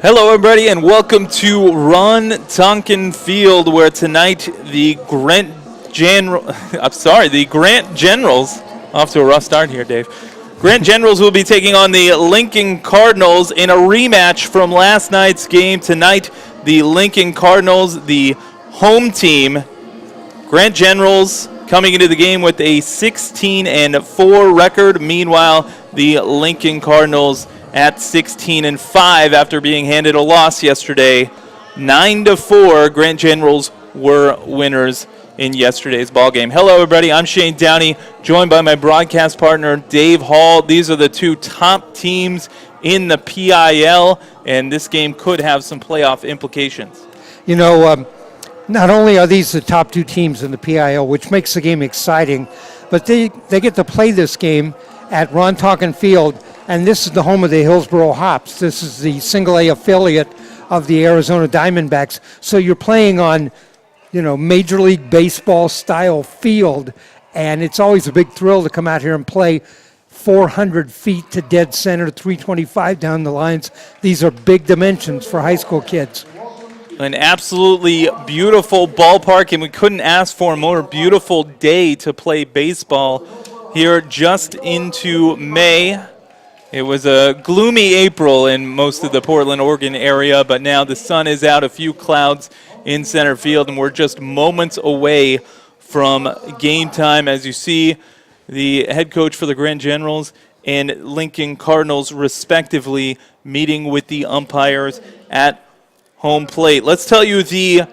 Hello, everybody, and welcome to Ron Tonkin Field, where tonight the Grant Generals, off to a rough start here, Dave. Grant Generals will be taking on the Lincoln Cardinals in a rematch from last night's game. Tonight, the Lincoln Cardinals, the home team. Grant Generals coming into the game with a 16-4 record. Meanwhile, the Lincoln Cardinals at 16-5 after being handed a loss yesterday. 9-4, Grant Generals were winners in yesterday's ballgame. Hello, everybody. I'm Shane Downey, joined by my broadcast partner, Dave Hall. These are the two top teams in the PIL, and this game could have some playoff implications. You know, not only are these the top two teams in the PIL, which makes the game exciting, but they get to play this game at Ron Tonkin Field, and this is the home of the Hillsboro Hops. This is the single-A affiliate of the Arizona Diamondbacks. So you're playing on, Major League Baseball style field, and it's always a big thrill to come out here and play 400 feet to dead center, 325 down the lines. These are big dimensions for high school kids. An absolutely beautiful ballpark, and we couldn't ask for a more beautiful day to play baseball here just into May. It was a gloomy April in most of the Portland, Oregon area, but now the sun is out, a few clouds in center field, and we're just moments away from game time. As you see, the head coach for the Grant Generals and Lincoln Cardinals, respectively, meeting with the umpires at home plate. Let's tell you the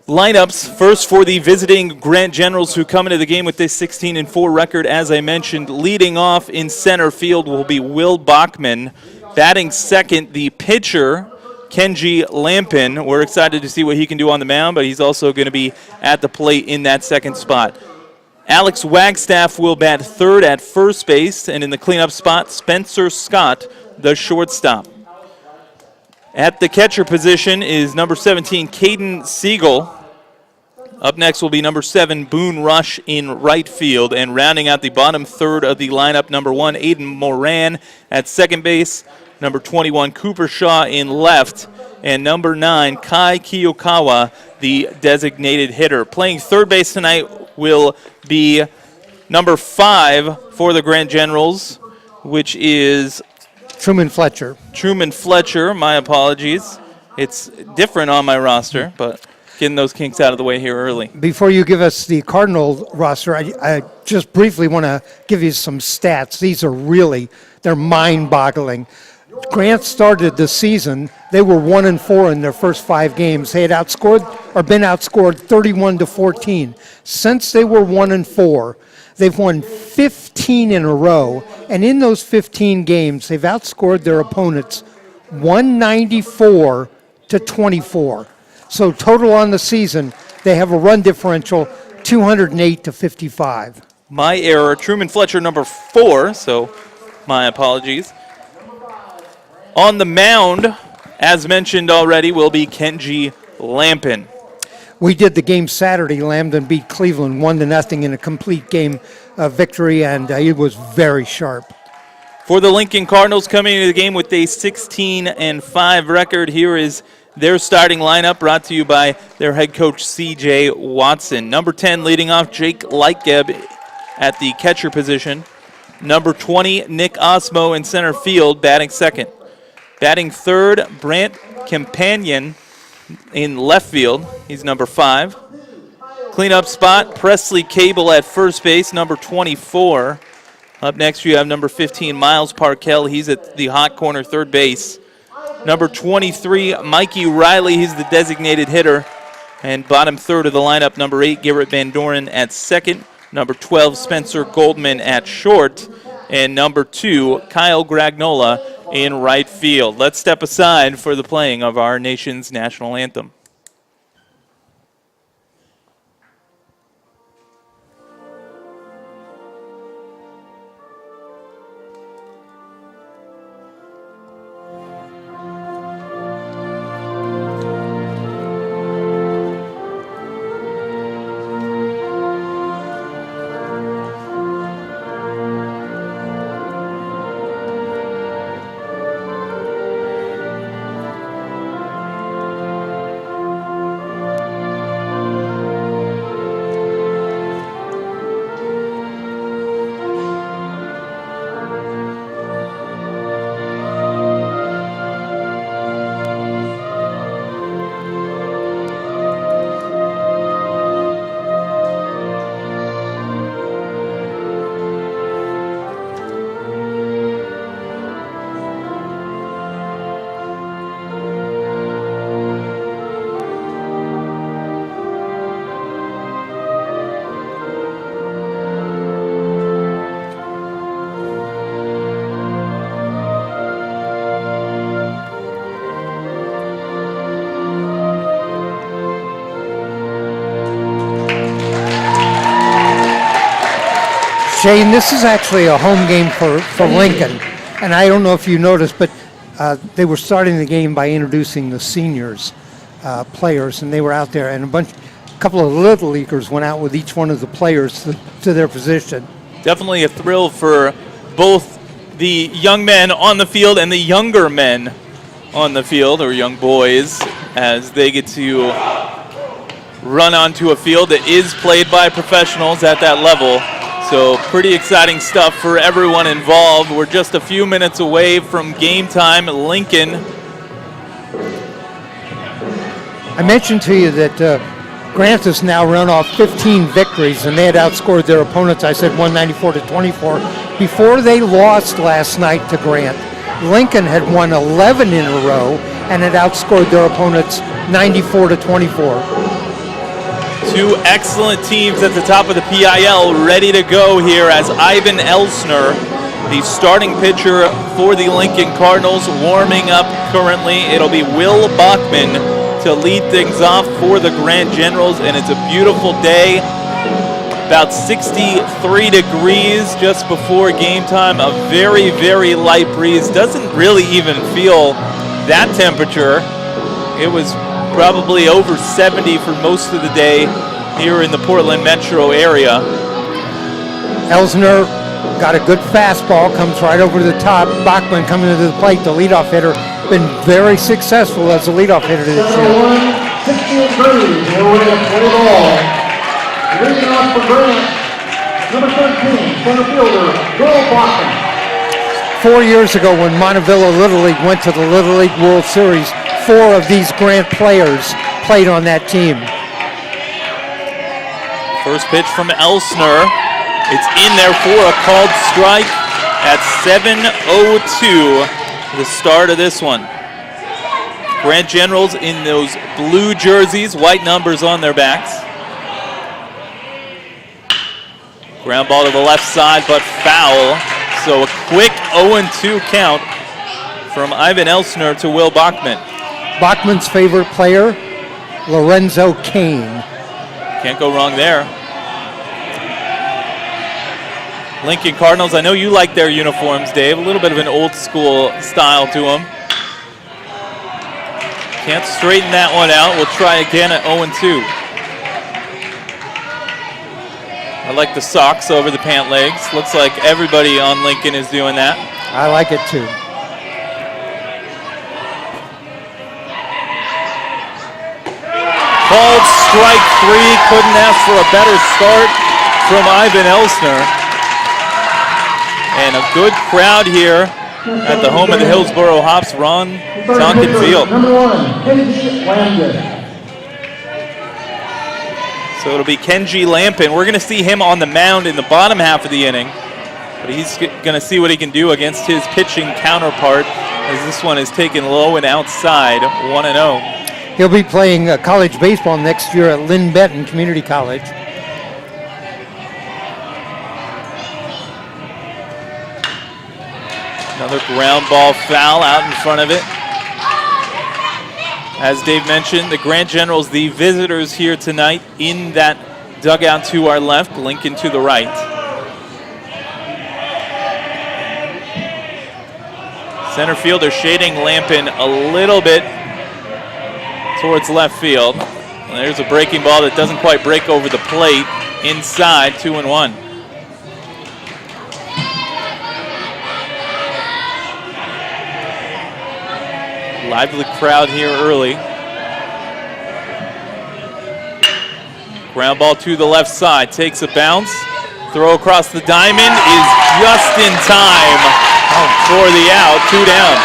lineups first for the visiting Grant Generals, who come into the game with this 16-4 record. As I mentioned, leading off in center field will be Will Bachman. Batting second, the pitcher, Kenji Lampin. We're excited to see what he can do on the mound, but he's also going to be at the plate in that second spot. Alex Wagstaff will bat third at first base, and in the cleanup spot, Spencer Scott, the shortstop. At the catcher position is number 17, Caden Siegel. Up next will be number 7, Boone Rush in right field. And rounding out the bottom third of the lineup, number 1, Aiden Moran at second base. Number 21, Cooper Shaw in left. And number 9, Kai Kiyokawa, the designated hitter. Playing third base tonight will be number 5 for the Grant Generals, which is Truman Fletcher, my apologies. It's different on my roster, but getting those kinks out of the way here early. Before you give us the Cardinal roster, I just briefly want to give you some stats. These are they're mind-boggling. Grant started the season, they were 1-4 in their first 5 games. They had been outscored 31-14. Since they were 1-4, they've won 15 in a row, and in those 15 games, they've outscored their opponents 194-24. So total on the season, they have a run differential 208-55. My error. Truman Fletcher, number 4, so my apologies. On the mound, as mentioned already, will be Kenji Lampin. We did the game Saturday. Lambden beat Cleveland 1-0 in a complete game victory, and it was very sharp. For the Lincoln Cardinals, coming into the game with a 16-5 record, here is their starting lineup, brought to you by their head coach, C.J. Watson. Number 10 leading off, Jake Lightgeb at the catcher position. Number 20, Nick Osmo in center field, batting second. Batting third, Brent Companion in left field. He's number 5. Cleanup spot, Presley Cable at first base, number 24. Up next, you have number 15, Miles Parkell. He's at the hot corner, third base. Number 23, Mikey Riley. He's the designated hitter. And bottom third of the lineup, number 8, Garrett Van Doren at second. Number 12, Spencer Goldman at short. And number 2, Kyle Gragnola in right field. Let's step aside for the playing of our nation's national anthem. Shane, this is actually a home game for Lincoln. And I don't know if you noticed, but they were starting the game by introducing the seniors players, and they were out there, and a couple of little leaguers went out with each one of the players to their position. Definitely a thrill for both the young men on the field and the younger men on the field, or young boys, as they get to run onto a field that is played by professionals at that level. So pretty exciting stuff for everyone involved. We're just a few minutes away from game time. Lincoln. I mentioned to you that Grant has now run off 15 victories, and they had outscored their opponents, I said 194-24, before they lost last night to Grant. Lincoln had won 11 in a row and had outscored their opponents 94-24. Two excellent teams at the top of the PIL ready to go here as Ivan Elster, the starting pitcher for the Lincoln Cardinals, warming up currently. It'll be Will Bachman to lead things off for the Grant Generals, and it's a beautiful day. About 63 degrees just before game time. A very, very light breeze. Doesn't really even feel that temperature. It was probably over 70 for most of the day here in the Portland metro area. Elsner got a good fastball, comes right over the top. Bachman coming to the plate, the leadoff hitter, been very successful as a leadoff hitter this year. 63, we're ready to play ball. Leading off for Grant, number 13, center fielder, Will Bachman. 4 years ago when Montevillo Little League went to the Little League World Series, 4 of these Grant players played on that team. First pitch from Elsner. It's in there for a called strike at 7:02, the start of this one. Grant Generals in those blue jerseys, white numbers on their backs. Ground ball to the left side, but foul. So a quick 0-2 count from Ivan Elsner to Will Bachman. Bachman's favorite player, Lorenzo Kane. Can't go wrong there. Lincoln Cardinals, I know you like their uniforms, Dave. A little bit of an old school style to them. Can't straighten that one out. We'll try again at 0-2. I like the socks over the pant legs. Looks like everybody on Lincoln is doing that. I like it too. Called strike 3. Couldn't ask for a better start from Ivan Elsner. And a good crowd here at the home of the Hillsboro Hops, Ron Tonkin Field. Number 1, Kenji Lampin. So it'll be Kenji Lampin. We're going to see him on the mound in the bottom half of the inning. But he's going to see what he can do against his pitching counterpart, as this one is taken low and outside, 1-0. He'll be playing college baseball next year at Lynn Benton Community College. Another ground ball foul out in front of it. As Dave mentioned, the Grant Generals, the visitors here tonight in that dugout to our left, Lincoln to the right. Center fielder shading Lampin a little bit towards left field. And there's a breaking ball that doesn't quite break over the plate. Inside, 2-1. Lively crowd here early. Ground ball to the left side, takes a bounce. Throw across the diamond is just in time for the out, 2 down.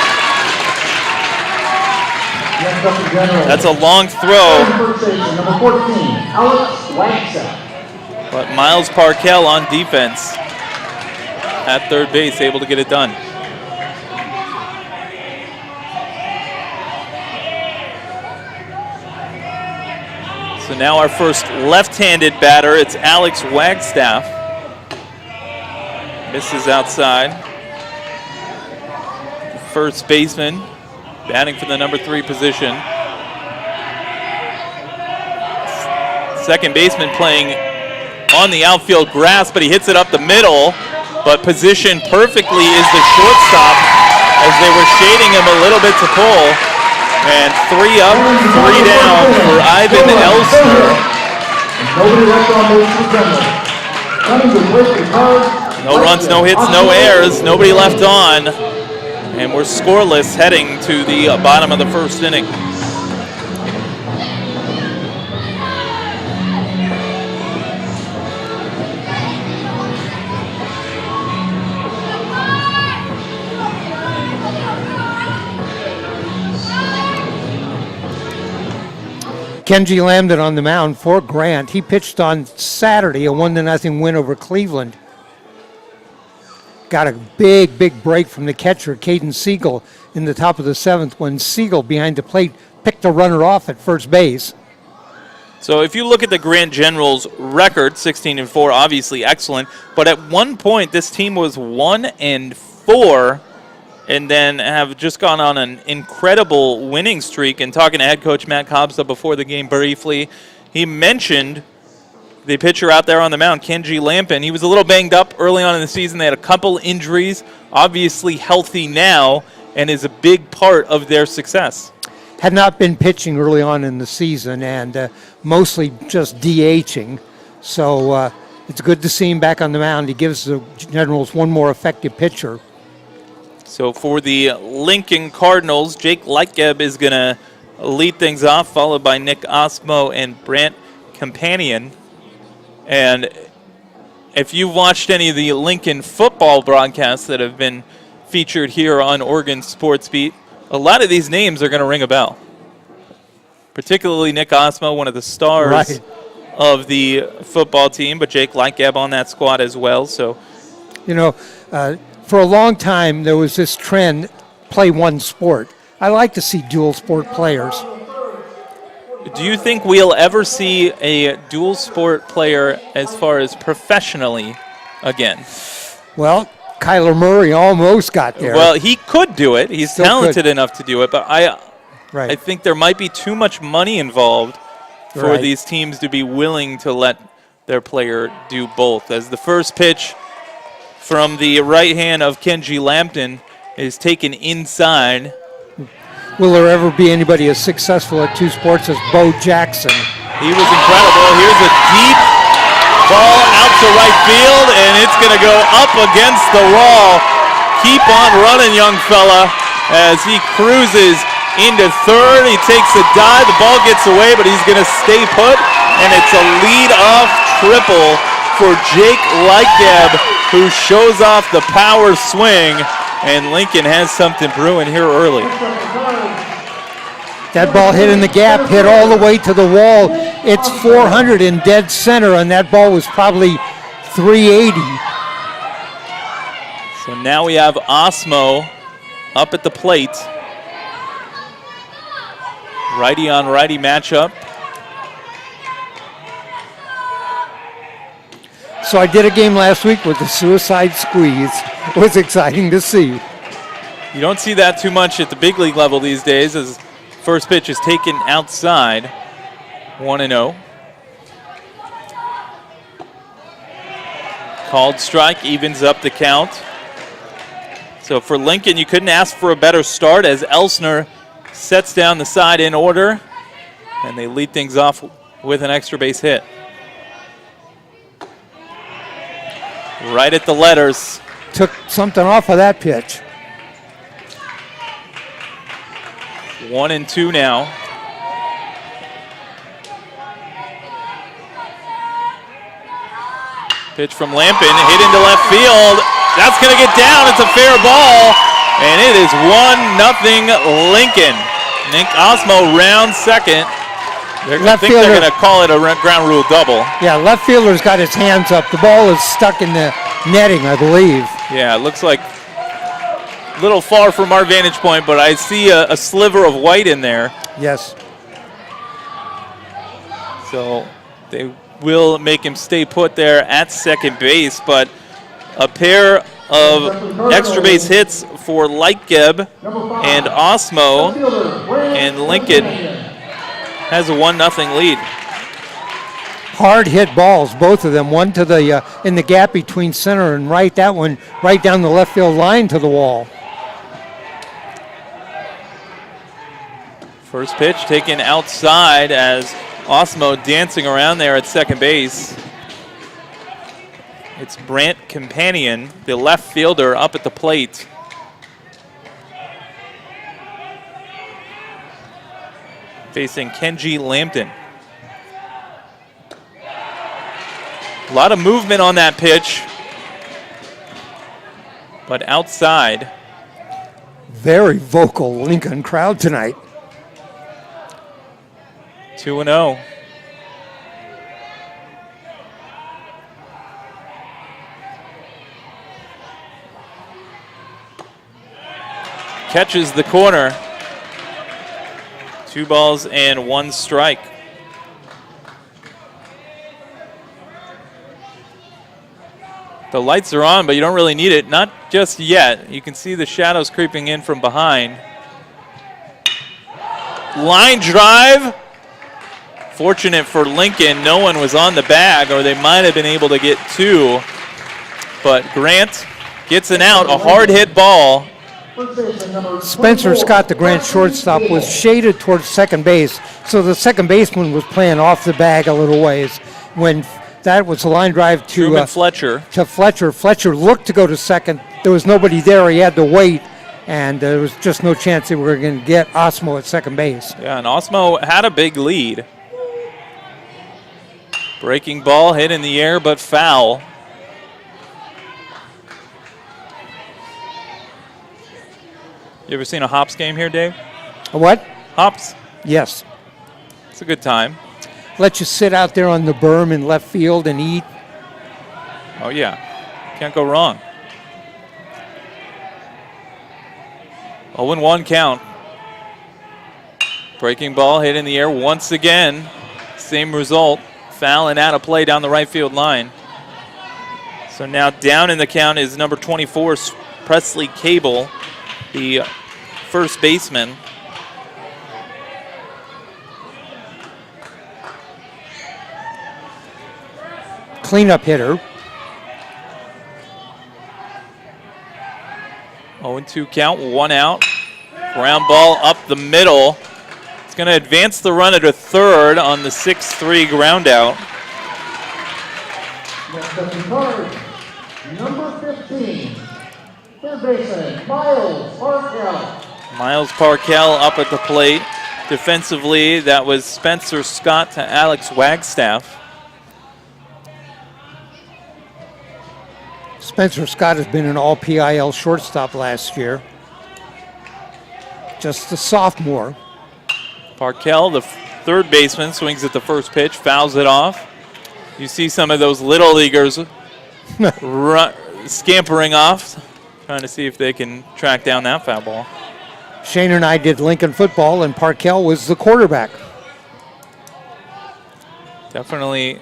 That's a long throw. Number 14, Alex Wagstaff. But Miles Parkell on defense at third base, able to get it done. So now our first left-handed batter, it's Alex Wagstaff. Misses outside. First baseman, batting for the number 3 position. Second baseman playing on the outfield grass, but he hits it up the middle. But positioned perfectly is the shortstop as they were shading him a little bit to pull. And 3 up, 3 down for Ivan Elster. No runs, no hits, no errors, nobody left on. And we're scoreless heading to the bottom of the first inning. Kenji Lambden on the mound for Grant. He pitched on Saturday, a 1-0 win over Cleveland. Got a big break from the catcher, Caden Siegel, in the top of the 7th when Siegel, behind the plate, picked the runner off at first base. So if you look at the Grant Generals record, 16-4, obviously excellent, but at one point this team was 1-4, and then have just gone on an incredible winning streak. And talking to head coach Matt Cobsa before the game briefly, he mentioned the pitcher out there on the mound, Kenji Lampin. He was a little banged up early on in the season. They had a couple injuries, obviously healthy now, and is a big part of their success. Had not been pitching early on in the season and mostly just DHing. So it's good to see him back on the mound. He gives the Generals one more effective pitcher. So for the Lincoln Cardinals, Jake Lightgeb is going to lead things off, followed by Nick Osmo and Brent Companion. And if you've watched any of the Lincoln football broadcasts that have been featured here on Oregon Sports Beat, a lot of these names are going to ring a bell. Particularly Nick Osmo, one of the stars of the football team, but Jake Lightgeb on that squad as well. So, for a long time, there was this trend, play one sport. I like to see dual sport players. Do you think we'll ever see a dual sport player as far as professionally again? Well, Kyler Murray almost got there. Well, he could do it. He's Still talented enough to do it, but I think there might be too much money involved for these teams to be willing to let their player do both. As the first pitch from the right hand of Kenji Lampton is taken inside. Will there ever be anybody as successful at two sports as Bo Jackson? He was incredible. Here's a deep ball out to right field, and it's going to go up against the wall. Keep on running, young fella, as he cruises into third. He takes a dive. The ball gets away, but he's going to stay put, and it's a lead-off triple for Jake Lightgeb, who shows off the power swing, and Lincoln has something brewing here early. That ball hit in the gap, hit all the way to the wall. It's 400 in dead center, and that ball was probably 380. So now we have Osmo up at the plate. Righty on righty matchup. So I did a game last week with the suicide squeeze. It was exciting to see. You don't see that too much at the big league level these days, as first pitch is taken outside. 1-0. Called strike, evens up the count. So for Lincoln, you couldn't ask for a better start as Elster sets down the side in order, and they lead things off with an extra base hit. Right at the letters. Took something off of that pitch. 1-2 now. Pitch from Lampin, hit into left field. That's going to get down. It's a fair ball, and it is 1-0 Lincoln. Nick Osmo rounds second. I think they're going to call it a ground rule double. Yeah, left fielder's got his hands up. The ball is stuck in the netting, I believe. Yeah, it looks like a little far from our vantage point, but I see a sliver of white in there. Yes. So they will make him stay put there at second base, but a pair of extra base hits for Lightgeb and Osmo, and Lincoln has a 1-0 lead. Hard hit balls, both of them. One to the in the gap between center and right. That one right down the left field line to the wall. First pitch taken outside as Osmo dancing around there at second base. It's Brent Companion, the left fielder, up at the plate. Facing Kenji Lambton. A lot of movement on that pitch, but outside. Very vocal Lincoln crowd tonight. 2-0. Catches the corner. 2 balls and 1 strike. The lights are on, but you don't really need it. Not just yet. You can see the shadows creeping in from behind. Line drive. Fortunate for Lincoln, no one was on the bag, or they might have been able to get 2. But Grant gets an out, a hard hit ball. Spencer Scott, the Grant shortstop, was shaded towards second base, so the second baseman was playing off the bag a little ways. When that was a line drive to Fletcher. Fletcher looked to go to second. There was nobody there. He had to wait, and there was just no chance they were going to get Osmo at second base. Yeah, and Osmo had a big lead. Breaking ball hit in the air, but foul. You ever seen a Hops game here, Dave? A what? Hops. Yes. It's a good time. Let you sit out there on the berm in left field and eat. Oh, yeah. Can't go wrong. 0-1 count. Breaking ball hit in the air once again. Same result. Foul and out of play down the right field line. So now down in the count is number 24, Presley Cable, the first baseman. Cleanup hitter. 0-2 count, 1 out. Ground ball up the middle. It's going to advance the runner to third on the 6-3 ground out. Next up in card, number 15, third baseman, Miles Parkell. Miles Parkell up at the plate. Defensively, that was Spencer Scott to Alex Wagstaff. Spencer Scott has been an all-PIL shortstop last year. Just a sophomore. Parkell, the third baseman, swings at the first pitch, fouls it off. You see some of those little leaguers scampering off, trying to see if they can track down that foul ball. Shane and I did Lincoln football, and Parkell was the quarterback. Definitely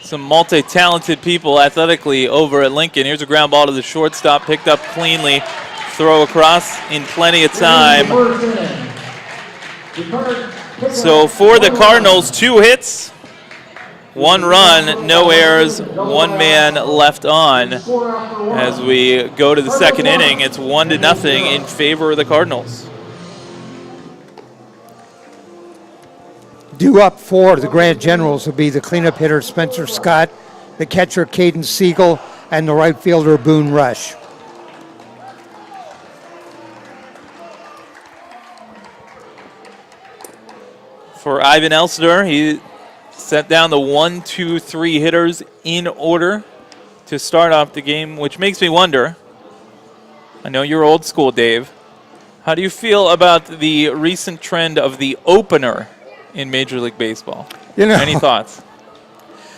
some multi-talented people athletically over at Lincoln. Here's a ground ball to the shortstop, picked up cleanly. Throw across in plenty of time. So for the Cardinals, 2 hits, 1 run, no errors, 1 man left on. As we go to the second inning, it's 1-0 in favor of the Cardinals. Due up for the Grant Generals will be the cleanup hitter Spencer Scott, the catcher Caden Siegel, and the right fielder Boone Rush. For Ivan Elster, he set down the 1, 2, 3 hitters in order to start off the game, which makes me wonder, I know you're old school, Dave, how do you feel about the recent trend of the opener in Major League Baseball? Any thoughts?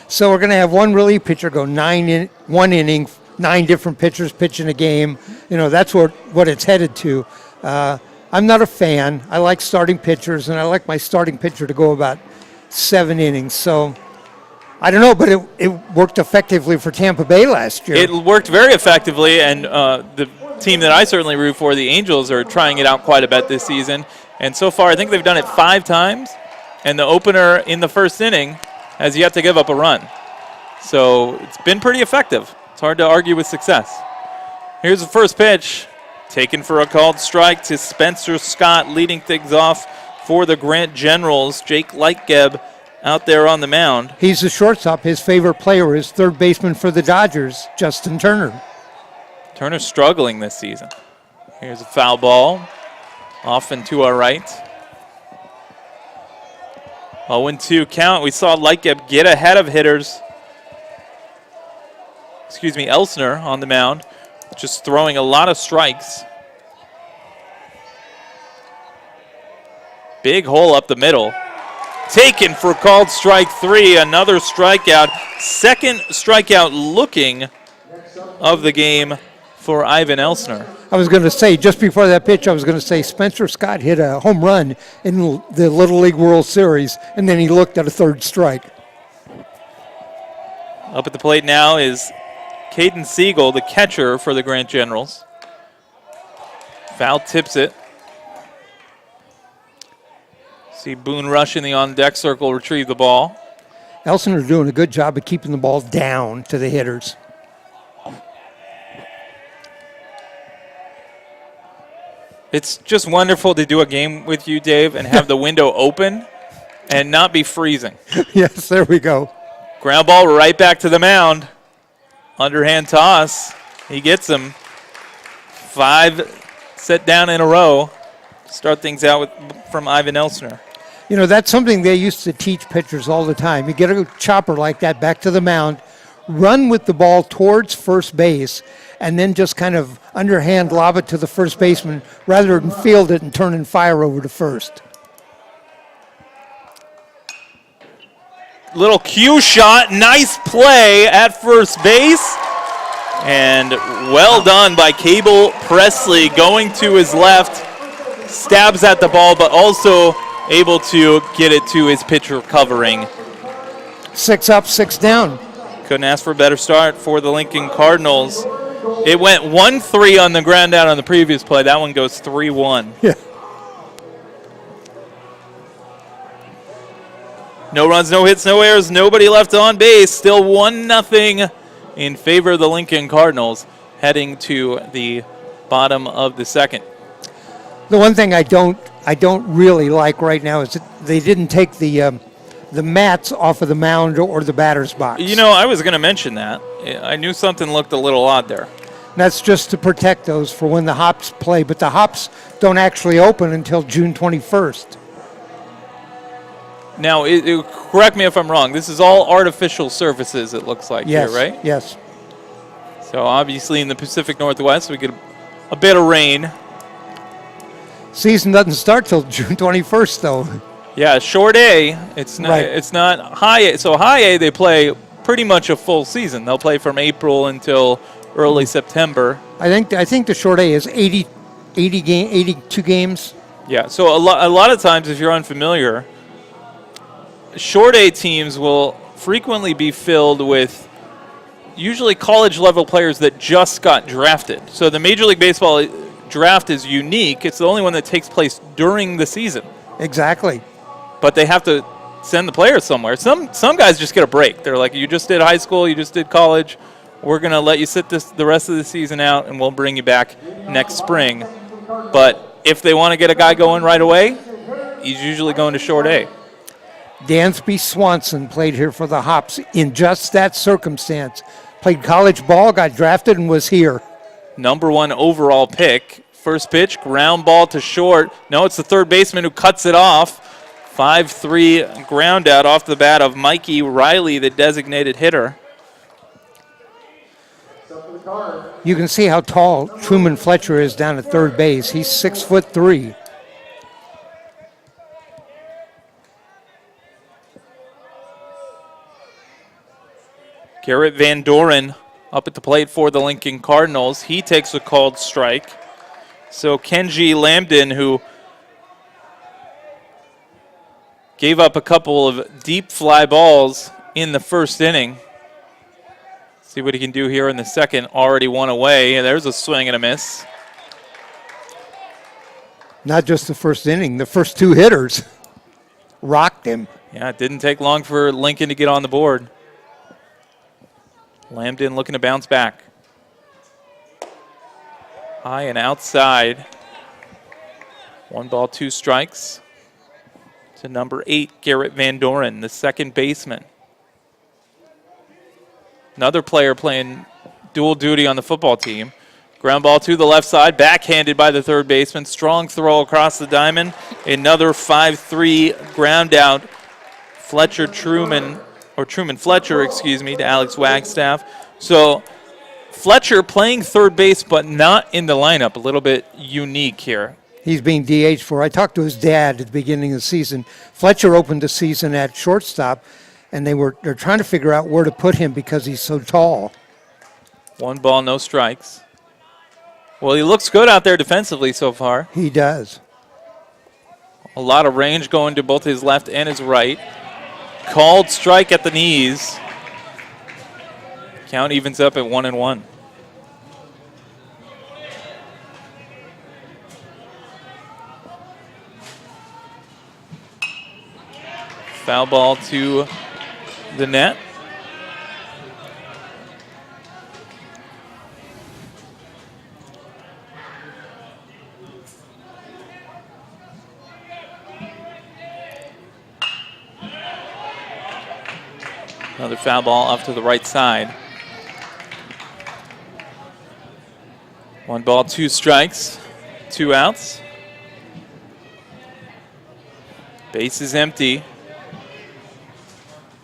So we're going to have one relief pitcher go 1 inning, 9 different pitchers pitching a game. That's what it's headed to. I'm not a fan. I like starting pitchers, and I like my starting pitcher to go about 7 innings. So I don't know, but it worked effectively for Tampa Bay last year. It worked very effectively, and the team that I certainly root for, the Angels, are trying it out quite a bit this season. And so far, I think they've done it 5 times, and the opener in the first inning has yet to give up a run. So it's been pretty effective. It's hard to argue with success. Here's the first pitch. Taken for a called strike to Spencer Scott, leading things off for the Grant Generals. Jake Lightgeb out there on the mound. He's the shortstop. His favorite player is third baseman for the Dodgers, Justin Turner. Turner's struggling this season. Here's a foul ball, off and to our right. 0-2 count. We saw Lightgeb get ahead of hitters. Elster on the mound, just throwing a lot of strikes. Big hole up the middle. Taken for called strike 3, another strikeout. Second strikeout looking of the game for Ivan Elster. I was going to say, just before that pitch, I was going to say Spencer Scott hit a home run in the Little League World Series, and then he looked at a third strike. Up at the plate now is Caden Siegel, the catcher for the Grant Generals. Foul tips it. See Boone Rush in the on-deck circle retrieve the ball. Elster doing a good job of keeping the ball down to the hitters. It's just wonderful to do a game with you, Dave, and have the window open and not be freezing. Yes, there we go. Ground ball right back to the mound. Underhand toss. He gets him. 5 set down in a row. Start things out from Ivan Elster. You know, that's something they used to teach pitchers all the time. You get a chopper like that back to the mound, run with the ball towards first base, and then just kind of underhand lob it to the first baseman rather than field it and turn and fire over to first. Little cue shot, nice play at first base. And well done by Cable Presley going to his left. Stabs at the ball, but also able to get it to his pitcher covering. 6 up, 6 down. Couldn't ask for a better start for the Lincoln Cardinals. It went 1-3 on the ground out on the previous play. That one goes 3-1. Yeah. No runs, no hits, no errors, nobody left on base. Still 1-0 in favor of the Lincoln Cardinals, heading to the bottom of the second. The one thing I don't really like right now is that they didn't take the mats off of the mound or the batter's box. You know, I was going to mention that. I knew something looked a little odd there. That's just to protect those for when the hops play, but the hops don't actually open until June 21st. Now, correct me if I'm wrong. This is all artificial surfaces, it looks like, yes, here, right? Yes. So obviously in the Pacific Northwest, we get a bit of rain. Season doesn't start till June 21st, though. Yeah, short A. It's not. Right. It's not high A. So high A, they play pretty much a full season. They'll play from April until early September. I think the short A is 82 games. Yeah. So a lot of times, if you're unfamiliar, short A teams will frequently be filled with usually college-level players that just got drafted. So the Major League Baseball draft is unique. It's the only one that takes place during the season. Exactly. But they have to send the players somewhere. Some guys just get a break. They're like, you just did high school, you just did college. We're going to let you sit the rest of the season out, and we'll bring you back next spring. But if they want to get a guy going right away, he's usually going to short A. Dansby Swanson played here for the Hops in just that circumstance. Played college ball, got drafted, and was here. Number 1 overall pick. First pitch, ground ball to short. No, it's the third baseman who cuts it off. 5-3 ground out off the bat of Mikey Riley, the designated hitter. You can see how tall Truman Fletcher is down at third base. He's 6'3". Garrett Van Doren up at the plate for the Lincoln Cardinals. He takes a called strike. So Kenji Lambden, who gave up a couple of deep fly balls in the first inning. See what he can do here in the second. Already one away. And there's a swing and a miss. Not just the first inning, the first 2 hitters rocked him. Yeah, it didn't take long for Lincoln to get on the board. Lambden looking to bounce back. High and outside. 1 ball, 2 strikes. To number 8, Garrett Van Doren, the second baseman. Another player playing dual duty on the football team. Ground ball to the left side, backhanded by the third baseman. Strong throw across the diamond. Another 5-3 ground out. Truman Fletcher, to Alex Wagstaff. So Fletcher playing third base, but not in the lineup. A little bit unique here. He's being DH for. I talked to his dad at the beginning of the season. Fletcher opened the season at shortstop, and they're trying to figure out where to put him because he's so tall. 1 ball, no strikes. Well, he looks good out there defensively so far. He does. A lot of range going to both his left and his right. Called strike at the knees. Count evens up at 1-1. Foul ball to the net. Another foul ball off to the right side. 1 ball, 2 strikes, 2 outs. Base is empty.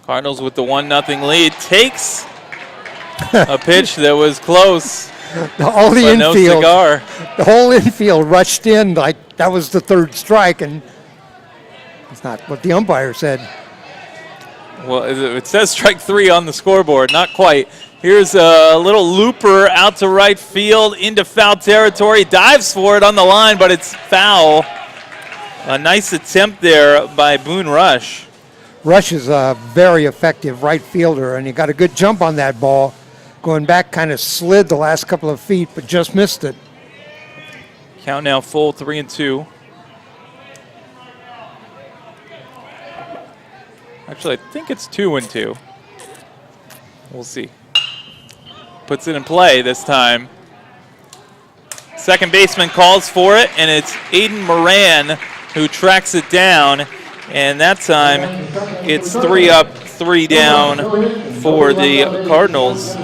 Cardinals with the 1-0 lead. Takes a pitch that was close. All the no infield, cigar. The whole infield rushed in like that was the 3rd strike, and it's not what the umpire said. Well, it says strike 3 on the scoreboard. Not quite. Here's a little looper out to right field into foul territory. Dives for it on the line, but it's foul. A nice attempt there by Boone Rush. Rush is a very effective right fielder, and he got a good jump on that ball. Going back, kind of slid the last couple of feet, but just missed it. Count now full, 3-2. Actually, I think it's 2-2. We'll see. Puts it in play this time. Second baseman calls for it, and it's Aiden Moran who tracks it down. And that time, it's 3 up, 3 down for the Cardinals.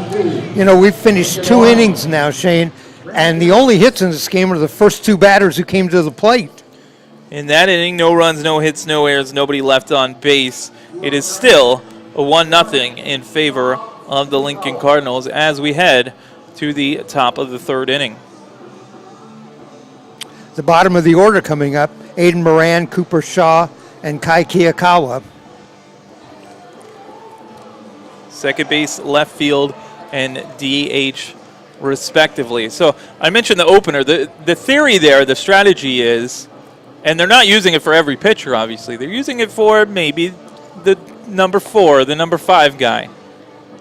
You know, we've finished 2 innings now, Shane, and the only hits in this game are the first 2 batters who came to the plate. In that inning, no runs, no hits, no errors, nobody left on base. It is still a 1-0 in favor of the Lincoln Cardinals as we head to the top of the 3rd inning. The bottom of the order coming up, Aiden Moran, Cooper Shaw, and Kai Kiyakawa. Second base, left field, and DH respectively. So I mentioned the opener. The theory there, the strategy is, and they're not using it for every pitcher, obviously. They're using it for maybe the number 4, the number 5 guy.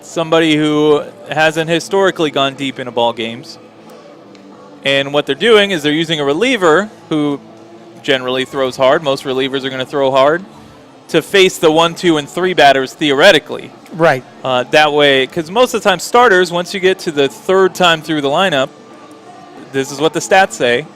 Somebody who hasn't historically gone deep into ball games. And what they're doing is they're using a reliever who generally throws hard. Most relievers are going to throw hard to face the 1, 2, and 3 batters theoretically. Right. That way, because most of the time starters, once you get to the 3rd time through the lineup, this is what the stats say,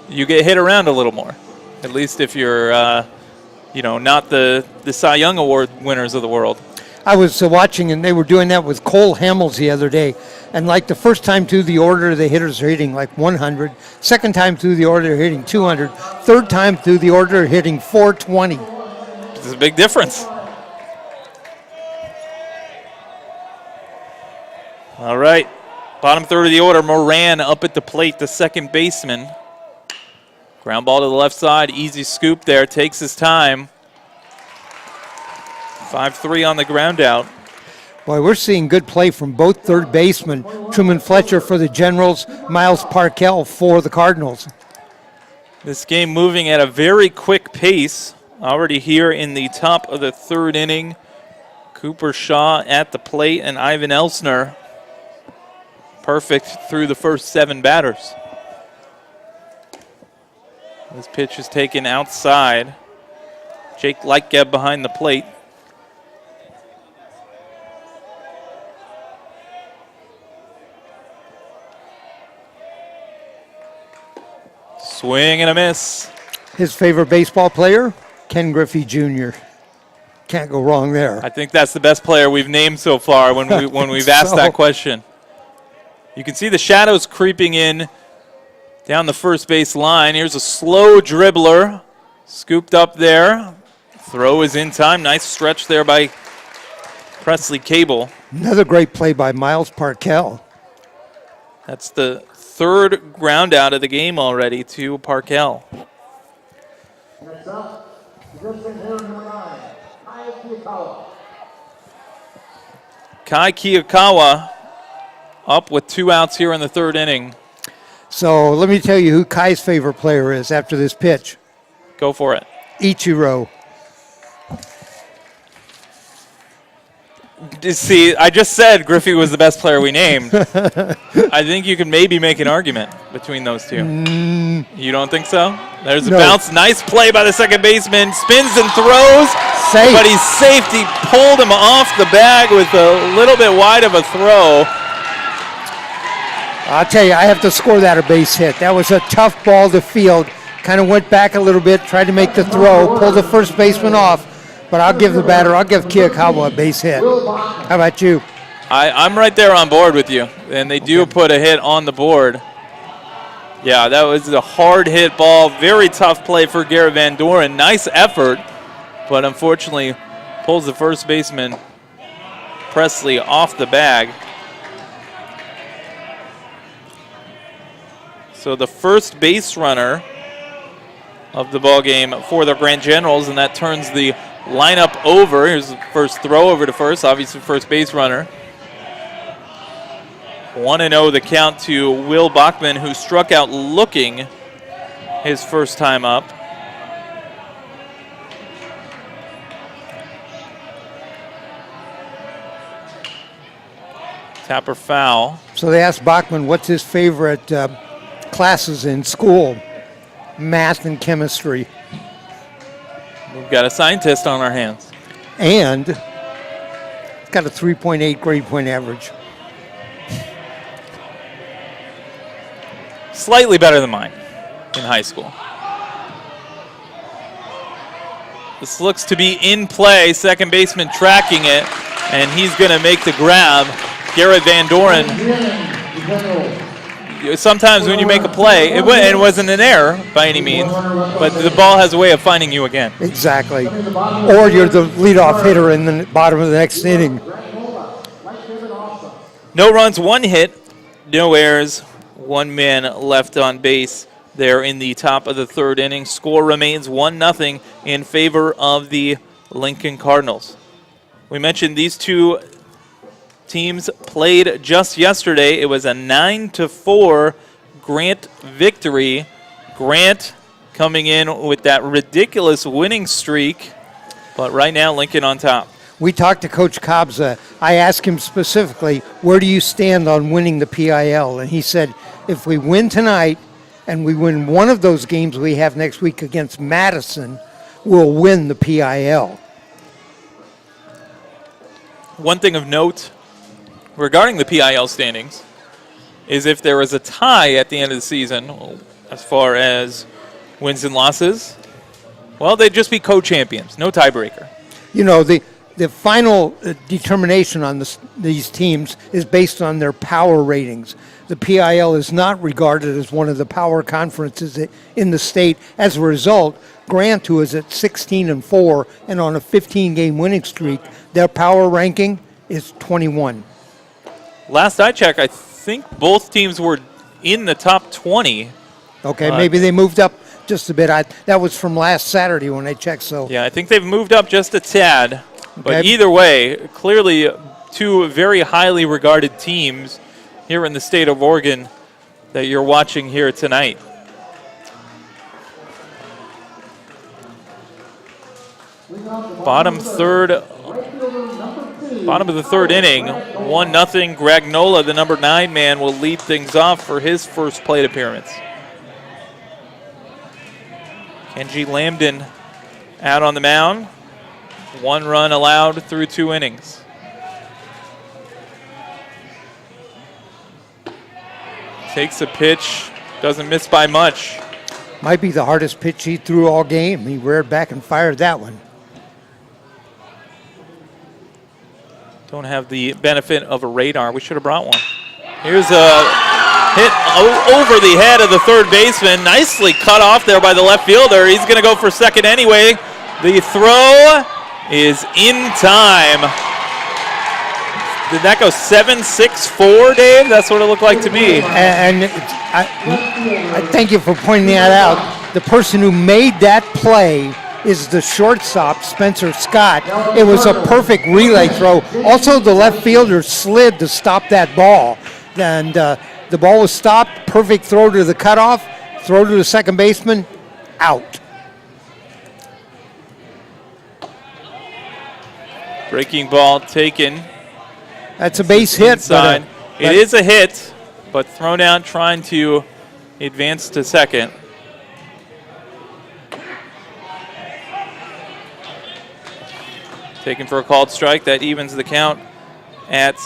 you get hit around a little more. At least if you're, not the Cy Young Award winners of the world. I was watching, and they were doing that with Cole Hamels the other day. And like the first time through the order, the hitters are hitting like 100. Second time through the order, they're hitting 200. Third time through the order, they're hitting 420. It's a big difference. All right, bottom 3rd of the order, Moran up at the plate, the second baseman. Ground ball to the left side, easy scoop there, takes his time. 5-3 on the ground out. Boy, we're seeing good play from both third basemen. Truman Fletcher for the Generals, Miles Parkell for the Cardinals. This game moving at a very quick pace. Already here in the top of the 3rd inning. Cooper Shaw at the plate and Ivan Elsner perfect through the first 7 batters. This pitch is taken outside. Jake Lightgeb behind the plate. Swing and a miss. His favorite baseball player, Ken Griffey Jr. Can't go wrong there. I think that's the best player we've named so far when we've asked that question. You can see the shadows creeping in down the first base line. Here's a slow dribbler, scooped up there. Throw is in time. Nice stretch there by Presley Cable. Another great play by Miles Parkell. That's the third ground out of the game already to Parkell. Next up, position here number 9, Kai Kiyakawa. Kai Kiyakawa up with 2 outs here in the third inning. So let me tell you who Kai's favorite player is after this pitch. Go for it. Ichiro. See, I just said Griffey was the best player we named. I think you can maybe make an argument between those two. You don't think so? There's a bounce. Nice play by the second baseman. Spins and throws. Safe. But he's safe. He pulled him off the bag with a little bit wide of a throw. I'll tell you, I have to score that a base hit. That was a tough ball to field. Kind of went back a little bit, tried to make the throw, pulled the first baseman off. But I'll give Kiyakawa a base hit. How about you? I'm right there on board with you. And they do put a hit on the board. Yeah, that was a hard hit ball. Very tough play for Garrett Van Doren. Nice effort, but unfortunately pulls the first baseman, Presley, off the bag. So the first base runner of the ball game for the Grant Generals, and that turns the lineup over. Here's the first throw over to first, obviously first base runner. 1-0 the count to Will Bachman, who struck out looking his first time up. Tapper foul. So they asked Bachman what's his favorite classes in school. Math and chemistry. We've got a scientist on our hands. And it's got a 3.8 grade point average. Slightly better than mine in high school. This looks to be in play. Second baseman tracking it, and he's going to make the grab. Garrett Van Doren. Sometimes when you make a play, it wasn't an error by any means, but the ball has a way of finding you again. Exactly. Or you're the leadoff hitter in the bottom of the next inning. No runs, 1 hit, no errors, 1 man left on base there in the top of the third inning. Score remains 1-0 in favor of the Lincoln Cardinals. We mentioned these two teams played just yesterday. It was a 9-4 Grant victory. Grant coming in with that ridiculous winning streak, but right now Lincoln on top. We talked to Coach Kobza. I asked him specifically, where do you stand on winning the PIL? And he said, if we win tonight and we win one of those games we have next week against Madison, we'll win the PIL. One thing of note regarding the PIL standings is if there is a tie at the end of the season, as far as wins and losses, well, they'd just be co-champions, no tiebreaker. You know, the final determination on these teams is based on their power ratings. The PIL is not regarded as one of the power conferences in the state. As a result, Grant, who is at 16-4 and on a 15-game winning streak, their power ranking is 21. Last I checked, I think both teams were in the top 20. Okay, maybe they moved up just a bit. That was from last Saturday when I checked. So yeah, I think they've moved up just a tad. Okay. But either way, clearly two very highly regarded teams here in the state of Oregon that you're watching here tonight. Bottom of the third inning, 1-0. Gragnola, the number 9 man, will lead things off for his first plate appearance. Kenji Lambden out on the mound. 1 run allowed through 2 innings. Takes a pitch, doesn't miss by much. Might be the hardest pitch he threw all game. He reared back and fired that one. Don't have the benefit of a radar. We should have brought one. Here's a hit over the head of the third baseman. Nicely cut off there by the left fielder. He's going to go for second anyway. The throw is in time. Did that go 7-6-4, Dave? That's what it looked like to me. And I thank you for pointing that out. The person who made that play is the shortstop, Spencer Scott. It was a perfect relay throw. Also, the left fielder slid to stop that ball. And the ball was stopped. Perfect throw to the cutoff. Throw to the second baseman. Out. Breaking ball taken. That's a base hit. Inside. It is a hit, but thrown out trying to advance to second. Taken for a called strike. That evens the count at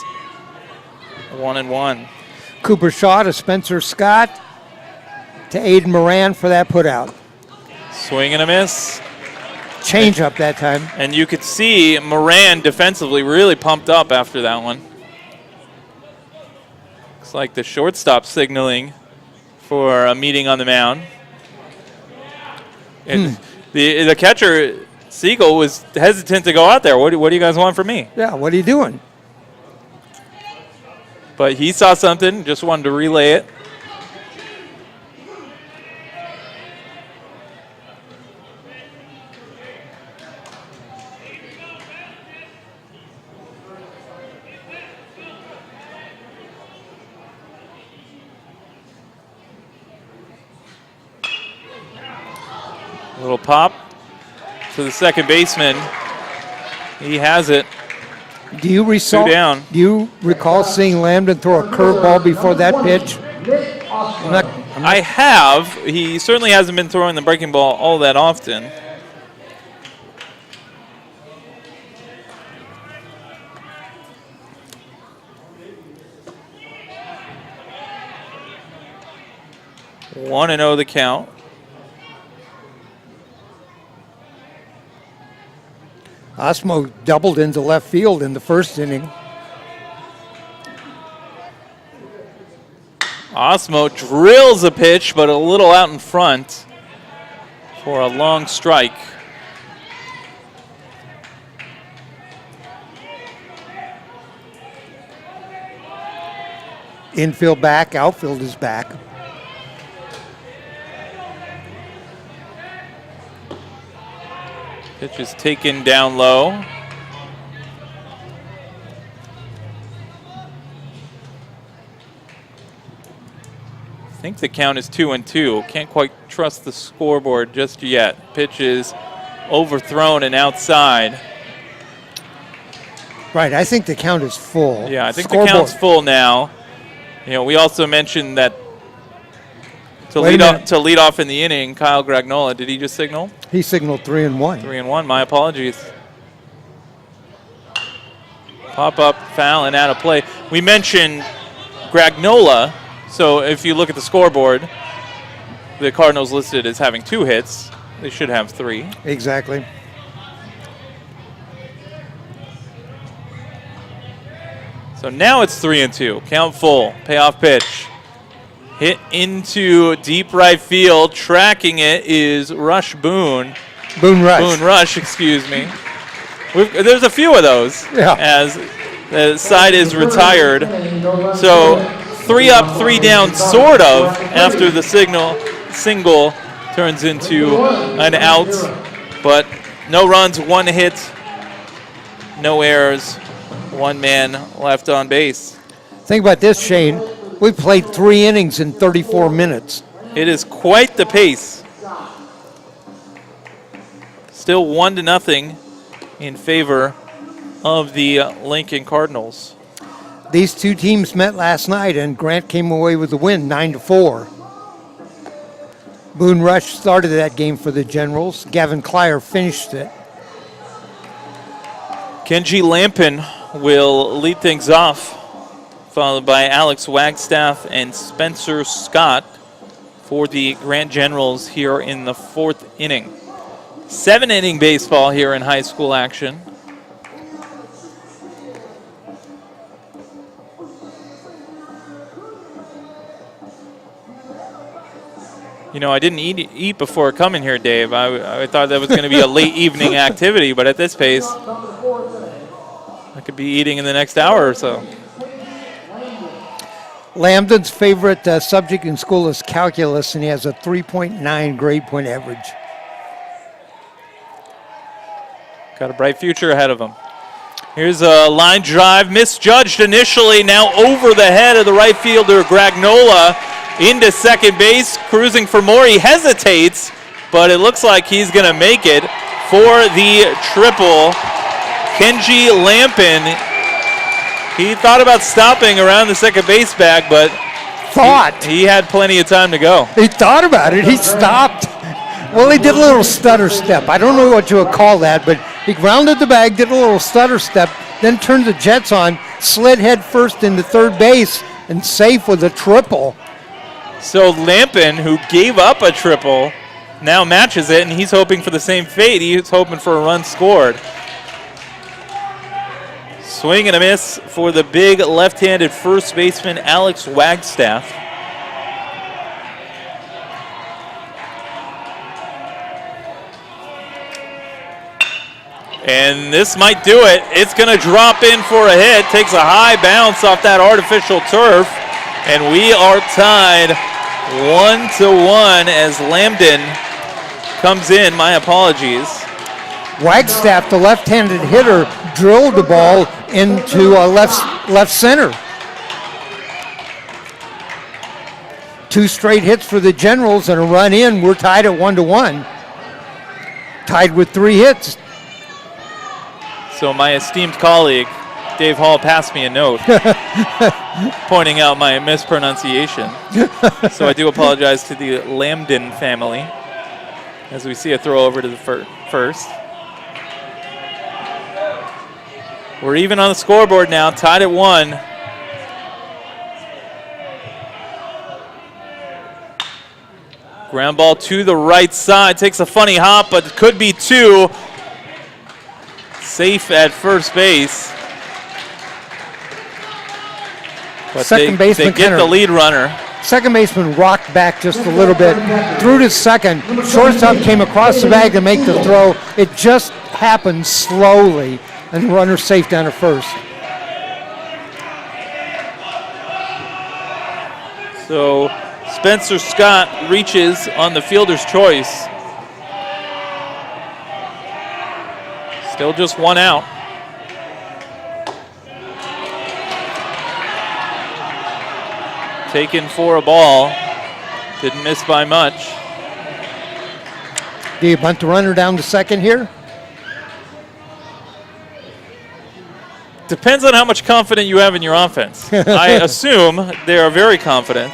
1-1. Cooper Shaw to Spencer Scott to Aiden Moran for that putout. Swing and a miss. Change up that time. And you could see Moran defensively really pumped up after that one. Looks like the shortstop signaling for a meeting on the mound. And the catcher, Siegel, was hesitant to go out there. What do you guys want from me? Yeah, what are you doing? But he saw something, just wanted to relay it. Little pop to the second baseman. He has it. Do you recall seeing Lambden throw a curveball before that pitch? I have. He certainly hasn't been throwing the breaking ball all that often. One and 0 the count. Osmo doubled into left field in the first inning. Osmo drills a pitch, but a little out in front for a long strike. Infield back, outfield is back. Pitch is taken down low. I think the count is 2-2. Can't quite trust the scoreboard just yet. Pitch is overthrown and outside. Right, I think the count is full. Yeah, I think the count's full now. You know, we also mentioned that to lead off in the inning, Kyle Gragnola, did he just signal? He signaled 3-1. 3-1, my apologies. Pop up, foul, and out of play. We mentioned Gragnola, so if you look at the scoreboard, the Cardinals listed as having 2 hits. They should have 3. Exactly. So now it's 3-2. Count full. Payoff pitch. Hit into deep right field. Tracking it is Rush Boone. Boone Rush, excuse me. There's a few of those as the side is retired. So 3 up, 3 down, sort of, after the single turns into an out. But no runs, 1 hit, no errors, 1 man left on base. Think about this, Shane. We played 3 innings in 34 minutes. It is quite the pace. Still 1-0 in favor of the Lincoln Cardinals. These 2 teams met last night, and Grant came away with the win, 9-4. Boone Rush started that game for the Generals. Gavin Kleier finished it. Kenji Lampin will lead things off, followed by Alex Wagstaff and Spencer Scott for the Grant Generals here in the 4th inning. 7-inning baseball here in high school action. You know, I didn't eat before coming here, Dave. I thought that was going to be a late evening activity, but at this pace, I could be eating in the next hour or so. Lambden's favorite subject in school is calculus, and he has a 3.9 grade point average. Got a bright future ahead of him. Here's a line drive, misjudged initially, now over the head of the right fielder, Gragnola, into second base, cruising for more. He hesitates, but it looks like he's going to make it for the triple. Kenji Lampin, he thought about stopping around the second base bag, but he had plenty of time to go. He thought about it. He stopped. Well, he did a little stutter step. I don't know what you would call that, but he grounded the bag, did a little stutter step, then turned the jets on, slid head first into third base, and safe with a triple. So Lampin, who gave up a triple, now matches it, and he's hoping for the same fate. He's hoping for a run scored. Swing and a miss for the big left-handed first baseman, Alex Wagstaff. And this might do it. It's going to drop in for a hit. Takes a high bounce off that artificial turf. And we are tied 1-1 as Lambden comes in. My apologies. Wagstaff, the left-handed hitter, drilled the ball into left center. 2 straight hits for the Generals and a run in. We're tied at 1-1. Tied with 3 hits. So my esteemed colleague, Dave Hall, passed me a note pointing out my mispronunciation. So I do apologize to the Lambden family as we see a throw over to the first. We're even on the scoreboard now, tied at 1. Ground ball to the right side, takes a funny hop, but it could be 2. Safe at first base. But second baseman they get the lead runner. Second baseman rocked back just a little bit, threw to second. Shortstop came across the bag to make the throw. It just happened slowly, and the runner safe down to first. So Spencer Scott reaches on the fielder's choice. Still just 1 out. Taken for a ball. Didn't miss by much. Do you bunt the runner down to second here? Depends on how much confidence you have in your offense. I assume they are very confident.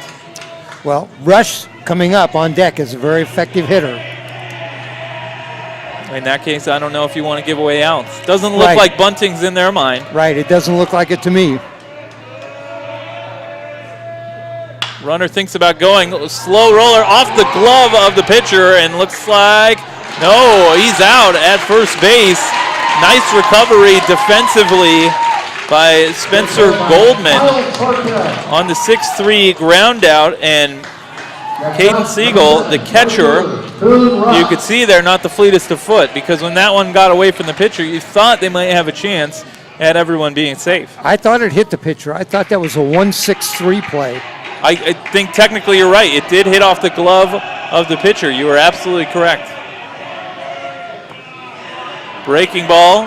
Well, Rush coming up on deck is a very effective hitter. In that case, I don't know if you want to give away outs. Doesn't look like bunting's in their mind. Right, it doesn't look like it to me. Runner thinks about going. Slow roller off the glove of the pitcher, and looks like, no, he's out at first base. Nice recovery defensively by Spencer Goldman on the 6-3 ground out, and Caden Siegel, the catcher, you could see they're not the fleetest of foot, because when that one got away from the pitcher, you thought they might have a chance at everyone being safe. I thought it hit the pitcher. I thought that was a 1-6-3 play. I think technically you're right. It did hit off the glove of the pitcher. You were absolutely correct. Breaking ball.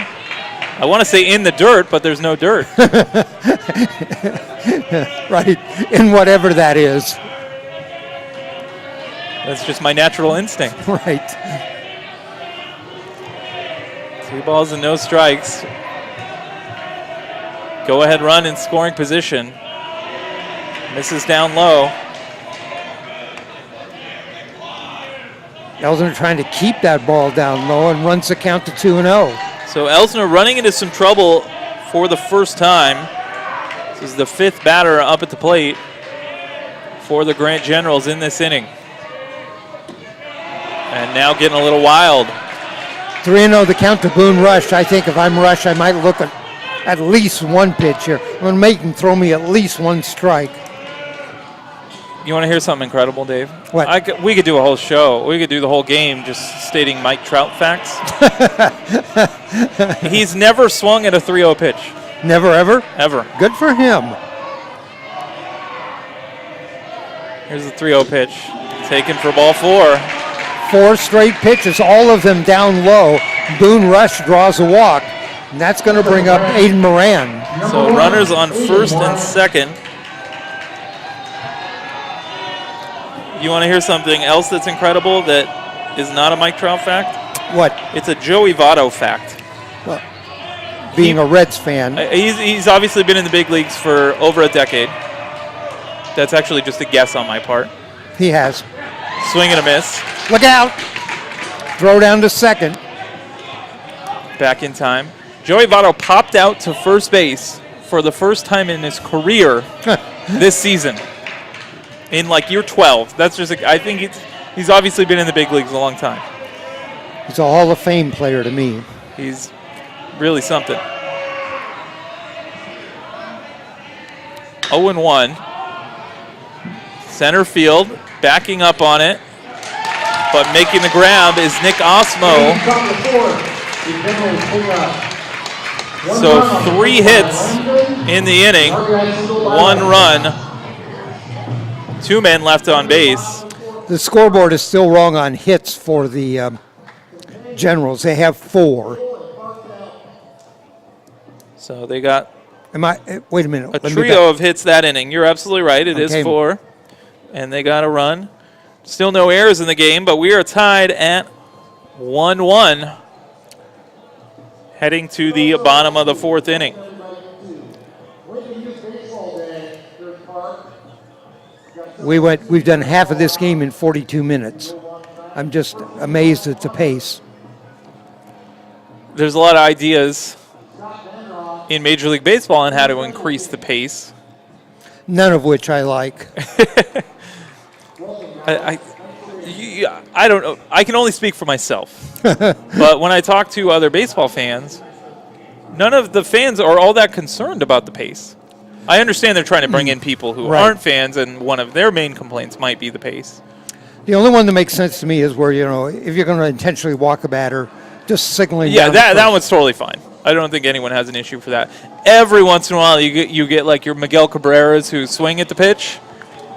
I want to say in the dirt, but there's no dirt. Right, in whatever that is. That's just my natural instinct. Right. 2 balls and no strikes. Go ahead run in scoring position. Misses down low. Elsner trying to keep that ball down low and runs the count to 2-0. So Elsner running into some trouble for the first time. This is the 5th batter up at the plate for the Grant Generals in this inning. And now getting a little wild. 3-0 the count to Boone Rush. I think if I'm Rush, I might look at least one pitch here. I'm going to make him throw me at least one strike. You want to hear something incredible, Dave? What? We could do a whole show. We could do the whole game just stating Mike Trout facts. He's never swung at a 3-0 pitch. Never, ever? Ever. Good for him. Here's the 3-0 pitch. Taken for ball 4. 4 straight pitches, all of them down low. Boone Rush draws a walk, and that's going to bring up Aiden Moran. So runners on first and second. You want to hear something else that's incredible that is not a Mike Trout fact? What? It's a Joey Votto fact. Well, being a Reds fan. He's obviously been in the big leagues for over a decade. That's actually just a guess on my part. He has. Swing and a miss. Look out. Throw down to second. Back in time. Joey Votto popped out to first base for the first time in his career this season. In like year 12. That's just, I think he's obviously been in the big leagues a long time. He's a Hall of Fame player to me. He's really something. 0-1. Center field, backing up on it, but making the grab is Nick Osmo. So 3 hits in the inning, 1 run. 2 men left on base. The scoreboard is still wrong on hits for the Generals. They have 4. So they got wait a minute. a trio of hits that inning. You're absolutely right. It is Okay. 4. And they got a run. Still no errors in the game, but we are tied at 1-1. Heading to the bottom of the 4th inning. We've done half of this game in 42 minutes. I'm just amazed at the pace. There's a lot of ideas in Major League Baseball on how to increase the pace. None of which I like. I don't know. I can only speak for myself. But when I talk to other baseball fans, none of the fans are all that concerned about the pace. I understand they're trying to bring in people who aren't fans, and one of their main complaints might be the pace. The only one that makes sense to me is where, if you're going to intentionally walk a batter, just signaling. Yeah, that one's totally fine. I don't think anyone has an issue for that. Every once in a while, you get like your Miguel Cabreras who swing at the pitch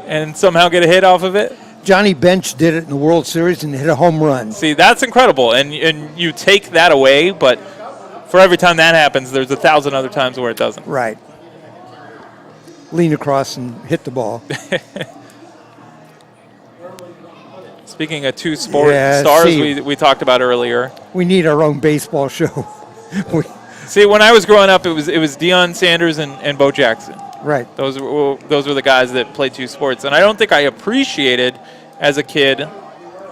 and somehow get a hit off of it. Johnny Bench did it in the World Series and hit a home run. See, that's incredible, and you take that away, but for every time that happens, there's 1,000 other times where it doesn't. Right. Lean across and hit the ball. Speaking of 2 stars we talked about earlier. We need our own baseball show. See, when I was growing up, it was Deion Sanders and Bo Jackson. Right. Those were the guys that played 2 sports. And I don't think I appreciated as a kid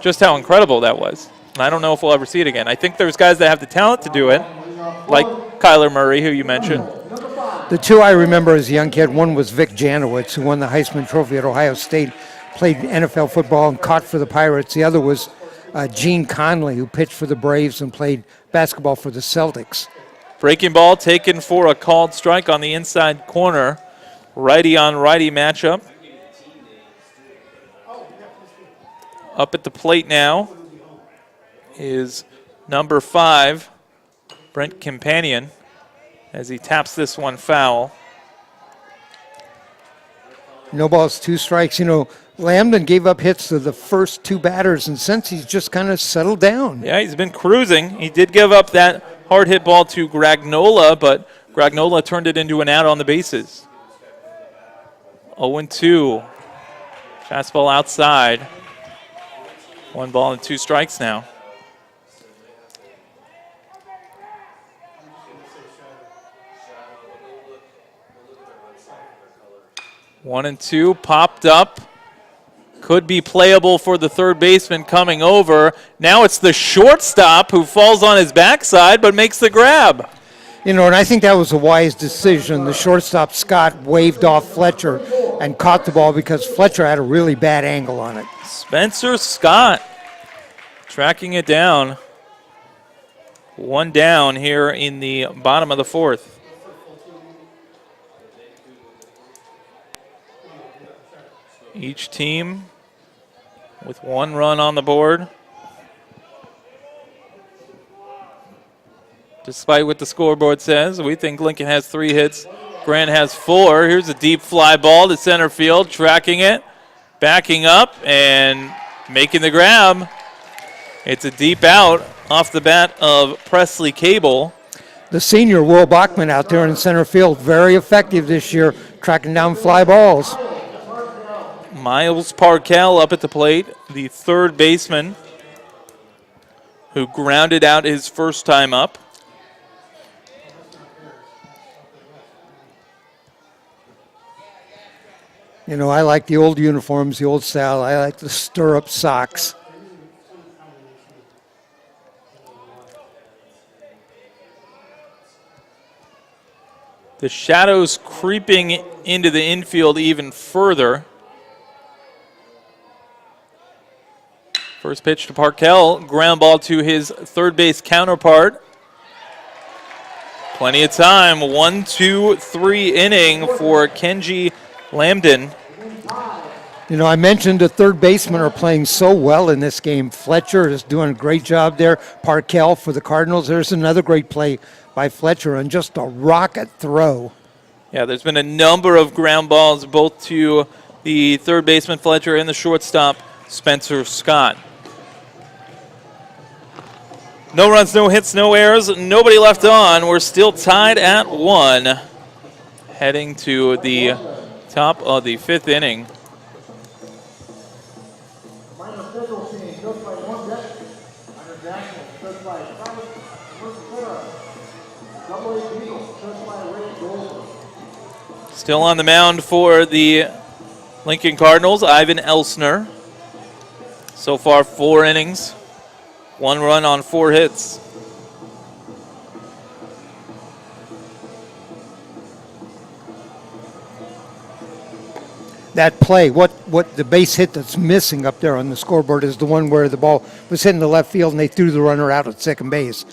just how incredible that was. And I don't know if we'll ever see it again. I think there's guys that have the talent to do it, like Kyler Murray, who you mentioned. The 2 I remember as a young kid, one was Vic Janowitz, who won the Heisman Trophy at Ohio State, played NFL football and caught for the Pirates. The other was Gene Conley, who pitched for the Braves and played basketball for the Celtics. Breaking ball taken for a called strike on the inside corner. Righty on righty matchup. Up at the plate now is number 5, Brent Companion, as he taps this one foul. No balls, 2 strikes. Lambden gave up hits to the first 2 batters, and since he's just kind of settled down. Yeah, he's been cruising. He did give up that hard hit ball to Gragnola, but Gragnola turned it into an out on the bases. 0-2. Fastball outside. 1 ball and 2 strikes now. One and 2 popped up. Could be playable for the third baseman coming over. Now it's the shortstop who falls on his backside but makes the grab. And I think that was a wise decision. The shortstop, Scott, waved off Fletcher and caught the ball because Fletcher had a really bad angle on it. Spencer Scott tracking it down. One down here in the bottom of the fourth. Each team with one run on the board. Despite what the scoreboard says, we think Lincoln has 3 hits. Grant has 4. Here's a deep fly ball to center field, tracking it, backing up, and making the grab. It's a deep out off the bat of Presley Cable. The senior, Will Bachman, out there in center field, very effective this year, tracking down fly balls. Miles Parkell up at the plate, the third baseman, who grounded out his first time up. You know, I like the old uniforms, the old style. I like the stirrup socks. The shadows creeping into the infield even further. First pitch to Parkell, ground ball to his third base counterpart. Plenty of time, 1, 2, 3 inning for Kenji Lambden. You know, I mentioned the third basemen are playing so well in this game. Fletcher is doing a great job there. Parkell for the Cardinals. There's another great play by Fletcher and just a rocket throw. Yeah, there's been a number of ground balls both to the third baseman Fletcher and the shortstop Spencer Scott. No runs, no hits, no errors, nobody left on. We're still tied at 1, heading to the top of the 5th inning. Still on the mound for the Lincoln Cardinals, Ivan Elsner. So far 4 innings, 1 run on 4 hits. That play, what the base hit that's missing up there on the scoreboard is the one where the ball was hitting the left field and they threw the runner out at second base.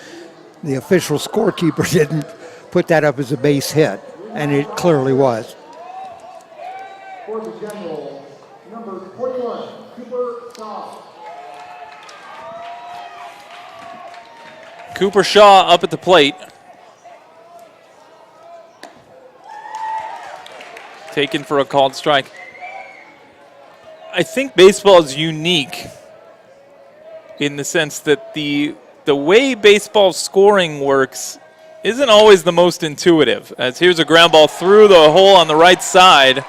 The official scorekeeper didn't put that up as a base hit, and it clearly was. For the General, number 41, Cooper Shaw. Cooper Shaw up at the plate. Taken for a called strike. I think baseball is unique in the sense that the way baseball scoring works isn't always the most intuitive. As here's a ground ball through the hole on the right side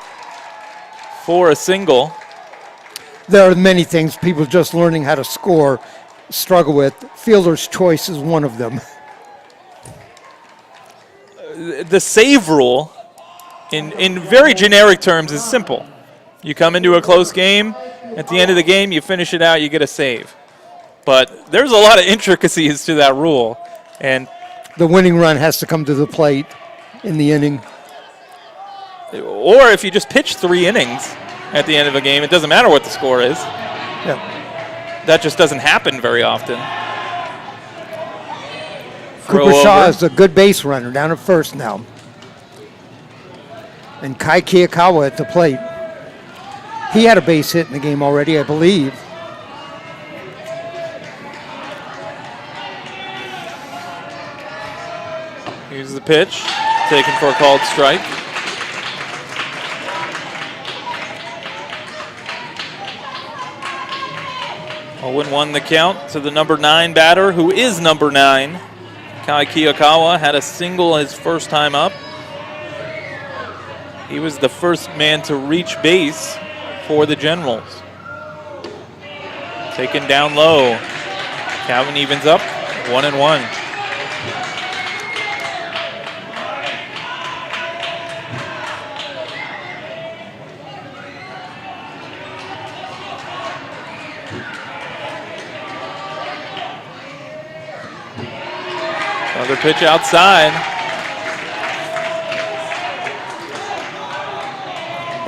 for a single. There are many things people just learning how to score struggle with. Fielder's choice is one of them. The save rule, in very generic terms, is simple. You come into a close game, at the end of the game, you finish it out, you get a save. But there's a lot of intricacies to that rule. And the winning run has to come to the plate in the inning. Or if you just pitch 3 innings at the end of a game, it doesn't matter what the score is. Yeah. That just doesn't happen very often. Cooper Shaw is a good base runner down at first now. And Kai Kiyakawa at the plate. He had a base hit in the game already, I believe. Here's the pitch, taken for a called strike. Owen won the count to the number 9 batter, who is number 9. Kai Kiyakawa had a single his first time up. He was the first man to reach base for the Generals. Taken down low. Calvin evens up, 1-1. Another pitch outside.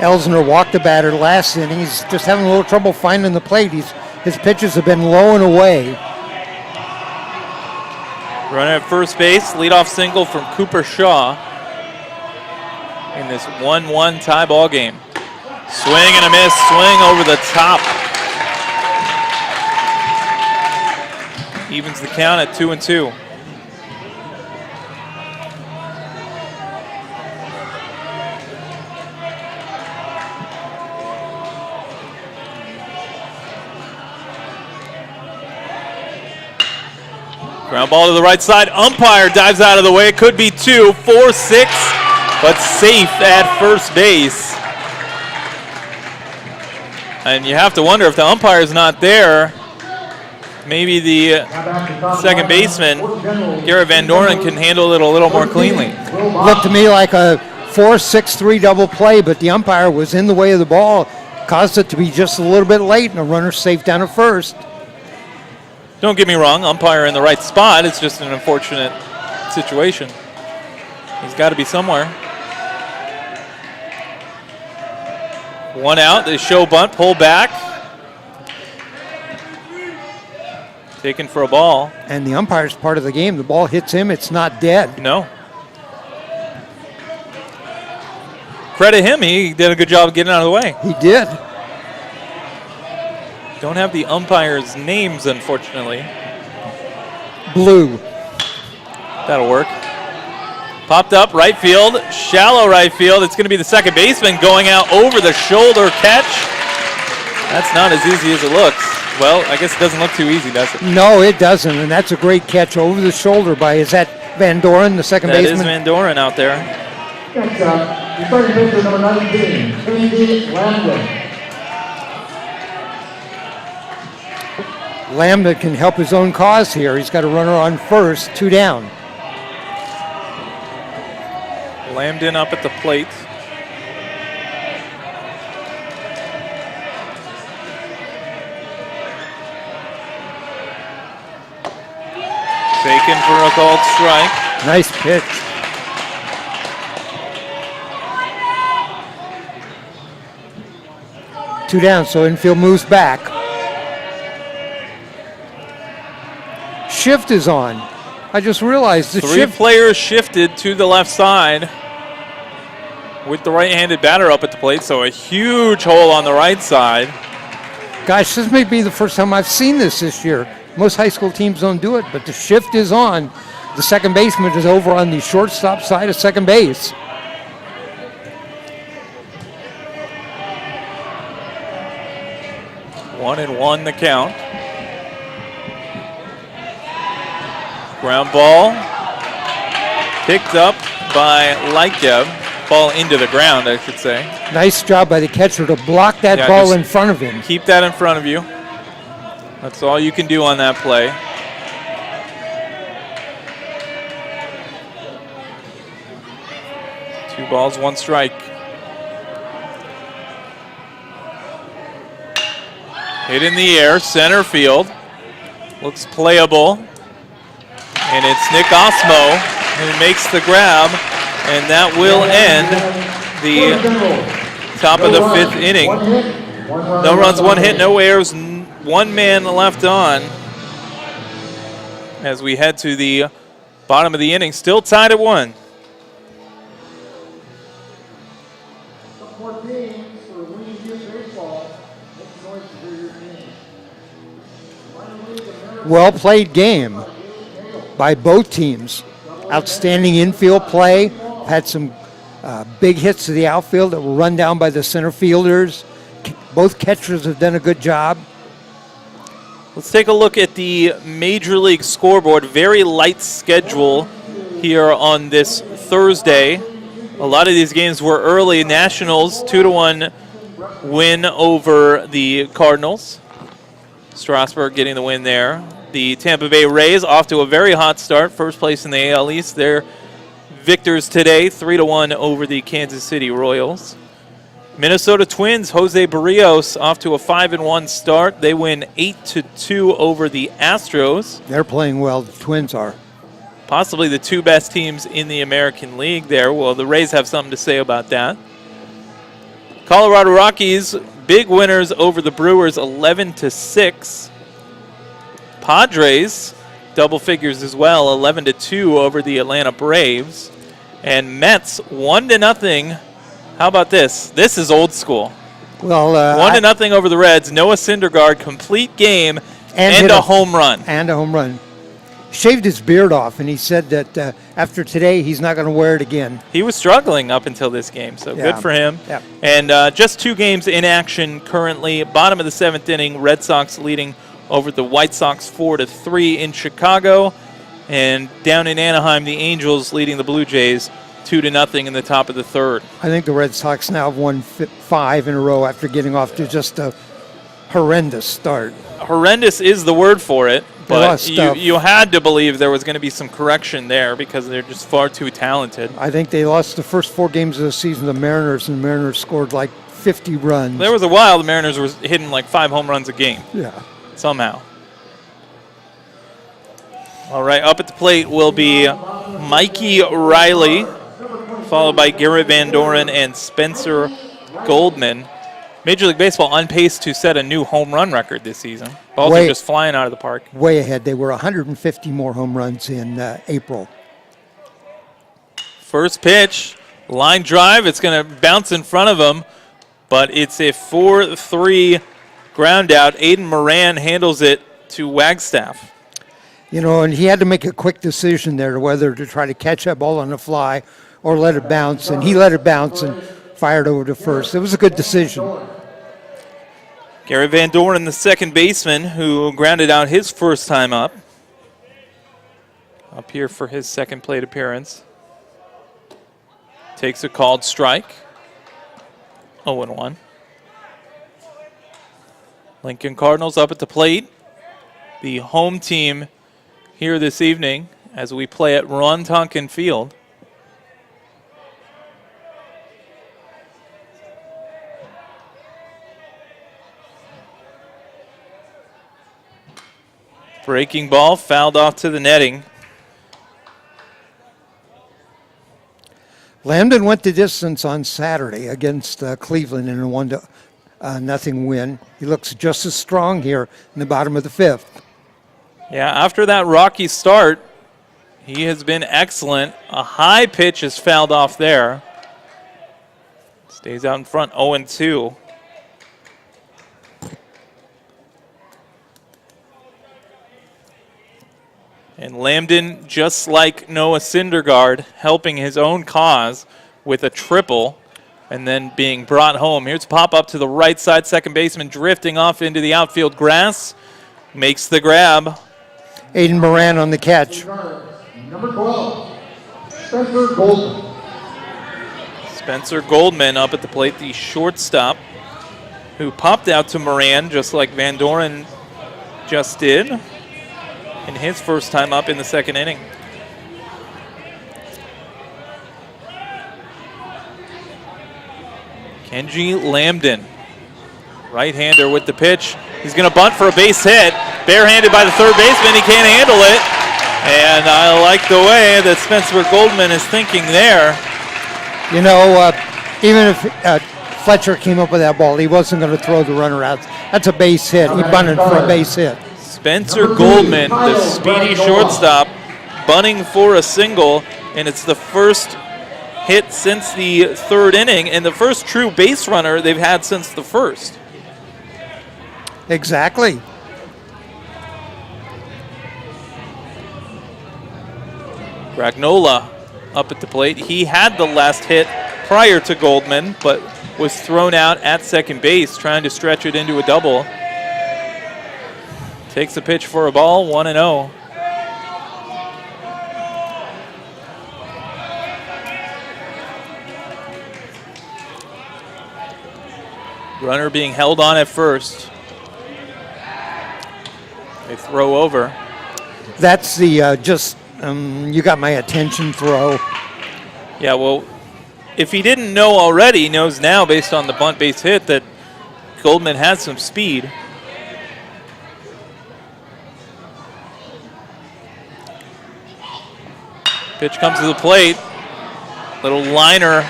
Elsner walked the batter last inning. He's just having a little trouble finding the plate. He's His pitches have been low and away. Runner at first base, leadoff single from Cooper Shaw in this 1-1 tie ball game. Swing and a miss, swing over the top. Evens the count at 2-2. Ground ball to the right side. Umpire dives out of the way. It could be 2, 4, 6, but safe at first base. And you have to wonder if the umpire's not there, maybe the second baseman, Garrett Van Doren, can handle it a little more cleanly. Looked to me like a 4-6-3 double play, but the umpire was in the way of the ball, caused it to be just a little bit late, and a runner safe down at first. Don't get me wrong, umpire in the right spot. It's just an unfortunate situation. He's got to be somewhere. One out, the show bunt, pull back. Taken for a ball. And the umpire's part of the game. The ball hits him, it's not dead. No. Credit him, he did a good job of getting out of the way. He did. Don't have the umpires' names, unfortunately. Blue. That'll work. Popped up, right field, shallow right field. It's going to be the second baseman going out over the shoulder catch. That's not as easy as it looks. Well, I guess it doesn't look too easy, does it? No, it doesn't, and that's a great catch over the shoulder by, is that Van Doren, the second baseman? That is Van Doren out there. Next up, the starting pitcher, number 19, Andy Lambda. Lambda can help his own cause here. He's got a runner on first, 2 down. Lambden up at the plate. Taken for a called strike. Nice pitch. Two down, so infield moves back. Shift is on. I just realized the 3 shift. players shifted to the left side with the right-handed batter up at the plate, so a huge hole on the right side. Gosh, this may be the first time I've seen this year. Most high school teams don't do it, but the shift is on. The second baseman is over on the shortstop side of second base. One and one the count. Ground ball picked up by Lightgev. Ball into the ground, I should say. Nice job by the catcher to block that ball in front of him. Keep that in front of you. That's all you can do on that play. Two balls, one strike. Hit in the air, center field. Looks playable. And it's Nick Osmo who makes the grab, and that will end the top of the 5th inning. No runs, 1 hit, no errors, 1 man left on as we head to the bottom of the inning. Still tied at 1. Well played game by both teams. Outstanding infield play. Had some big hits to the outfield that were run down by the center fielders. Both catchers have done a good job. Let's take a look at the Major League scoreboard. Very light schedule here on this Thursday. A lot of these games were early. Nationals 2-1 win over the Cardinals. Strasburg getting the win there. The Tampa Bay Rays off to a very hot start. First place in the AL East. They're victors today, 3-1 over the Kansas City Royals. Minnesota Twins, Jose Barrios off to a 5-1 start. They win 8-2 over the Astros. They're playing well, the Twins are. Possibly the 2 best teams in the American League there. Well, the Rays have something to say about that. Colorado Rockies big winners over the Brewers 11-6. Padres, double figures as well, 11-2 over the Atlanta Braves. And Mets 1-0. How about this? This is old school. Well, 1-0 over the Reds. Noah Syndergaard, complete game and a home run. And a home run. Shaved his beard off, and he said that after today, he's not going to wear it again. He was struggling up until this game, so good for him. Yeah. And just 2 games in action currently. Bottom of the 7th inning, Red Sox leading over the White Sox 4-3 in Chicago. And down in Anaheim, the Angels leading the Blue Jays 2-0 in the top of the 3rd. I think the Red Sox now have won 5 in a row after getting off to just a horrendous start. Horrendous is the word for it, but you had to believe there was going to be some correction there because they're just far too talented. I think they lost the first 4 games of the season to the Mariners, and the Mariners scored like 50 runs. There was a while the Mariners were hitting like 5 home runs a game. Yeah. Somehow. All right, up at the plate will be Mikey Riley, followed by Garrett Van Doren and Spencer Goldman. Major League Baseball on pace to set a new home run record this season. Balls are just flying out of the park. Way ahead. They were 150 more home runs in April. First pitch, line drive. It's going to bounce in front of him, but it's a 4-3 ground out. Aiden Moran handles it to Wagstaff. You know, and he had to make a quick decision there whether to try to catch that ball on the fly or let it bounce, and he let it bounce and fired over to first. It was a good decision. Gary Van Doren, the second baseman, who grounded out his first time up here for his second plate appearance. Takes a called strike. 0-1. Lincoln Cardinals up at the plate. The home team here this evening as we play at Ron Tonkin Field. Breaking ball, fouled off to the netting. Lambden went the distance on Saturday against Cleveland in a 1-0 win. He looks just as strong here in the bottom of the 5th. Yeah, after that rocky start, he has been excellent. A high pitch is fouled off there. Stays out in front, 0-2. And Lambden, just like Noah Syndergaard, helping his own cause with a triple and then being brought home. Here's a pop up to the right side. Second baseman drifting off into the outfield grass. Makes the grab. Aiden Moran on the catch. Number 12, Spencer Goldman. Spencer Goldman up at the plate, the shortstop, who popped out to Moran just like Van Doren just did in his first time up in the second inning. Kenji Lambden, right-hander with the pitch. He's going to bunt for a base hit. Barehanded by the third baseman. He can't handle it. And I like the way that Spencer Goldman is thinking there. You know, even if Fletcher came up with that ball, he wasn't going to throw the runner out. That's a base hit. He bunted for a base hit. Spencer Goldman, the speedy shortstop, bunting for a single, and it's the first hit since the third inning and the first true base runner they've had since the first. Exactly. Gragnola up at the plate. He had the last hit prior to Goldman, but was thrown out at second base, trying to stretch it into a double. Takes the pitch for a ball, 1-0. Runner being held on at first. They throw over. That's the you got my attention throw. Yeah, well, if he didn't know already, he knows now based on the bunt base hit that Goldman has some speed. Pitch comes to the plate. Little liner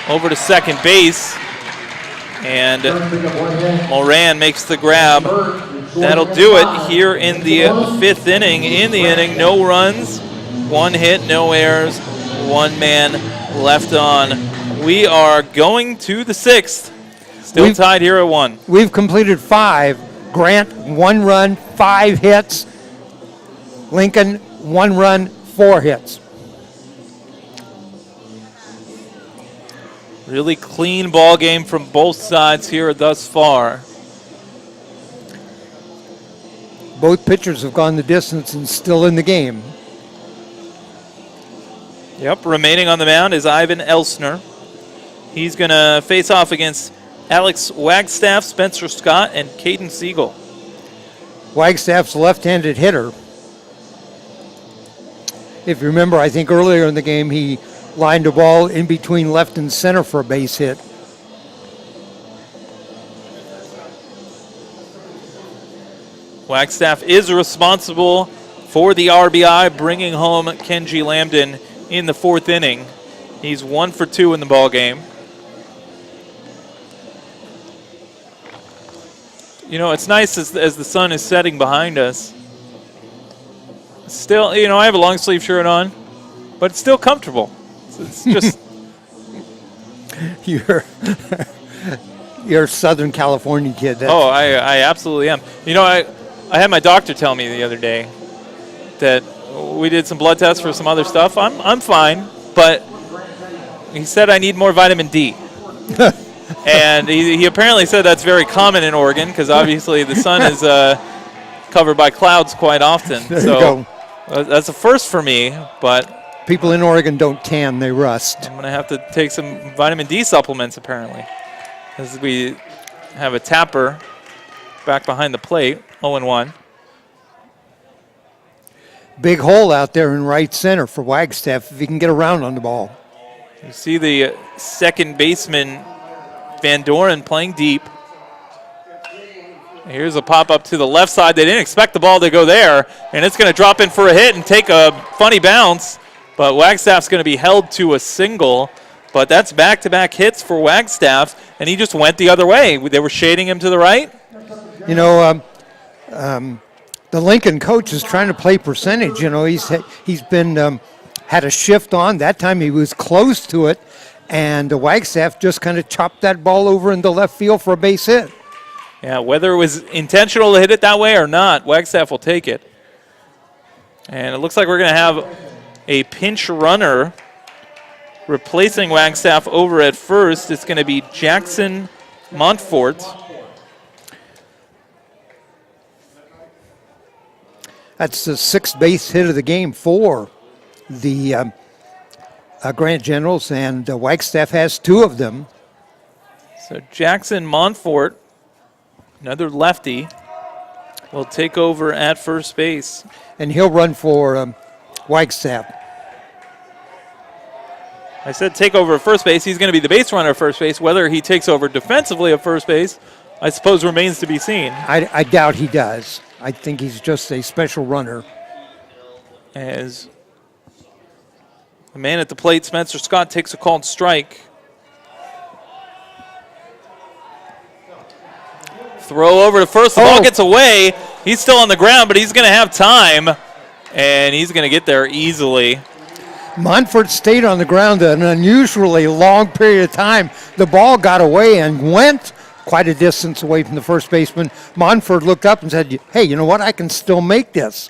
over to second base. And Moran makes the grab. That'll do it here in the 5th inning. In the inning, no runs, 1 hit, no errors, 1 man left on. We are going to the 6th. Still tied here at 1. We've completed 5. Grant, 1 run, 5 hits. Lincoln, 1 run, 4 hits. Really clean ball game from both sides here thus far. Both pitchers have gone the distance and still in the game. Yep, remaining on the mound is Ivan Elster. He's going to face off against Alex Wagstaff, Spencer Scott, and Caden Siegel. Wagstaff's a left-handed hitter. If you remember, I think earlier in the game he lined a ball in between left and center for a base hit. Wagstaff is responsible for the RBI, bringing home Kenji Lambden in the 4th inning. He's 1 for 2 in the ball game. You know, it's nice as the sun is setting behind us. Still, you know, I have a long sleeve shirt on, but it's still comfortable. It's just you're a Southern California kid. I absolutely am. You know, I had my doctor tell me the other day that we did some blood tests for some other stuff. I'm fine, but he said I need more vitamin D. And he apparently said that's very common in Oregon because obviously the sun is covered by clouds quite often. There you go. That's a first for me, but people in Oregon don't tan, they rust. I'm going to have to take some vitamin D supplements apparently, as we have a tapper back behind the plate, 0-1. Big hole out there in right center for Wagstaff if he can get around on the ball. You see the second baseman, Van Doren, playing deep. Here's a pop-up to the left side. They didn't expect the ball to go there, and it's going to drop in for a hit and take a funny bounce. But Wagstaff's going to be held to a single. But that's back-to-back hits for Wagstaff, and he just went the other way. They were shading him to the right. You know, the Lincoln coach is trying to play percentage. You know, he's been had a shift on. That time he was close to it, and the Wagstaff just kind of chopped that ball over into left field for a base hit. Yeah, whether it was intentional to hit it that way or not, Wagstaff will take it. And it looks like we're going to have a pinch runner replacing Wagstaff over at first. It's going to be Jackson Montfort. That's the 6th base hit of the game for the Grant Generals, and Wagstaff has 2 of them. So Jackson Montfort, another lefty, will take over at first base. And he'll run for Wagstaff. I said take over at first base. He's going to be the base runner at first base. Whether he takes over defensively at first base, I suppose remains to be seen. I doubt he does. I think he's just a special runner. As the man at the plate, Spencer Scott, takes a called strike. Throw over to first. The ball gets away. He's still on the ground, but he's going to have time, and he's going to get there easily. Montfort stayed on the ground an unusually long period of time. The ball got away and went quite a distance away from the first baseman. Montfort looked up and said, hey, you know what? I can still make this.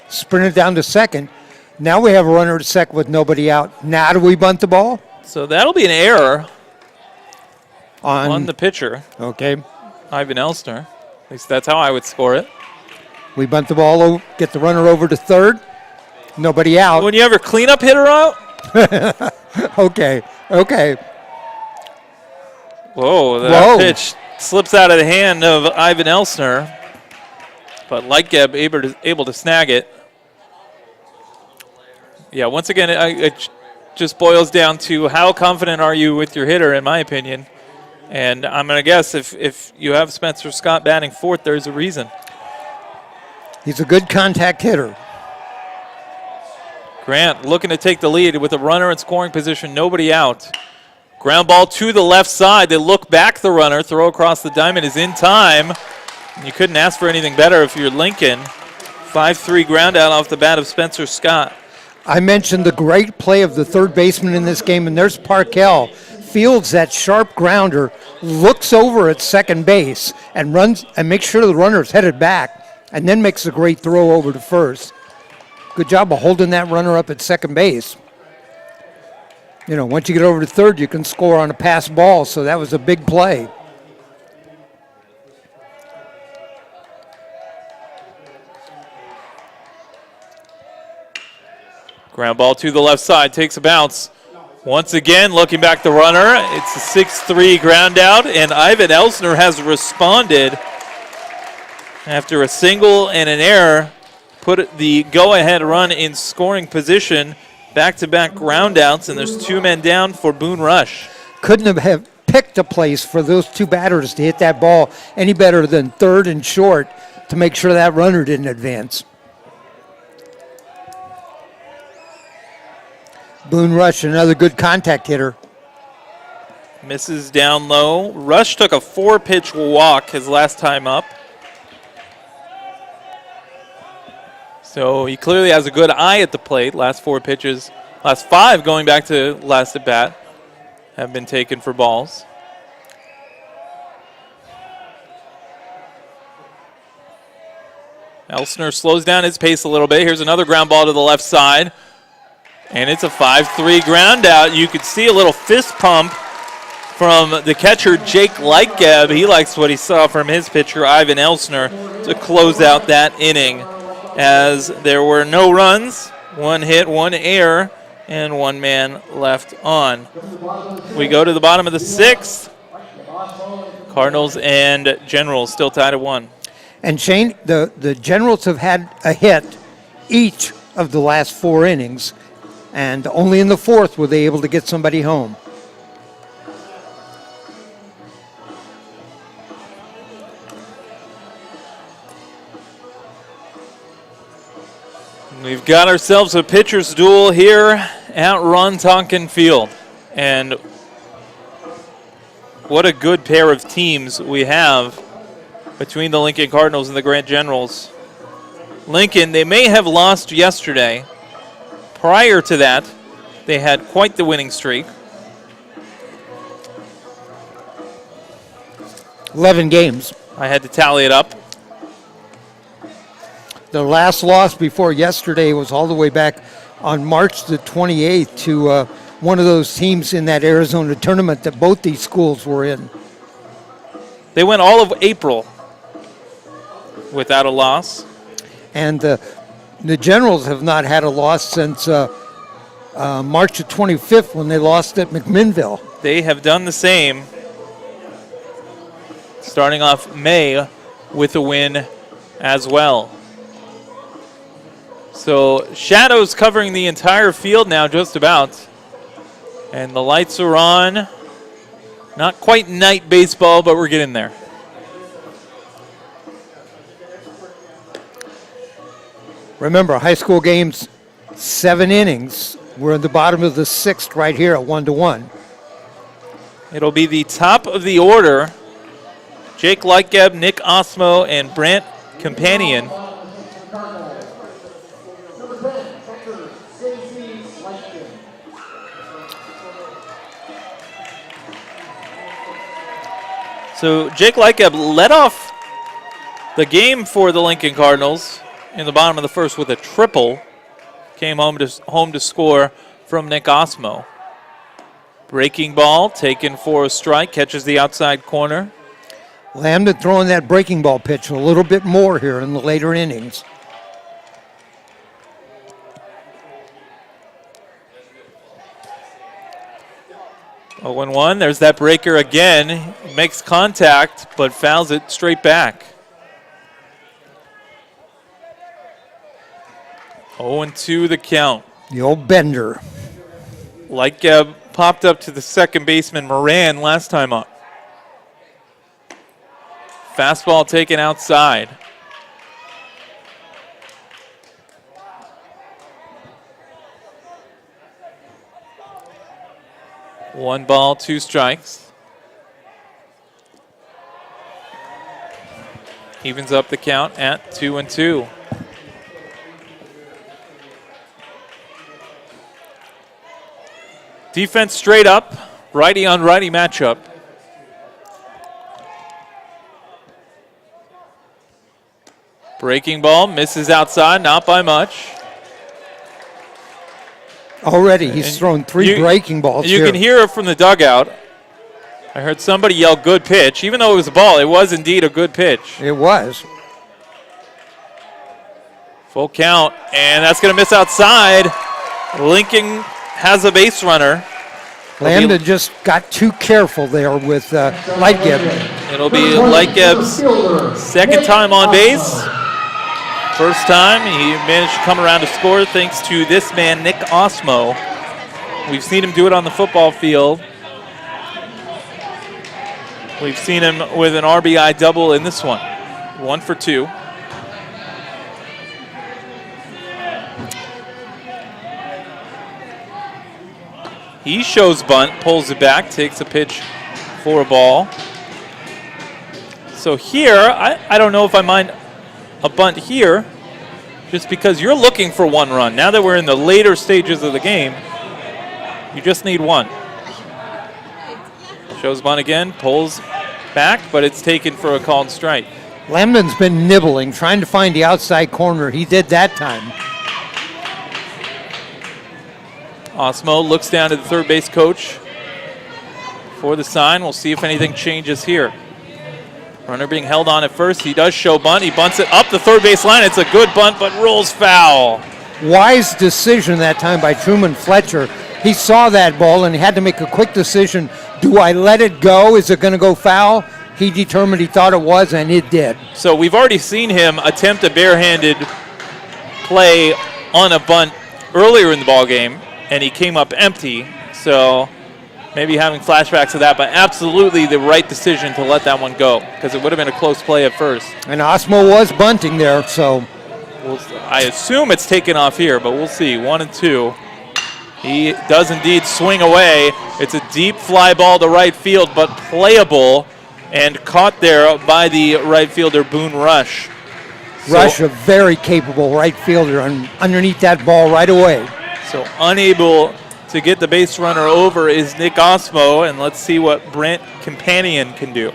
Sprinted down to second. Now we have a runner at second with nobody out. Now do we bunt the ball? So that'll be an error on the pitcher. Okay. Ivan Elster. At least that's how I would score it. We bunt the ball, get the runner over to third. Nobody out. When you ever cleanup hitter out? Okay. Whoa, that pitch slips out of the hand of Ivan Elster. But Lightgeb able to snag it. Yeah, once again, it just boils down to how confident are you with your hitter, in my opinion. And I'm going to guess if you have Spencer Scott batting fourth, there's a reason. He's a good contact hitter. Grant looking to take the lead with a runner in scoring position, nobody out. Ground ball to the left side. They look back the runner. Throw across the diamond is in time. You couldn't ask for anything better if you're Lincoln. 5-3 ground out off the bat of Spencer Scott. I mentioned the great play of the third baseman in this game, and there's Parkell. Fields that sharp grounder, looks over at second base, and runs and makes sure the runner's headed back, and then makes a great throw over to first. Good job of holding that runner up at second base. You know, once you get over to third, you can score on a pass ball, so that was a big play. Ground ball to the left side, takes a bounce. Once again, looking back the runner, it's a 6-3 ground out, and Ivan Elster has responded after a single and an error, put the go-ahead run in scoring position. Back-to-back groundouts, and there's 2 men down for Boone Rush. Couldn't have picked a place for those 2 batters to hit that ball any better than third and short to make sure that runner didn't advance. Boone Rush, another good contact hitter. Misses down low. Rush took a 4-pitch walk his last time up. So he clearly has a good eye at the plate. Last 4 pitches, last 5 going back to last at bat, have been taken for balls. Elsner slows down his pace a little bit. Here's another ground ball to the left side. And it's a 5-3 ground out. You could see a little fist pump from the catcher, Jake Lightgeb. He likes what he saw from his pitcher, Ivan Elsner, to close out that inning, as there were no runs, 1 hit, 1 error, and 1 man left on. We go to the bottom of the 6th. Cardinals and Generals still tied at 1. And Shane, the Generals have had a hit each of the last 4 innings, and only in the 4th were they able to get somebody home. We've got ourselves a pitcher's duel here at Ron Tonkin Field. And what a good pair of teams we have between the Lincoln Cardinals and the Grant Generals. Lincoln, they may have lost yesterday. Prior to that, they had quite the winning streak. 11 games. I had to tally it up. The last loss before yesterday was all the way back on March the 28th to one of those teams in that Arizona tournament that both these schools were in. They went all of April without a loss. And the Generals have not had a loss since March the 25th when they lost at McMinnville. They have done the same, starting off May with a win as well. So shadows covering the entire field now, just about. And the lights are on. Not quite night baseball, but we're getting there. Remember, high school games, 7 innings. We're at the bottom of the 6th right here at 1-1. It'll be the top of the order. Jake Lightgeb, Nick Osmo, and Brent Companion. So Jake Lightgeb led off the game for the Lincoln Cardinals in the bottom of the 1st with a triple. Came home to score from Nick Osmo. Breaking ball taken for a strike, catches the outside corner. Lambda throwing that breaking ball pitch a little bit more here in the later innings. Oh, 1-1. There's that breaker again. Makes contact, but fouls it straight back. 0-2 the count. The old bender. Lightgeb popped up to the second baseman Moran last time up. Fastball taken outside. 1 ball, 2 strikes. Evens up the count at 2-2. Defense straight up, righty on righty matchup. Breaking ball, misses outside, not by much. Already, he's thrown 3 breaking balls You here. can hear it from the dugout. I heard somebody yell, good pitch. Even though it was a ball, it was indeed a good pitch. It was. Full count, and that's going to miss outside. Lincoln has a base runner. Lambda just got too careful there with Lightgeb. It'll be Lightgeb's second time on base. First time he managed to come around to score thanks to this man, Nick Osmo. We've seen him do it on the football field. We've seen him with an RBI double in this one. 1 for 2. He shows bunt, pulls it back, takes a pitch for a ball. So here, I don't know if I mind a bunt here, just because you're looking for 1 run. Now that we're in the later stages of the game, you just need 1. Shows bunt again, pulls back, but it's taken for a called strike. Lambden's been nibbling, trying to find the outside corner. He did that time. Osmo looks down to the third base coach for the sign. We'll see if anything changes here. Runner being held on at first. He does show bunt. He bunts it up the third base line. It's a good bunt, but rolls foul. Wise decision that time by Truman Fletcher. He saw that ball and he had to make a quick decision. Do I let it go? Is it going to go foul? He determined he thought it was, and it did. So we've already seen him attempt a barehanded play on a bunt earlier in the ball game, and he came up empty. So maybe having flashbacks of that, but absolutely the right decision to let that one go, because it would have been a close play at first. And Osmo was bunting there, so. I assume it's taken off here, but we'll see. 1 and 2. He does indeed swing away. It's a deep fly ball to right field, but playable and caught there by the right fielder, Boone Rush. Rush, a very capable right fielder, and underneath that ball right away. So unable to get the base runner over is Nick Osmo, and let's see what Brent Companion can do.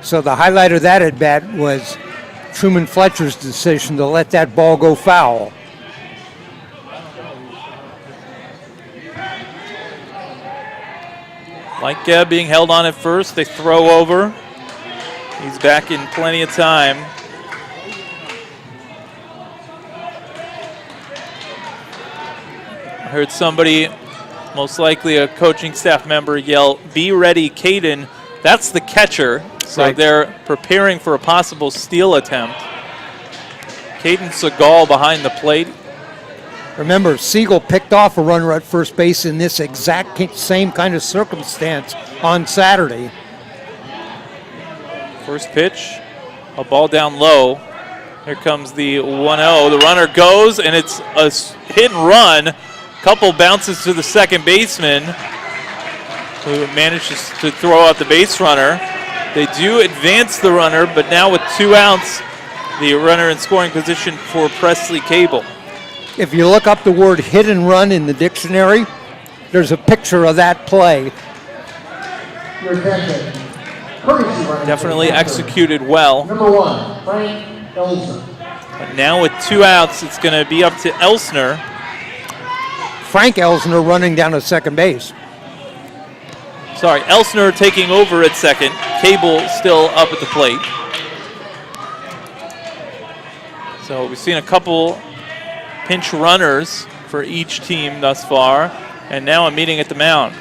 So the highlight of that at bat was Truman Fletcher's decision to let that ball go foul. Lightgeb being held on at first. They throw over. He's back in plenty of time. I heard somebody, most likely a coaching staff member, yell, "Be ready, Caden." That's the catcher. So right. They're preparing for a possible steal attempt. Caden Segal behind the plate. Remember, Siegel picked off a runner at first base in this exact same kind of circumstance on Saturday. First pitch, a ball down low. Here comes the 1-0. The runner goes, and it's a hit and run. Couple bounces to the second baseman, who manages to throw out the base runner. They do advance the runner, but now with 2 outs, the runner in scoring position for Presley Cable. If you look up the word hit and run in the dictionary, there's a picture of that play. Your attention. Courtesy running Definitely for executed well. Number 1, Frank Elster. But now with 2 outs, it's going to be up to Elsner. Frank Elsner running down to second base. Sorry, Elsner taking over at second. Cable still up at the plate. So we've seen a couple pinch runners for each team thus far, and now a meeting at the mound.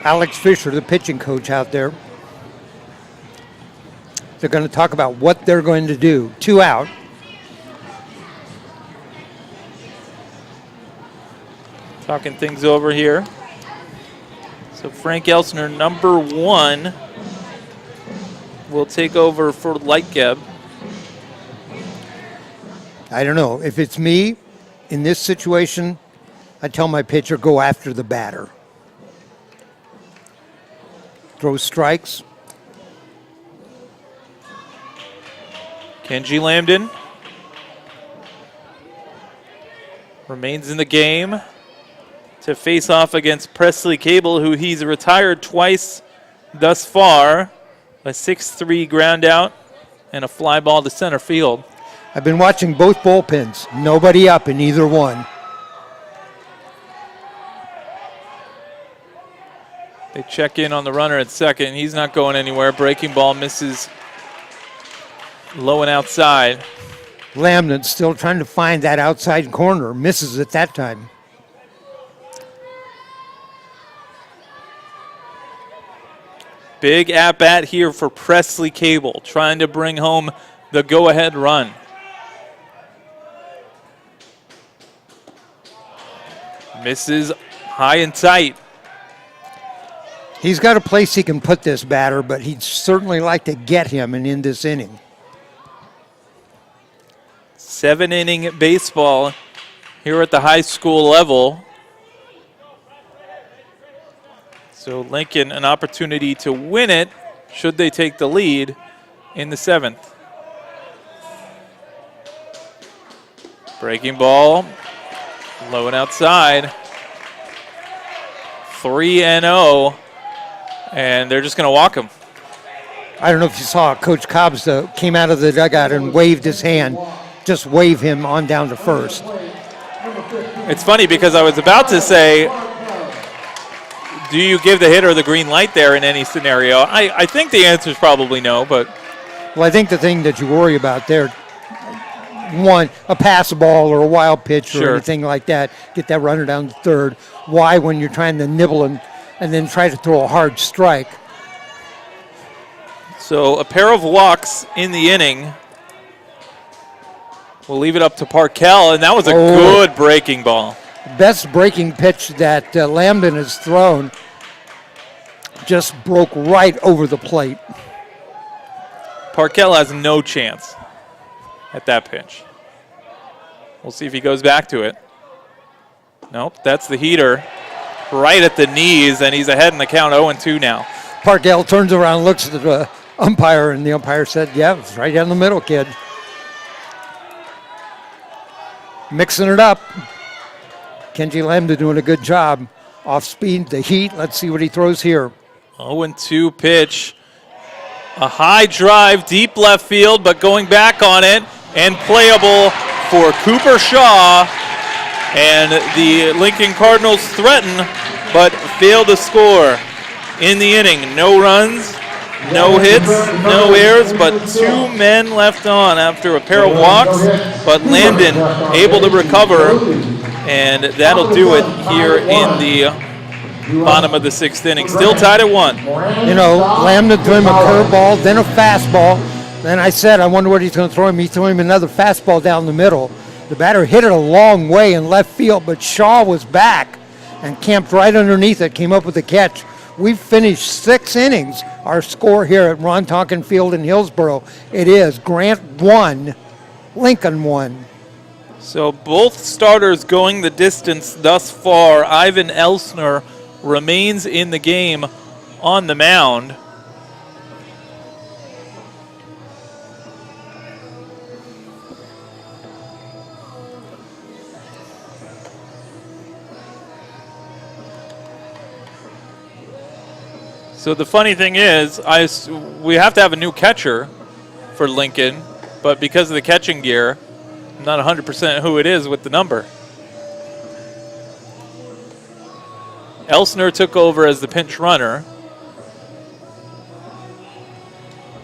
Alex Fisher, the pitching coach out there. They're going to talk about what they're going to do. 2 out. Talking things over here. So Frank Elsner, number 1, will take over for Lightgeb. I don't know. If it's me in this situation, I tell my pitcher, go after the batter. Throw strikes. Kenji Lambden remains in the game to face off against Presley Cable, who he's retired twice thus far. A 6-3 ground out and a fly ball to center field. I've been watching both bullpens. Nobody up in either one. They check in on the runner at second. He's not going anywhere. Breaking ball misses low and outside. Lambden still trying to find that outside corner. Misses it that time. Big at-bat here for Presley Cable, trying to bring home the go-ahead run. Misses high and tight. He's got a place he can put this batter, but he'd certainly like to get him and end this inning. 7-inning baseball here at the high school level. So Lincoln an opportunity to win it should they take the lead in the 7th. Breaking ball, low and outside. 3-0, and they're just going to walk him. I don't know if you saw Coach Cobbs came out of the dugout and waved his hand. Just wave him on down to first. It's funny because I was about to say, do you give the hitter the green light there in any scenario? I think the answer is probably no, but. Well, I think the thing that you worry about there, one, a pass ball or a wild pitch or anything like that, get that runner down to third. Why, when you're trying to nibble and then try to throw a hard strike? So a pair of walks in the inning. We'll leave it up to Parkell, and that was a good breaking ball. Best breaking pitch that Lambden has thrown. Just broke right over the plate. Parkell has no chance at that pitch. We'll see if he goes back to it. Nope, that's the heater right at the knees, and he's ahead in the count 0-2 now. Parkell turns around, looks at the umpire, and the umpire said, yeah, it's right down the middle, kid. Mixing it up. Kenji Lambden doing a good job. Off speed, the heat. Let's see what he throws here. 0-2 pitch. A high drive, deep left field, but going back on it and playable for Cooper Shaw. And the Lincoln Cardinals threaten, but fail to score in the inning. No runs, no hits, no errors, but 2 men left on after a pair of walks. But Lambden able to recover, and that'll do it here in the bottom of the 6th inning. Still tied at 1. You know, Lambden threw him a curveball, then a fastball. Then I said, I wonder what he's going to throw him. He threw him another fastball down the middle. The batter hit it a long way in left field, but Shaw was back and camped right underneath it, came up with the catch. We've finished 6 innings. Our score here at Ron Tonkin Field in Hillsboro, it is Grant 1, Lincoln 1. So both starters going the distance thus far. Ivan Elster remains in the game on the mound. So the funny thing is, we have to have a new catcher for Lincoln, but because of the catching gear, I'm not 100% who it is with the number. Elster took over as the pinch runner.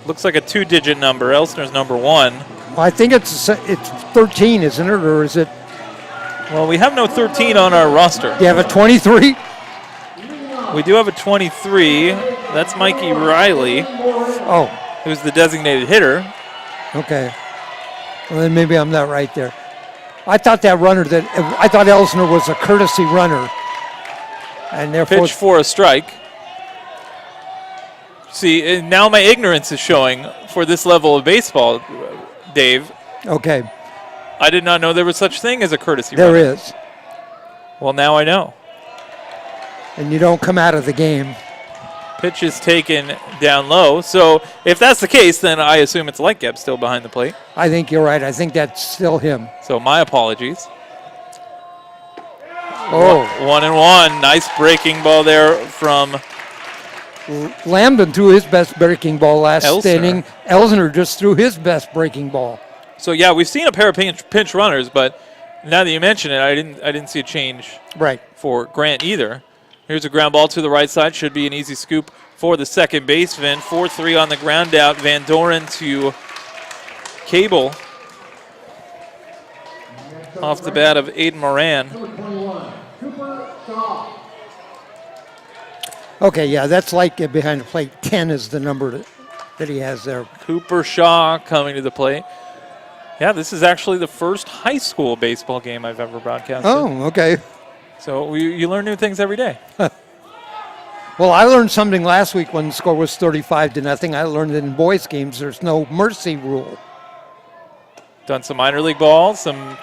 Looks like a 2-digit number. Elster's number 1. Well, I think it's 13, isn't it, or is it? Well, we have no 13 on our roster. Do you have a 23? We do have a 23. That's Mikey Riley. Oh. Who's the designated hitter. Okay. Well, then maybe I'm not right there. I thought Elster was a courtesy runner. And therefore, pitch for a strike. See, now my ignorance is showing for this level of baseball, Dave. Okay. I did not know there was such thing as a courtesy There runner. is. Well, now I know. And you don't come out of the game. Pitch is taken down low. So if that's the case, then I assume it's Lightgeb still behind the plate. I think you're right. I think that's still him. So my apologies. Oh. 1-1. Nice breaking ball there from Lambden threw his best breaking ball last Elster. inning. Elsner just threw his best breaking ball. So yeah, we've seen a pair of pinch runners, but now that you mention it, I didn't see a change Right. for Grant either. Here's a ground ball to the right side. Should be an easy scoop for the second baseman. 4-3 on the ground out. Van Doren to Cable. Off the bat of Aiden Moran. Okay, yeah, that's like behind the plate. 10 is the number that he has there. Cooper Shaw coming to the plate. Yeah, this is actually the first high school baseball game I've ever broadcasted. Oh, okay. So you learn new things every day. Well, I learned something last week when the score was 35-0. I learned that in boys' games there's no mercy rule. Done some minor league ball, some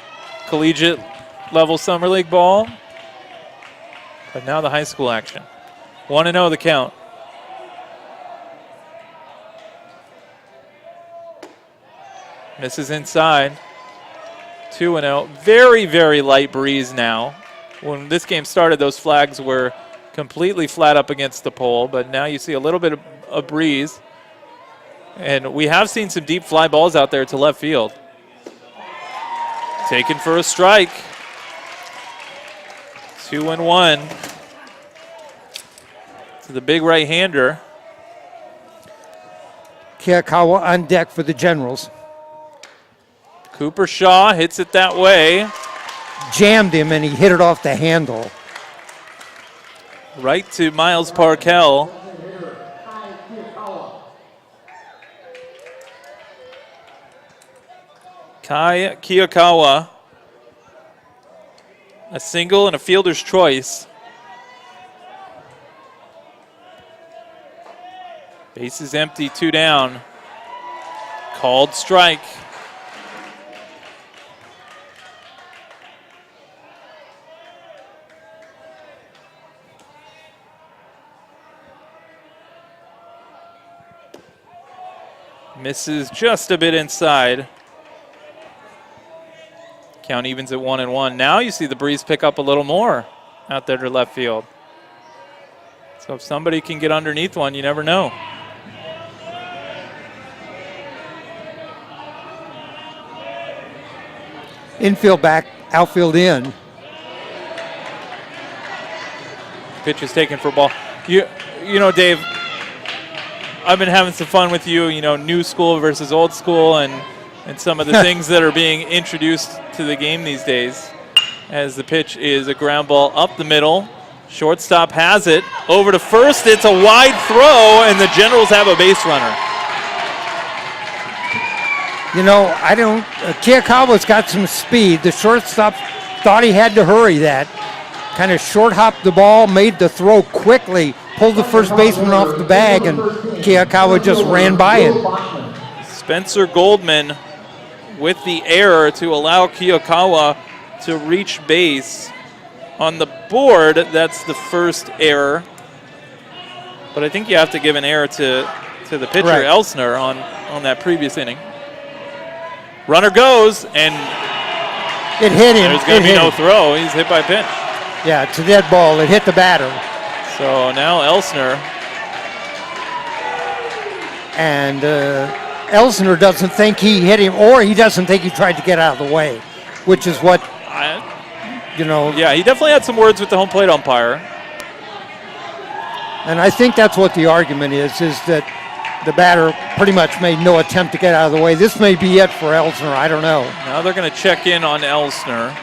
collegiate level summer league ball. But now the high school action. 1-0 the count. Misses inside. 2-0. Very, very light breeze now. When this game started, those flags were completely flat up against the pole, but now you see a little bit of a breeze. And we have seen some deep fly balls out there to left field. Taken for a strike. 2-1. To the big right-hander. Kiyakawa on deck for the Generals. Cooper Shaw hits it that way. Jammed him and he hit it off the handle. Right to Miles Parkell. Kai Kiyakawa. A single and a fielder's choice. Base is empty, 2 down. Called strike. Misses just a bit inside. Count evens at 1-1. Now you see the breeze pick up a little more out there to left field. So if somebody can get underneath one, you never know. Infield back, outfield in. Pitch is taken for a ball. You know, Dave, I've been having some fun with you, new school versus old school and some of the things that are being introduced to the game these days. As the pitch is a ground ball up the middle. Shortstop has it. Over to first. It's a wide throw, and the Generals have a base runner. Kiyakawa's got some speed. The shortstop thought he had to hurry that. Kind of short hopped the ball, made the throw quickly, pulled the first baseman off the bag, and Kiyakawa just ran by him. Spencer Goldman with the error to allow Kiyakawa to reach base. On the board, that's the first error. But I think you have to give an error to the pitcher, right. Elsner, on that previous inning. Runner goes, and it hit him. There's going to be no throw. He's hit by a pitch. Yeah, it's a dead ball. It hit the batter. So now Elsner. And Elsner doesn't think he hit him, or he doesn't think he tried to get out of the way, which is what, Yeah, he definitely had some words with the home plate umpire. And I think that's what the argument is that the batter pretty much made no attempt to get out of the way. This may be it for Elsner. I don't know. Now they're going to check in on Elsner.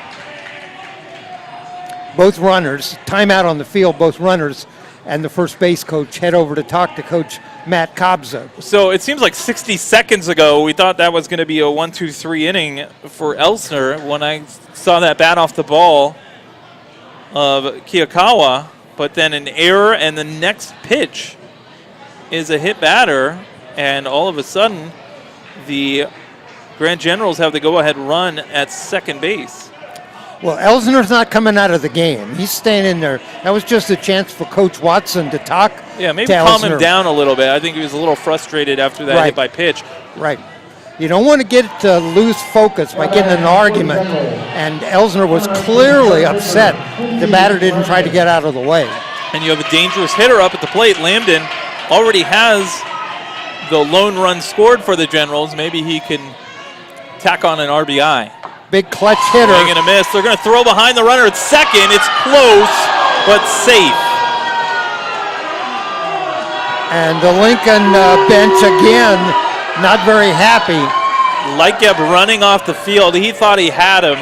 Both runners, timeout on the field, both runners and the first base coach head over to talk to Coach Matt Kobza. So it seems like 60 seconds ago we thought that was going to be a 1-2-3 inning for Elsner when I saw that bat off the ball of Kiyakawa, but then an error and the next pitch is a hit batter, and all of a sudden the Grand Generals have the go-ahead run at second base. Well, Elsner's not coming out of the game. He's staying in there. That was just a chance for Coach Watson to talk. Yeah, maybe to calm Elsner. him down a little bit. I think he was a little frustrated after that hit by pitch. Right. You don't want to get lose focus by getting in an argument. And Elsner was clearly upset the batter didn't try to get out of the way. And you have a dangerous hitter up at the plate. Lambden already has the lone run scored for the Generals. Maybe he can tack on an RBI. Big clutch hitter. Swing and a miss. They're going to throw behind the runner at second. It's close, but safe. And the Lincoln bench again, not very happy. Lightgeb running off the field. He thought he had him.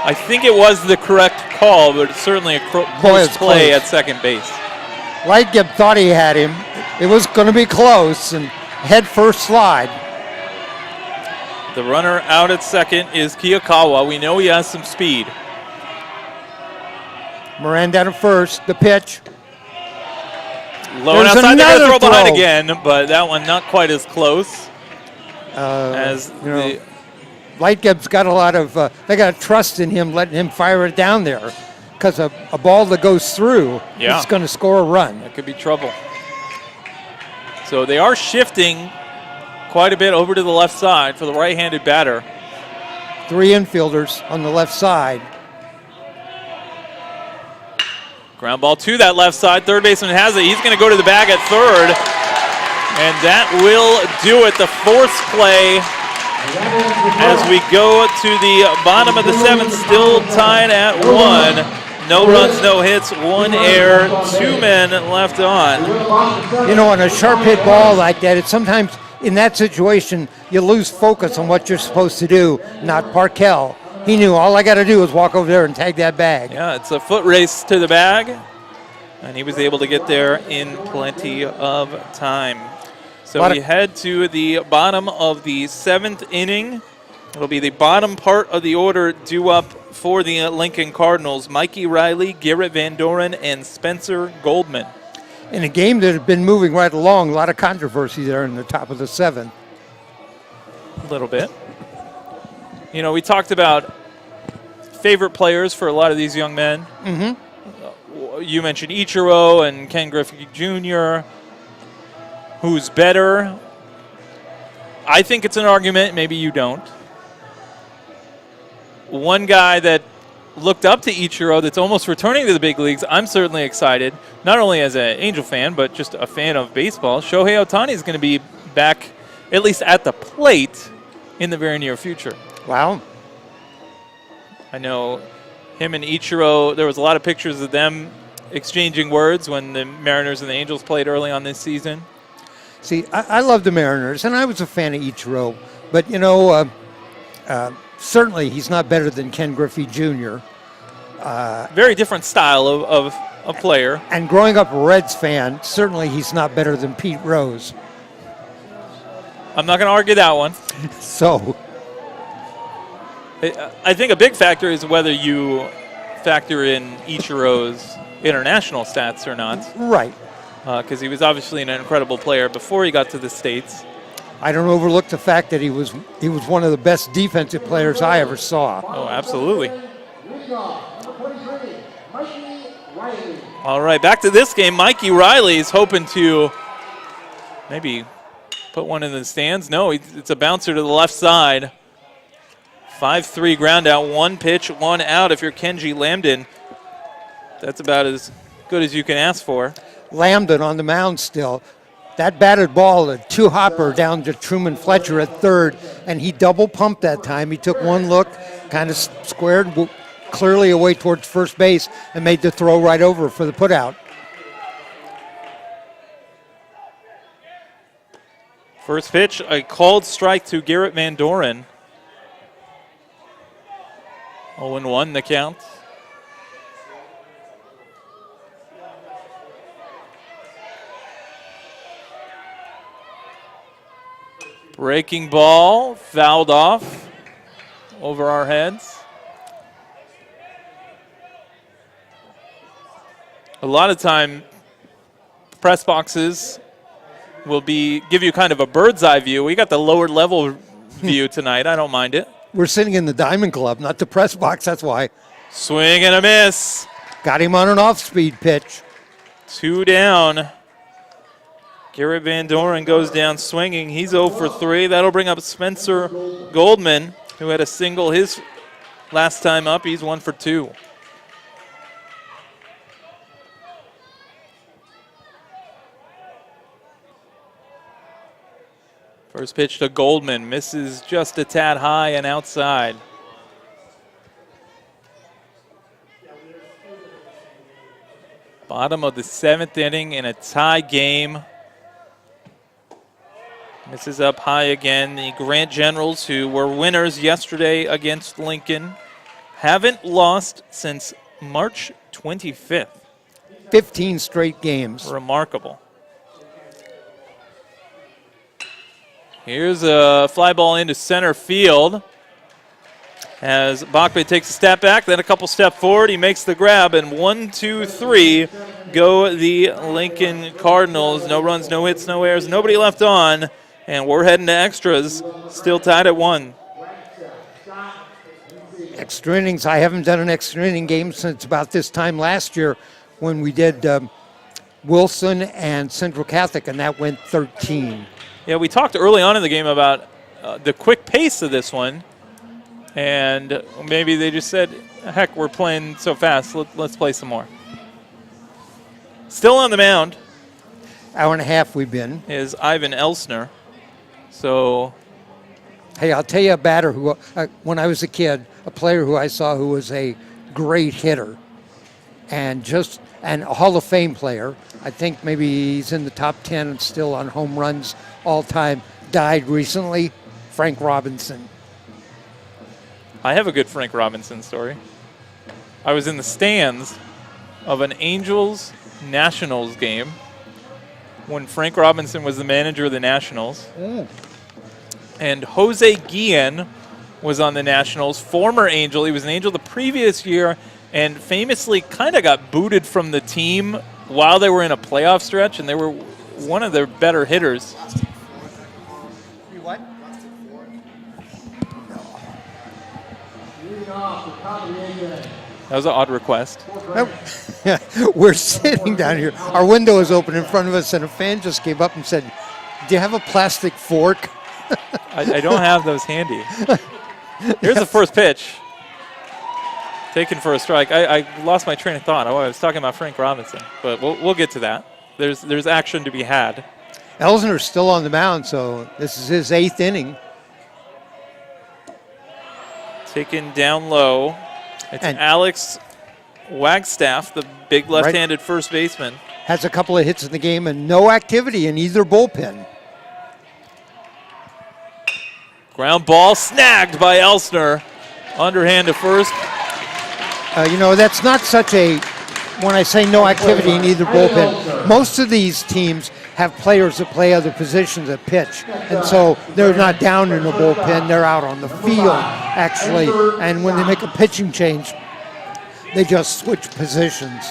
I think it was the correct call, but it's certainly a close play at second base. Lightgeb thought he had him. It was going to be close, and head first slide. The runner out at second is Kiyakawa. We know he has some speed. Moran down at first. The pitch. Low and outside. They're going to throw behind again, but that one not quite as close. As Lightgeb's got a lot of, they got trust in him, letting him fire it down there. Because a ball that goes through is going to score a run. That could be trouble. So they are shifting quite a bit over to the left side for the right-handed batter. 3 infielders on the left side. Ground ball to that left side. Third baseman has it. He's going to go to the bag at third. And that will do it. The fourth play as we go to the bottom of the 7th, still tied at 1. No runs, no hits, 1 error, 2 men left on. You know, on a sharp hit ball like that, it's sometimes in that situation you lose focus on what you're supposed to do, not Parkell. He knew all I got to do is walk over there and tag that bag. Yeah, it's a foot race to the bag, and he was able to get there in plenty of time. So we head to the bottom of the 7th inning. It'll be the bottom part of the order due up for the Lincoln Cardinals. Mikey Riley, Garrett Van Doren, and Spencer Goldman. In a game that had been moving right along, a lot of controversy there in the top of the 7th. A little bit. You know, we talked about favorite players for a lot of these young men. Mm-hmm. You mentioned Ichiro and Ken Griffey Jr. Who's better? I think it's an argument. Maybe you don't. One guy that looked up to Ichiro that's almost returning to the big leagues, I'm certainly excited, not only as an Angel fan, but just a fan of baseball. Shohei Ohtani is going to be back, at least at the plate, in the very near future. Wow. I know him and Ichiro, there was a lot of pictures of them exchanging words when the Mariners and the Angels played early on this season. See, I love the Mariners, and I was a fan of Ichiro, but, you know, certainly he's not better than Ken Griffey Jr. Very different style of a player. And growing up a Reds fan, certainly he's not better than Pete Rose. I'm not going to argue that one. So I think a big factor is whether you factor in Ichiro's international stats or not. Right. Because he was obviously an incredible player before he got to the States. I don't overlook the fact that he was one of the best defensive players I ever saw. Oh, absolutely. All right, back to this game. Mikey Riley's hoping to maybe put one in the stands. No, it's a bouncer to the left side. 5-3 ground out, 1 pitch, 1 out. If you're Kenji Lambden, that's about as good as you can ask for. Lambden on the mound still. That batted ball, a 2-hopper down to Truman Fletcher at third, and he double pumped that time. He took one look, kind of squared clearly away towards first base, and made the throw right over for the putout. First pitch, a called strike to Garrett Van Doren. 0-1 the count. Breaking ball, fouled off over our heads. A lot of time, press boxes will give you kind of a bird's eye view. We got the lower level view tonight. I don't mind it. We're sitting in the Diamond Club, not the press box. That's why. Swing and a miss. Got him on an off-speed pitch. 2 down. Garrett Van Doren goes down swinging. He's 0 for 3. That'll bring up Spencer Goldman, who had a single his last time up. He's 1 for 2. First pitch to Goldman, misses just a tad high and outside. Bottom of the 7th inning in a tie game. Misses up high again. The Grant Generals, who were winners yesterday against Lincoln, haven't lost since March 25th. 15 straight games. Remarkable. Here's a fly ball into center field. As Bachman takes a step back, then a couple step forward, he makes the grab, and 1, 2, 3 go the Lincoln Cardinals. No runs, no hits, no errors, nobody left on, and we're heading to extras, still tied at 1. Extra innings. I haven't done an extra inning game since about this time last year when we did Wilson and Central Catholic, and that went 13. Yeah, we talked early on in the game about the quick pace of this one, and maybe they just said, heck, we're playing so fast, let's play some more. Still on the mound. Hour and a half we've been. Is Ivan Elster. So, hey, I'll tell you a batter who, when I was a kid, a player who I saw who was a great hitter and a Hall of Fame player. I think maybe he's in the top 10 and still on home runs all time. Died recently, Frank Robinson. I have a good Frank Robinson story. I was in the stands of an Angels-Nationals game when Frank Robinson was the manager of the Nationals. And Jose Guillen was on the Nationals, former Angel. He was an Angel the previous year and famously kind of got booted from the team while they were in a playoff stretch, and they were one of their better hitters. What? That was an odd request. We're sitting down here. Our window is open in front of us, and a fan just came up and said, "Do you have a plastic fork?" I don't have those handy. Here's the first pitch. Taken for a strike. I lost my train of thought. I was talking about Frank Robinson, but we'll get to that. There's action to be had. Elsner's still on the mound, so this is his 8th inning. Taken down low. It's Alex Wagstaff, the big left-handed first baseman. Has a couple of hits in the game and no activity in either bullpen. Ground ball snagged by Elster. Underhand to first. That's not such a, when I say no activity in either bullpen, most of these teams have players that play other positions that pitch. And so they're not down in the bullpen, they're out on the field, actually. And when they make a pitching change, they just switch positions.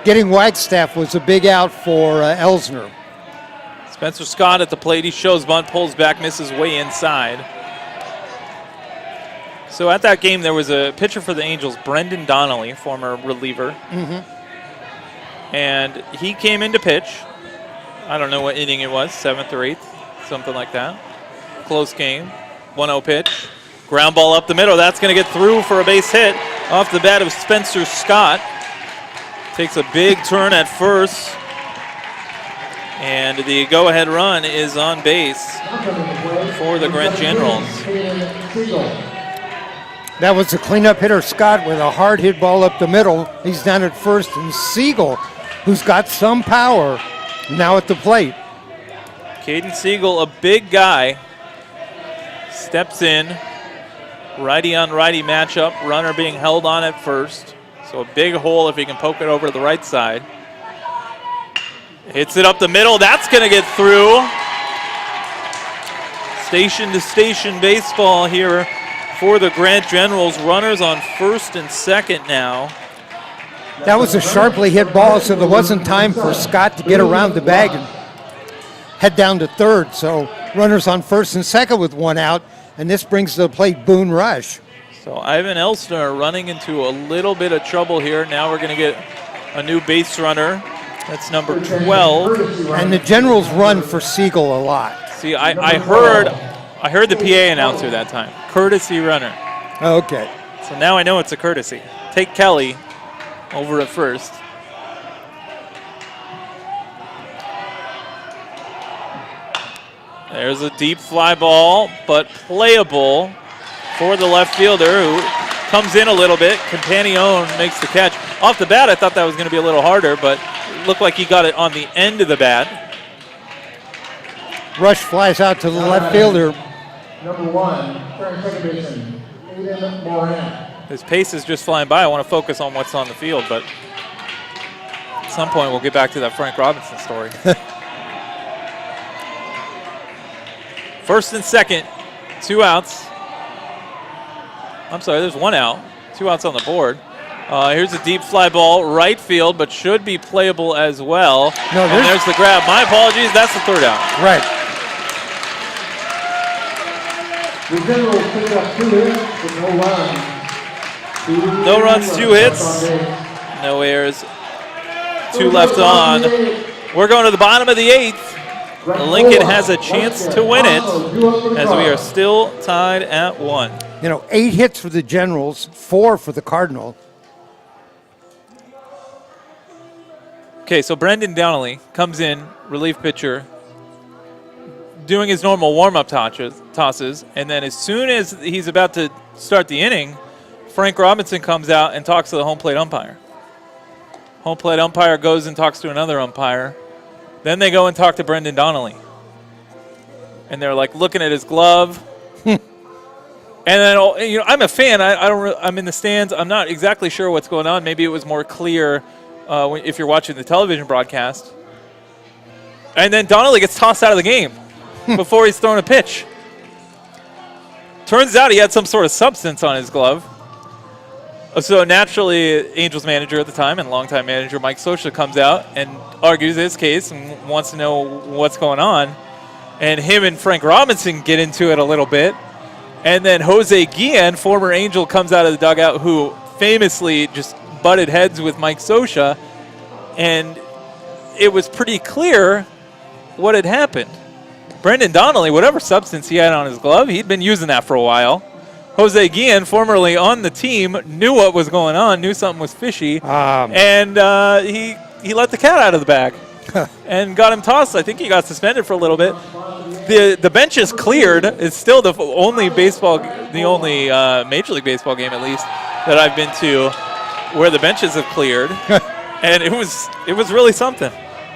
Getting Wagstaff was a big out for Elsner. Spencer Scott at the plate. He shows bunt, pulls back, misses way inside. So at that game, there was a pitcher for the Angels, Brendan Downey, former reliever. And he came in to pitch. I don't know what inning it was, 7th or 8th, something like that. Close game. 1-0 pitch. Ground ball up the middle. That's going to get through for a base hit off the bat of Spencer Scott. Takes a big turn at first. And the go-ahead run is on base for the Grant Generals. That was the cleanup hitter, Scott, with a hard hit ball up the middle. He's down at first, and Siegel, who's got some power, now at the plate. Caden Siegel, a big guy, steps in. Righty-on-righty matchup. Runner being held on at first. So a big hole if he can poke it over to the right side. Hits it up the middle. That's going to get through. Station-to-station baseball here for the Grant Generals. Runners on first and second now. That was a sharply hit ball, so there wasn't time for Scott to get around the bag and head down to third. So runners on first and second with one out, and this brings to the plate Boone Rush. So Ivan Elster running into a little bit of trouble here. Now we're going to get a new base runner. That's number 12. And the Generals run for Siegel a lot. See, I heard the PA announcer that time. Courtesy runner. Okay. So now I know it's a courtesy. Take Kelly over at first. There's a deep fly ball, but playable for the left fielder who comes in a little bit. Companion makes the catch. Off the bat, I thought that was going to be a little harder, but it looked like he got it on the end of the bat. Rush flies out to the left fielder. Number 1, current second baseman, Aiden Moran. His pace is just flying by. I want to focus on what's on the field, but at some point we'll get back to that Frank Robinson story. First and second, 2 outs. I'm sorry, there's 1 out. 2 outs on the board. Here's a deep fly ball, right field, but should be playable as well. No, and there's the grab. My apologies, that's the 3rd out. Right. The Generals pick up 2 hits with no runs. No runs, 2 hits, no errors, 2 left on. We're going to the bottom of the 8th. Lincoln has a chance to win it as we are still tied at 1. 8 hits for the Generals, 4 for the Cardinal. Okay, so Brendan Downey comes in, relief pitcher, doing his normal warm-up tosses, and then as soon as he's about to start the inning, Frank Robinson comes out and talks to the home plate umpire. Home plate umpire goes and talks to another umpire. Then they go and talk to Brendan Donnelly. And they're like looking at his glove. And then I'm a fan. I'm in the stands. I'm not exactly sure what's going on. Maybe it was more clear if you're watching the television broadcast. And then Donnelly gets tossed out of the game before he's thrown a pitch. Turns out he had some sort of substance on his glove. So naturally, Angels manager at the time and longtime manager Mike Scioscia comes out and argues his case and wants to know what's going on. And him and Frank Robinson get into it a little bit. And then Jose Guillen, former Angel, comes out of the dugout who famously just butted heads with Mike Scioscia. And it was pretty clear what had happened. Brendan Donnelly, whatever substance he had on his glove, he'd been using that for a while. Jose Guillen, formerly on the team, knew what was going on, knew something was fishy, and he let the cat out of the bag and got him tossed. I think he got suspended for a little bit. The bench is cleared. It's still the only Major League Baseball game, at least, that I've been to where the benches have cleared, and it was really something.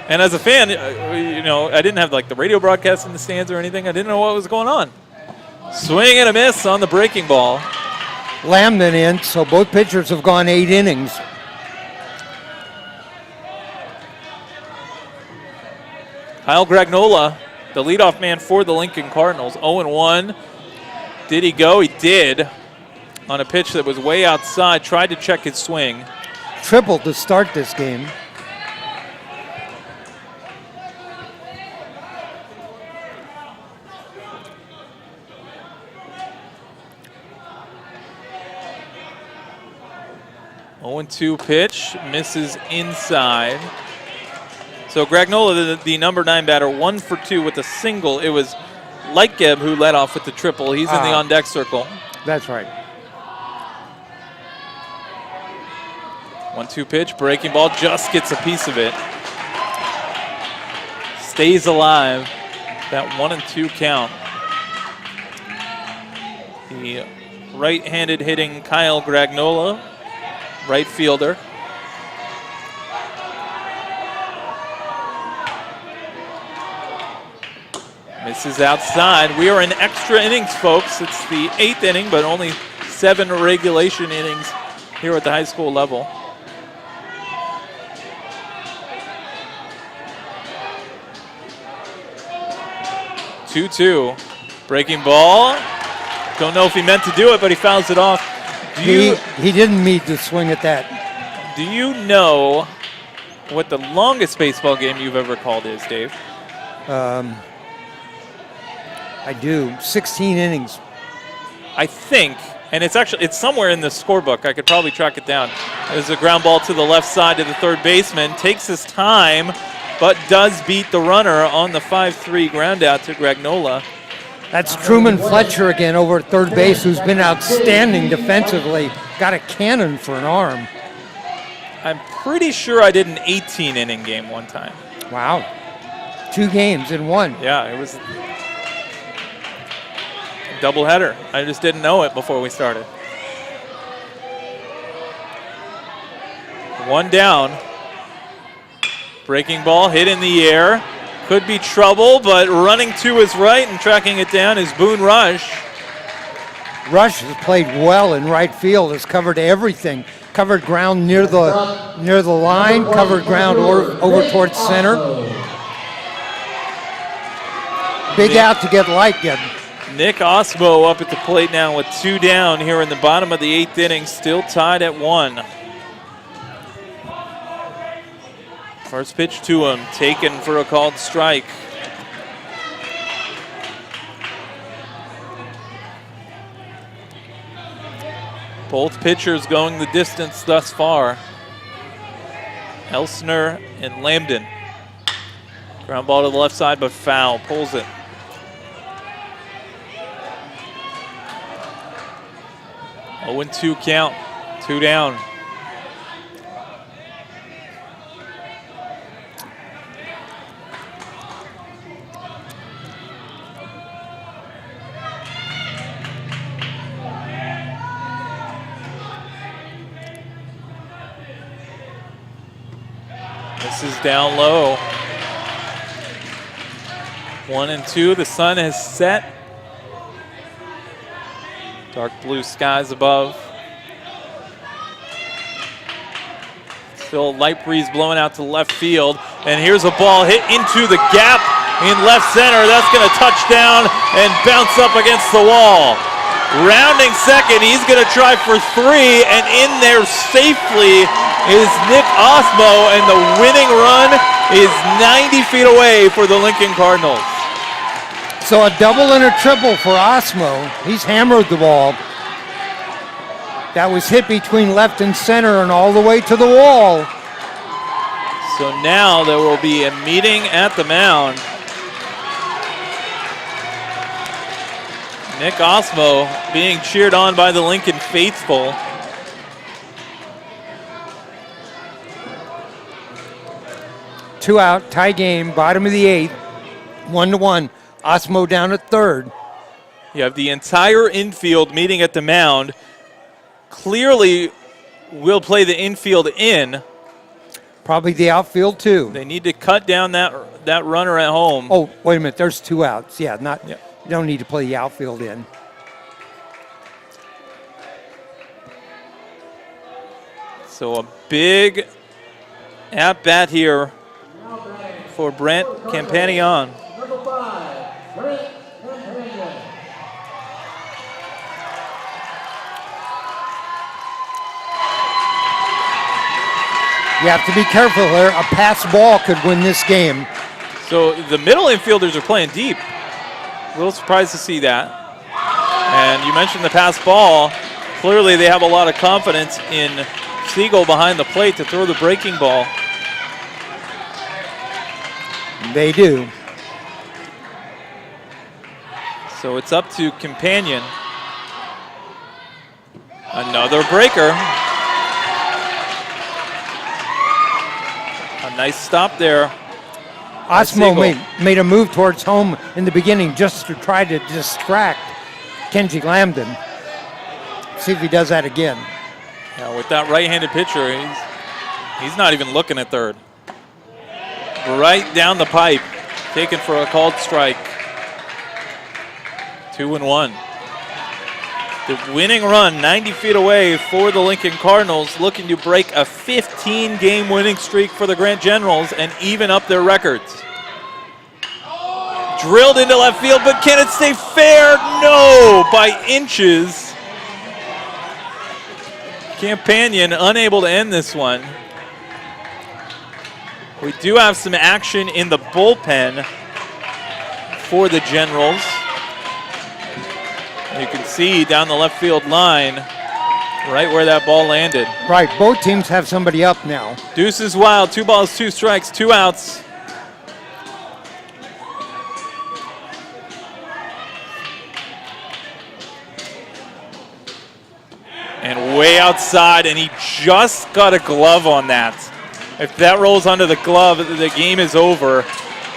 And as a fan, I didn't have like the radio broadcast in the stands or anything. I didn't know what was going on. Swing and a miss on the breaking ball. Lambden in, so both pitchers have gone 8 innings. Kyle Gragnola, the leadoff man for the Lincoln Cardinals, 0-1. Did he go? He did. On a pitch that was way outside, tried to check his swing. Triple to start this game. Two pitch, misses inside. So Gragnola, the number 9 batter, 1 for 2 with a single. It was Lightgeb who led off with the triple. He's in the on-deck circle. That's right. 1-2 pitch, breaking ball, just gets a piece of it. Stays alive. That 1-2 count. The right-handed hitting Kyle Gragnola, right fielder. Misses outside. We are in extra innings, folks. It's the 8th inning, but only 7 regulation innings here at the high school level. Two-two. Breaking ball. Don't know if he meant to do it, but he fouls it off. He didn't mean to swing at that. Do you know what the longest baseball game you've ever called is, Dave? I do. 16 innings. I think, and it's somewhere in the scorebook. I could probably track it down. There's a ground ball to the left side to the third baseman. Takes his time, but does beat the runner on the 5-3 ground out to Gragnola. That's Truman Fletcher again over at third base, who's been outstanding defensively. Got a cannon for an arm. I'm pretty sure I did an 18-inning game one time. Wow. 2 games in one. Yeah, it was a doubleheader. I just didn't know it before we started. 1 down. Breaking ball hit in the air. Could be trouble, but running to his right and tracking it down is Boone Rush. Rush has played well in right field. Has covered everything. Covered ground near the line. Covered ground over towards center. Big out to get Lightgen. Nick Osmo up at the plate now with 2 down here in the bottom of the 8th inning. Still tied at 1. First pitch to him, taken for a called strike. Both pitchers going the distance thus far. Elster and Lambden. Ground ball to the left side, but foul. Pulls it. Oh, 0-2 count. 2 down. This is down low. 1-2. The sun has set. Dark blue skies above. Still a light breeze blowing out to left field. And here's a ball hit into the gap in left center. That's going to touch down and bounce up against the wall. Rounding second, he's going to try for 3, and in there safely is Nick Osmo, and the winning run is 90 feet away for the Lincoln Cardinals. So a double and a triple for Osmo. He's hammered the ball. That was hit between left and center and all the way to the wall. So now there will be a meeting at the mound. Nick Osmo being cheered on by the Lincoln faithful. Two out, tie game, bottom of the 8th, 1-1. Osmo down at third. You have the entire infield meeting at the mound. Clearly will play the infield in. Probably the outfield too. They need to cut down that runner at home. Oh, wait a minute, there's 2 outs. Yeah, you don't need to play the outfield in. So a big at-bat here for Brent Companion. Number 5, Brent Companion. You have to be careful there. A pass ball could win this game. So the middle infielders are playing deep. A little surprised to see that. And you mentioned the pass ball. Clearly they have a lot of confidence in Siegel behind the plate to throw the breaking ball. They do. So it's up to Companion. Another breaker. A nice stop there. Osmo made a move towards home in the beginning just to try to distract Kenji Lambden. See if he does that again. Yeah, with that right-handed pitcher, he's not even looking at third. Right down the pipe, taken for a called strike. 2-1. The winning run 90 feet away for the Lincoln Cardinals, looking to break a 15-game winning streak for the Grant Generals and even up their records. Drilled into left field, but can it stay fair? No, by inches. Companion unable to end this one. We do have some action in the bullpen for the Generals. You can see down the left field line, right where that ball landed. Right, both teams have somebody up now. Deuce is wild, 2 balls, 2 strikes, 2 outs. And way outside, and he just got a glove on that. If that rolls under the glove, the game is over.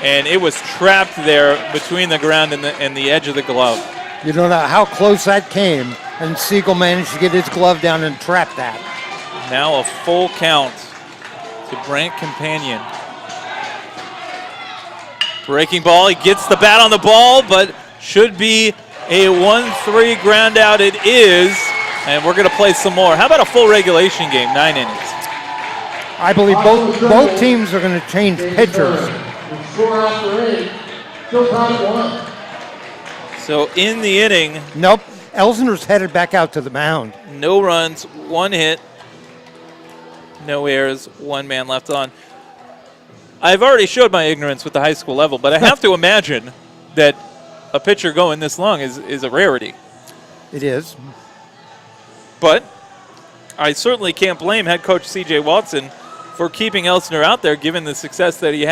And it was trapped there between the ground and the edge of the glove. You don't know how close that came, and Siegel managed to get his glove down and trap that. Now a full count to Brent Companion. Breaking ball, he gets the bat on the ball, but should be a 1-3 ground out. It is, and we're going to play some more. How about a full regulation game, 9 innings? I believe both teams are going to change pitchers. Score after 8. Still tied at 1. So in the inning, nope, Elsner's headed back out to the mound. No runs, 1 hit, no errors, 1 man left on. I've already showed my ignorance with the high school level, but I have to imagine that a pitcher going this long is a rarity. It is. But I certainly can't blame head coach C.J. Watson for keeping Elster out there, given the success that he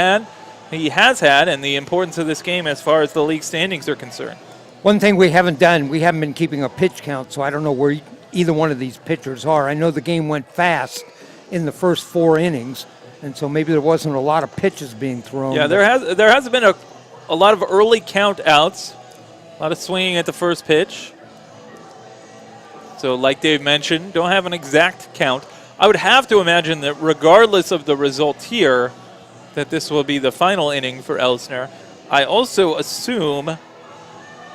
has had, and the importance of this game as far as the league standings are concerned. One thing we haven't done, we haven't been keeping a pitch count, so I don't know where either one of these pitchers are. I know the game went fast in the first 4 innings, and so maybe there wasn't a lot of pitches being thrown. Yeah, there has been a lot of early count outs, a lot of swinging at the first pitch. So like Dave mentioned, don't have an exact count. I would have to imagine that regardless of the result here, that this will be the final inning for Elster. I also assume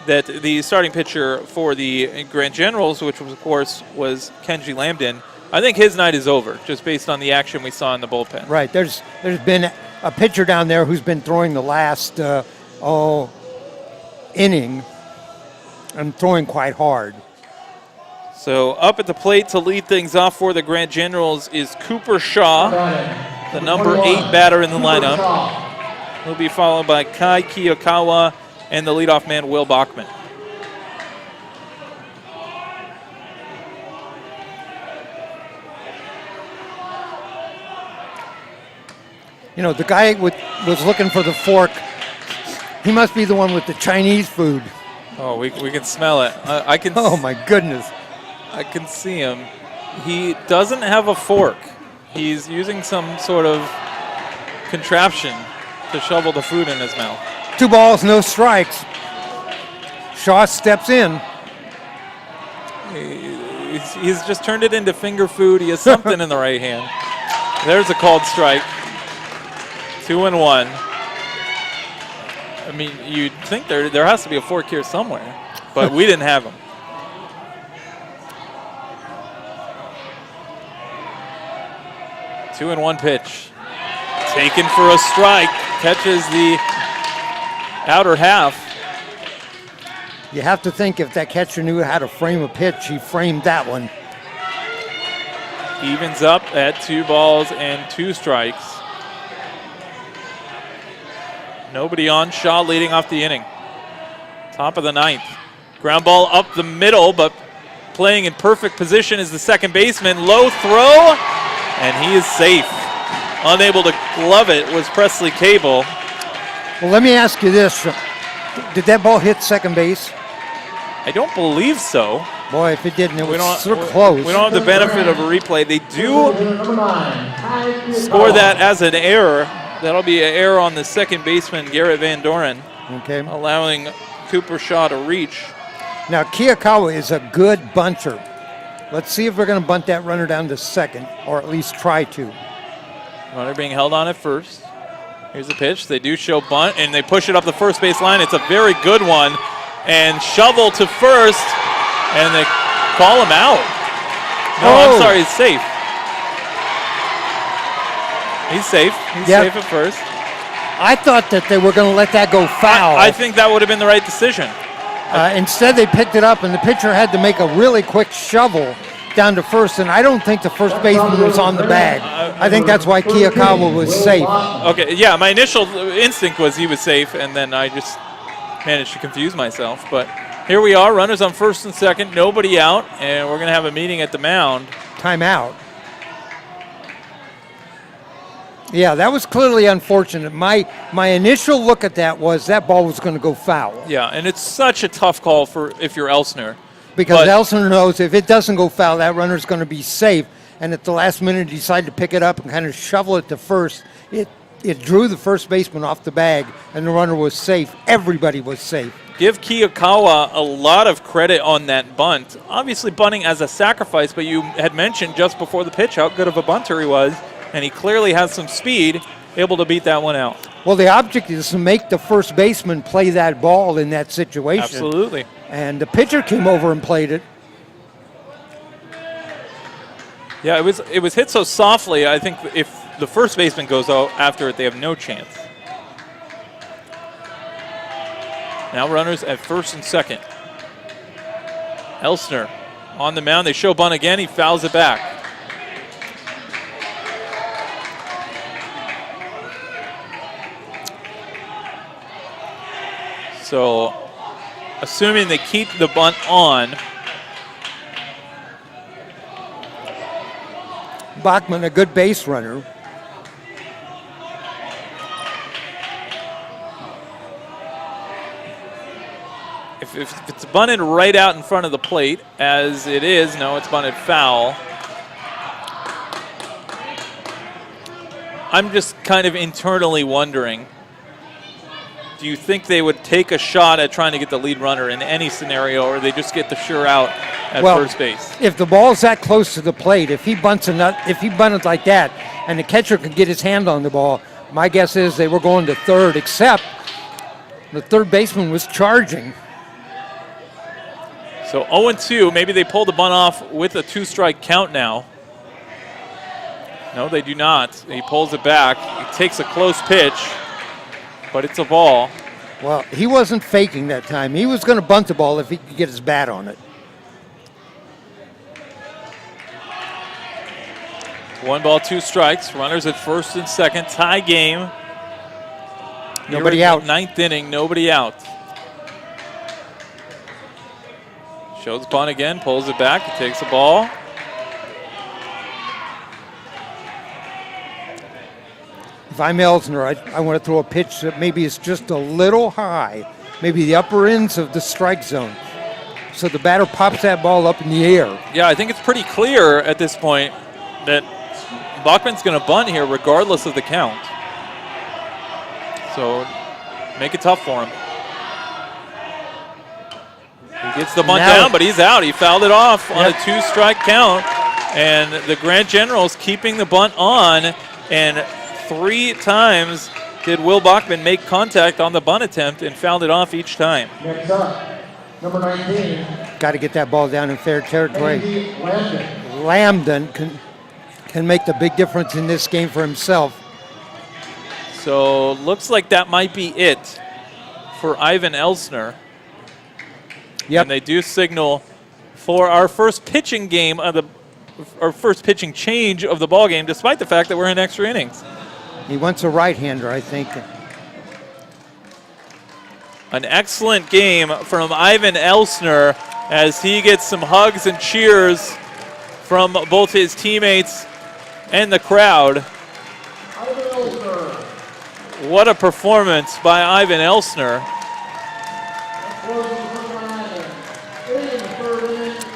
that the starting pitcher for the Grant Generals, which of course was Kenji Lambden, I think his night is over, just based on the action we saw in the bullpen. Right, there's been a pitcher down there who's been throwing the last inning and throwing quite hard. So up at the plate to lead things off for the Grant Generals is Cooper Shaw, the number 8 batter in the lineup. He'll be followed by Kai Kiyokawa and the leadoff man, Will Bachman. You know, the guy was looking for the fork. He must be the one with the Chinese food. Oh, we can smell it. I can. Oh, my goodness. I can see him. He doesn't have a fork. He's using some sort of contraption to shovel the food in his mouth. 2 balls, no strikes. Shaw steps in. He's just turned it into finger food. He has something in the right hand. There's a called strike. 2-1. I mean, you'd think there has to be a fork here somewhere, but we didn't have him. Two and 1 pitch. Taken for a strike. Catches the outer half. You have to think if that catcher knew how to frame a pitch, he framed that one. Evens up at 2 balls and 2 strikes. Nobody on. Shaw leading off the inning. Top of the 9th. Ground ball up the middle, but playing in perfect position is the second baseman. Low throw, and he is safe. Unable to glove it was Presley Cable. Well, let me ask you this. Did that ball hit second base? I don't believe so. Boy, if it didn't, it was so close. We don't have the benefit of a replay. They do score that as an error. That'll be an error on the second baseman, Garrett Van Doren, okay, allowing Cooper Shaw to reach. Now, Kiyokawa is a good bunter. Let's see if we're going to bunt that runner down to second, or at least try to. Runner being held on at first. Here's the pitch. They do show bunt, and they push it up the first base line. It's a very good one. And shovel to first, and they call him out. No, I'm sorry, he's safe. He's safe. He's safe at first. I thought that they were going to let that go foul. I think that would have been the right decision. Instead, they picked it up, and the pitcher had to make a really quick shovel down to first, and I don't think the first baseman was on the bag. I think that's why Kiyakawa was safe. Okay, yeah, my initial instinct was he was safe, and then I just managed to confuse myself. But here we are, runners on first and second, nobody out, and we're going to have a meeting at the mound. Timeout. Yeah, that was clearly unfortunate. My initial look at that was that ball was going to go foul. Yeah, and it's such a tough call for if you're Elster. Because Elster knows if it doesn't go foul, that runner's going to be safe. And at the last minute, he decided to pick it up and kind of shovel it to first. It drew the first baseman off the bag, and the runner was safe. Everybody was safe. Give Kiyakawa a lot of credit on that bunt. Obviously bunting as a sacrifice, but you had mentioned just before the pitch how good of a bunter he was, and he clearly has some speed, able to beat that one out. Well, the object is to make the first baseman play that ball in that situation. Absolutely. And the pitcher came over and played it. Yeah, it was hit so softly, I think if the first baseman goes out after it, they have no chance. Now runners at first and second. Elster on the mound. They show bunt again. He fouls it back. So, assuming they keep the bunt on. Bachman, a good base runner. If it's bunted right out in front of the plate, as it is, no, it's bunted foul. I'm just kind of internally wondering, do you think they would take a shot at trying to get the lead runner in any scenario, or they just get the sure out at first base? If the ball's that close to the plate, if he bunted like that, and the catcher could get his hand on the ball, my guess is they were going to third, except the third baseman was charging. So 0-2, maybe they pull the bunt off with a 2-strike count now. No, they do not. He pulls it back. He takes a close pitch, but it's a ball. Well, he wasn't faking that time. He was going to bunt the ball if he could get his bat on it. 1 ball, 2 strikes. Runners at first and second. Tie game. Nobody out. Ninth inning, nobody out. Shows bunt again, pulls it back, he takes the ball. If I'm Elsner, I want to throw a pitch that maybe is just a little high, maybe the upper ends of the strike zone. So the batter pops that ball up in the air. Yeah, I think it's pretty clear at this point that Bachman's going to bunt here regardless of the count. So make it tough for him. He gets the bunt down, but he's out. He fouled it off on a 2-strike count. And the Grant Generals keeping the bunt on. And 3 times did Will Bachman make contact on the bunt attempt and fouled it off each time. Next up, number 19. Got to get that ball down in fair territory. Lambden can make the big difference in this game for himself. So looks like that might be it for Ivan Elster. Yep. And they do signal for our first pitching game of our first pitching change of the ball game, despite the fact that we're in extra innings. He wants a right-hander, I think. An excellent game from Ivan Elster as he gets some hugs and cheers from both his teammates and the crowd. What a performance by Ivan Elster.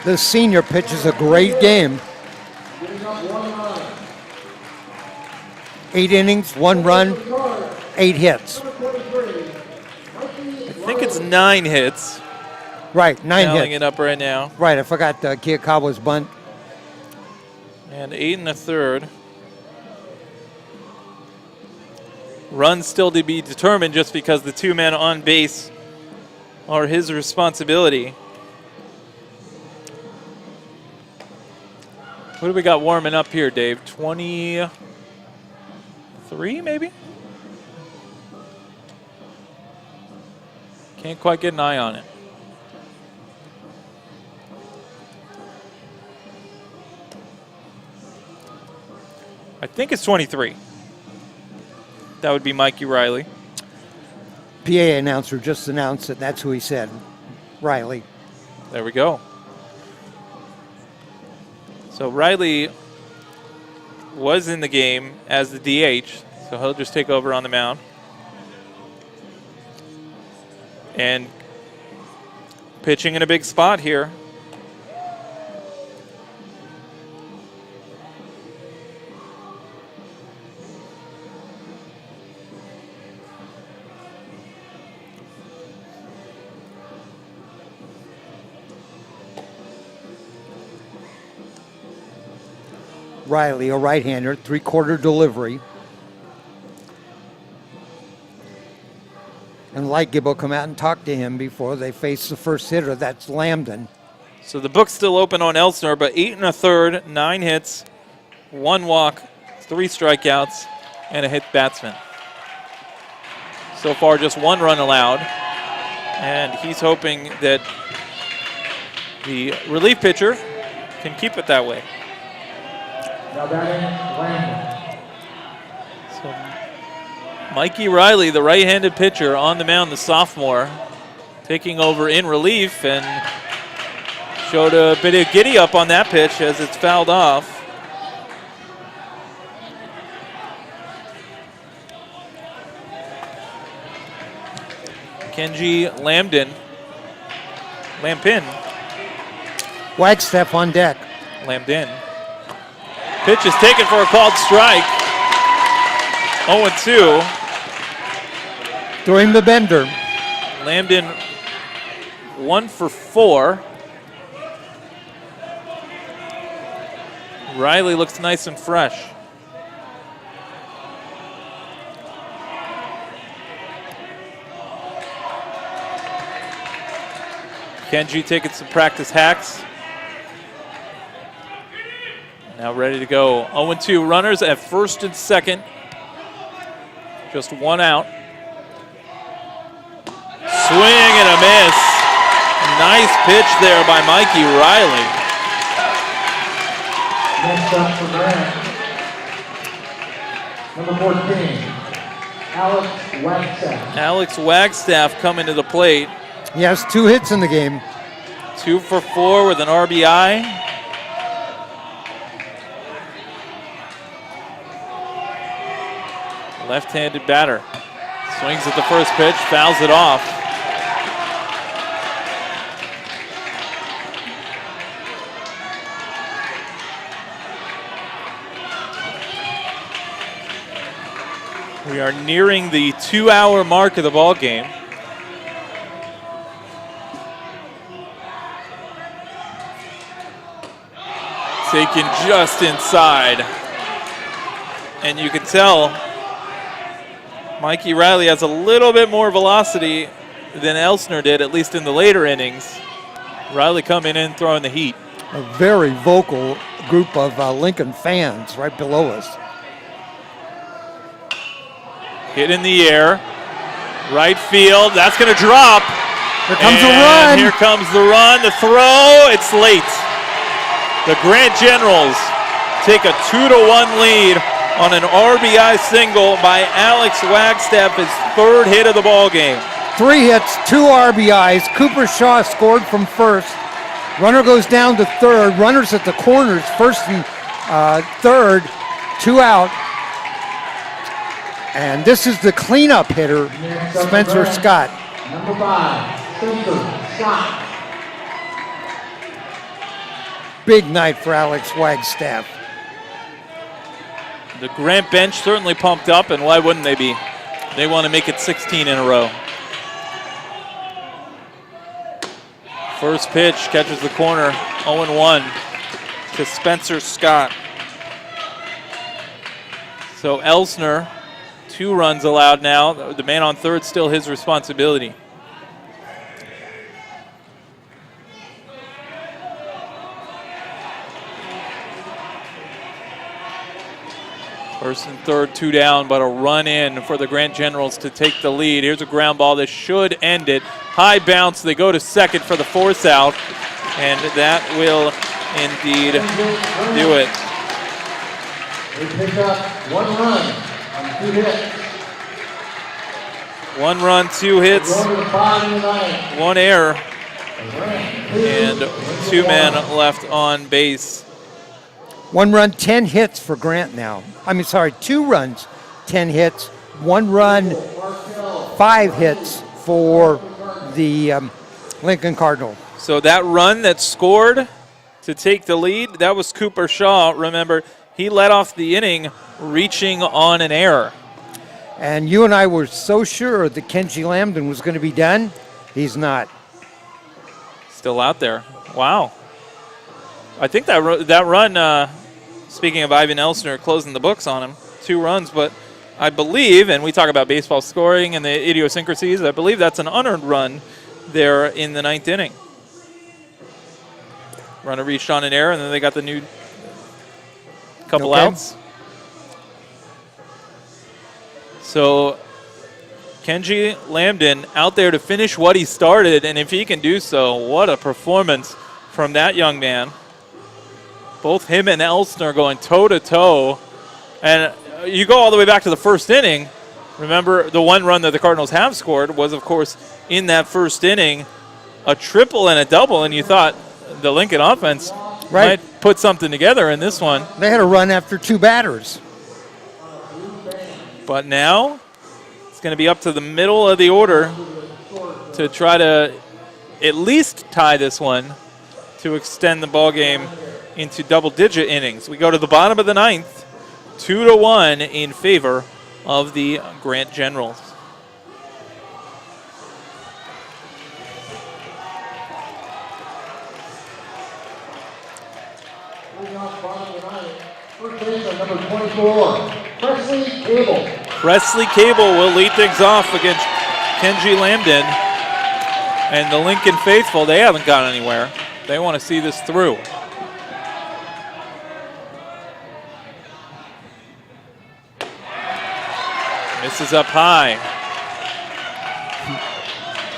The senior pitches a great game. 8 innings, 1 run, 8 hits. I think it's 9 hits. Right, 9 Tallying hits. it up right now. Right, I forgot Kiyakawa's bunt. And 8 1/3. Runs still to be determined just because the 2 men on base are his responsibility. What do we got warming up here, Dave? 23, maybe? Can't quite get an eye on it. I think it's 23. That would be Mikey Riley. PA announcer just announced it. That's who he said, Riley. There we go. So Riley was in the game as the DH, so he'll just take over on the mound. And pitching in a big spot here. Riley, a right-hander, three-quarter delivery. And Lightgib will come out and talk to him before they face the first hitter. That's Lambden. So the book's still open on Elster, but 8 1/3, 9 hits, 1 walk, 3 strikeouts, and a hit batsman. So far, just 1 run allowed. And he's hoping that the relief pitcher can keep it that way. Now batting, Lambden. So Mikey Riley, the right-handed pitcher on the mound, the sophomore, taking over in relief and showed a bit of giddy up on that pitch as it's fouled off. Kenji Lampin. Wagstaff on deck. Lambden. Pitch is taken for a called strike. 0-2. Throw him the bender. Lambden 1 for 4. Riley looks nice and fresh. Kenji taking some practice hacks. Now ready to go. 0-2 runners at first and second. Just 1 out. Swing and a miss. Nice pitch there by Mikey Riley. Next up for Grant. Number 14, Alex Wagstaff. Alex Wagstaff coming to the plate. He has 2 hits in the game. 2 for 4 with an RBI. Left-handed batter. Swings at the first pitch, fouls it off. We are nearing the 2-hour mark of the ball game. Taken just inside. And you can tell Mikey Riley has a little bit more velocity than Elster did, at least in the later innings. Riley coming in, throwing the heat. A very vocal group of Lincoln fans right below us. Hit in the air. Right field. That's going to drop. Here comes the run. Here comes the run. The throw. It's late. The Grant Generals take a 2-1 lead on an RBI single by Alex Wagstaff, his 3rd hit of the ball game. 3 hits, 2 RBIs. Cooper Shaw scored from first. Runner goes down to third. Runners at the corners, first and third, 2 out. And this is the cleanup hitter, Spencer Scott. Number 5, Spencer Scott. Big night for Alex Wagstaff. The Grant bench certainly pumped up, and why wouldn't they be? They want to make it 16 in a row. First pitch catches the corner, 0-1 to Spencer Scott. So Elster, 2 runs allowed now. The man on third, still his responsibility. First and third, 2 down, but a run in for the Grant Generals to take the lead. Here's a ground ball that should end it. High bounce, they go to second for the force out, and that will indeed do it. They picked up 1 run on 2 hits. 1 run, 2 hits, Going to the 5 in the 9th. 1 error, And and 2 men left on base. 1 run, 10 hits for Grant now. 2 runs, 10 hits. 1 run, 5 hits for the Lincoln Cardinal. So that run that scored to take the lead, that was Cooper Shaw. Remember, he led off the inning reaching on an error. And you and I were so sure that Kenji Lambden was going to be done. He's not. Still out there. Wow. I think that run, speaking of Ivan Elster closing the books on him, 2 runs, but I believe, and we talk about baseball scoring and the idiosyncrasies, I believe that's an unearned run there in the 9th inning. Runner reached on an error, and then they got the new couple outs. So Kenji Lambden out there to finish what he started, and if he can do so, what a performance from that young man. Both him and Elster going toe-to-toe. And you go all the way back to the first inning. Remember, the 1 run that the Cardinals have scored was, of course, in that first inning, a triple and a double, and you thought the Lincoln offense might put something together in this one. They had a run after 2 batters. But now it's going to be up to the middle of the order to try to at least tie this one to extend the ball game into double-digit innings. We go to the bottom of the 9th, 2-1 in favor of the Grant Generals. moving on to the bottom of the 9th. First baseman, number 24, Presley Cable. Presley Cable will lead things off against Kenji Lambden. And the Lincoln faithful, they haven't gone anywhere. They want to see this through. Misses up high.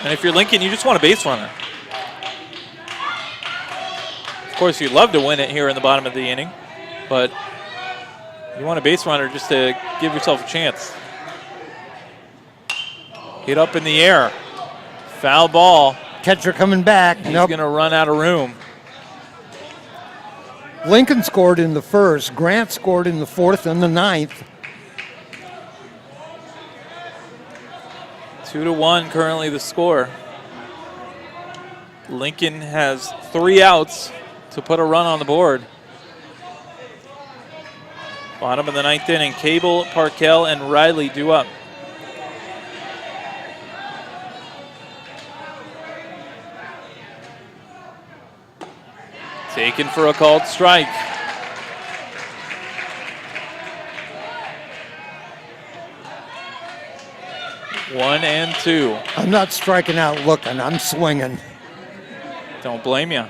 And if you're Lincoln, you just want a base runner. Of course, you'd love to win it here in the bottom of the inning, but you want a base runner just to give yourself a chance. Hit up in the air. Foul ball. Catcher coming back. He's going to run out of room. Lincoln scored in the first. Grant scored in the 4th and the 9th. 2-1 currently the score. Lincoln has 3 outs to put a run on the board. Bottom of the 9th inning, Cable, Parkell, and Riley due up. Taken for a called strike. One and 2. I'm not striking out looking. I'm swinging. Don't blame you.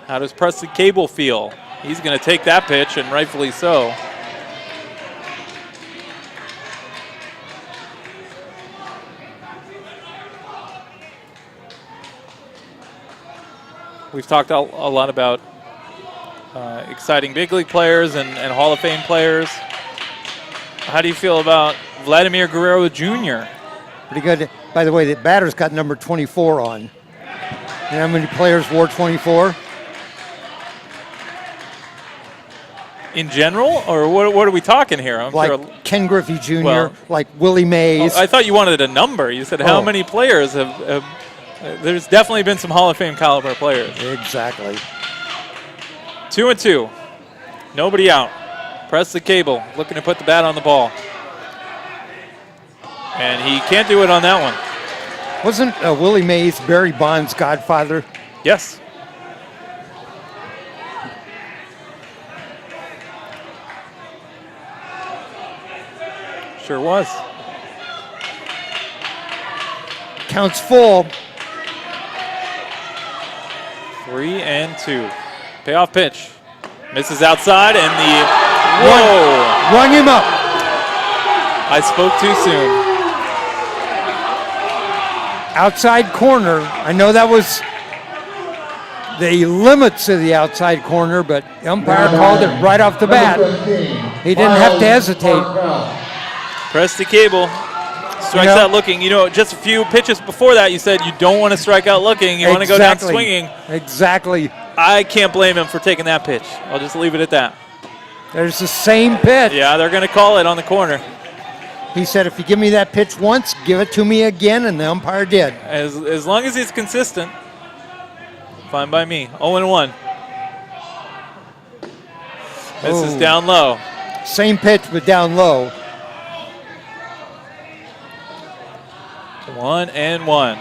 How does Presley Cable feel? He's going to take that pitch, and rightfully so. We've talked a lot about exciting big league players and Hall of Fame players. How do you feel about Vladimir Guerrero Jr.? Pretty good. By the way, the batter's got number 24 on. You know how many players wore 24? In general, or what are we talking here? I'm like sure. Ken Griffey Jr., like Willie Mays. I thought you wanted a number. You said how many players have there's definitely been some Hall of Fame caliber players. Exactly. 2-2. Nobody out. Presley Cable looking to put the bat on the ball. And he can't do it on that one. Wasn't Willie Mays Barry Bonds' godfather? Yes. Sure was. Counts full. 3-2. Payoff pitch. Misses outside, and the whoa! Rung him up. I spoke too soon. Outside corner. I know that was the limits of the outside corner, but the umpire called it right off the bat. He didn't have to hesitate. Presty Cable strikes out looking. You know, just a few pitches before that, you said you don't want to strike out looking. You want to go down swinging. Exactly. I can't blame him for taking that pitch. I'll just leave it at that. There's the same pitch. Yeah, they're going to call it on the corner. He said, if you give me that pitch once, give it to me again, and the umpire did. As long as he's consistent, fine by me. 0-1. This is down low. Same pitch, but down low. 1-1.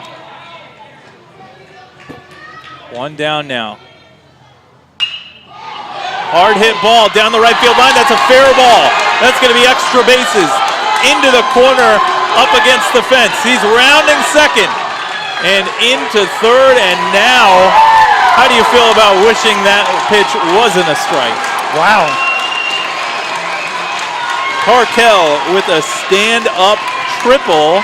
One down now. Hard hit ball down the right field line. That's a fair ball. That's going to be extra bases. Into the corner, up against the fence. He's rounding second and into third. And now, how do you feel about wishing that pitch wasn't a strike? Wow. Parkel with a stand-up triple.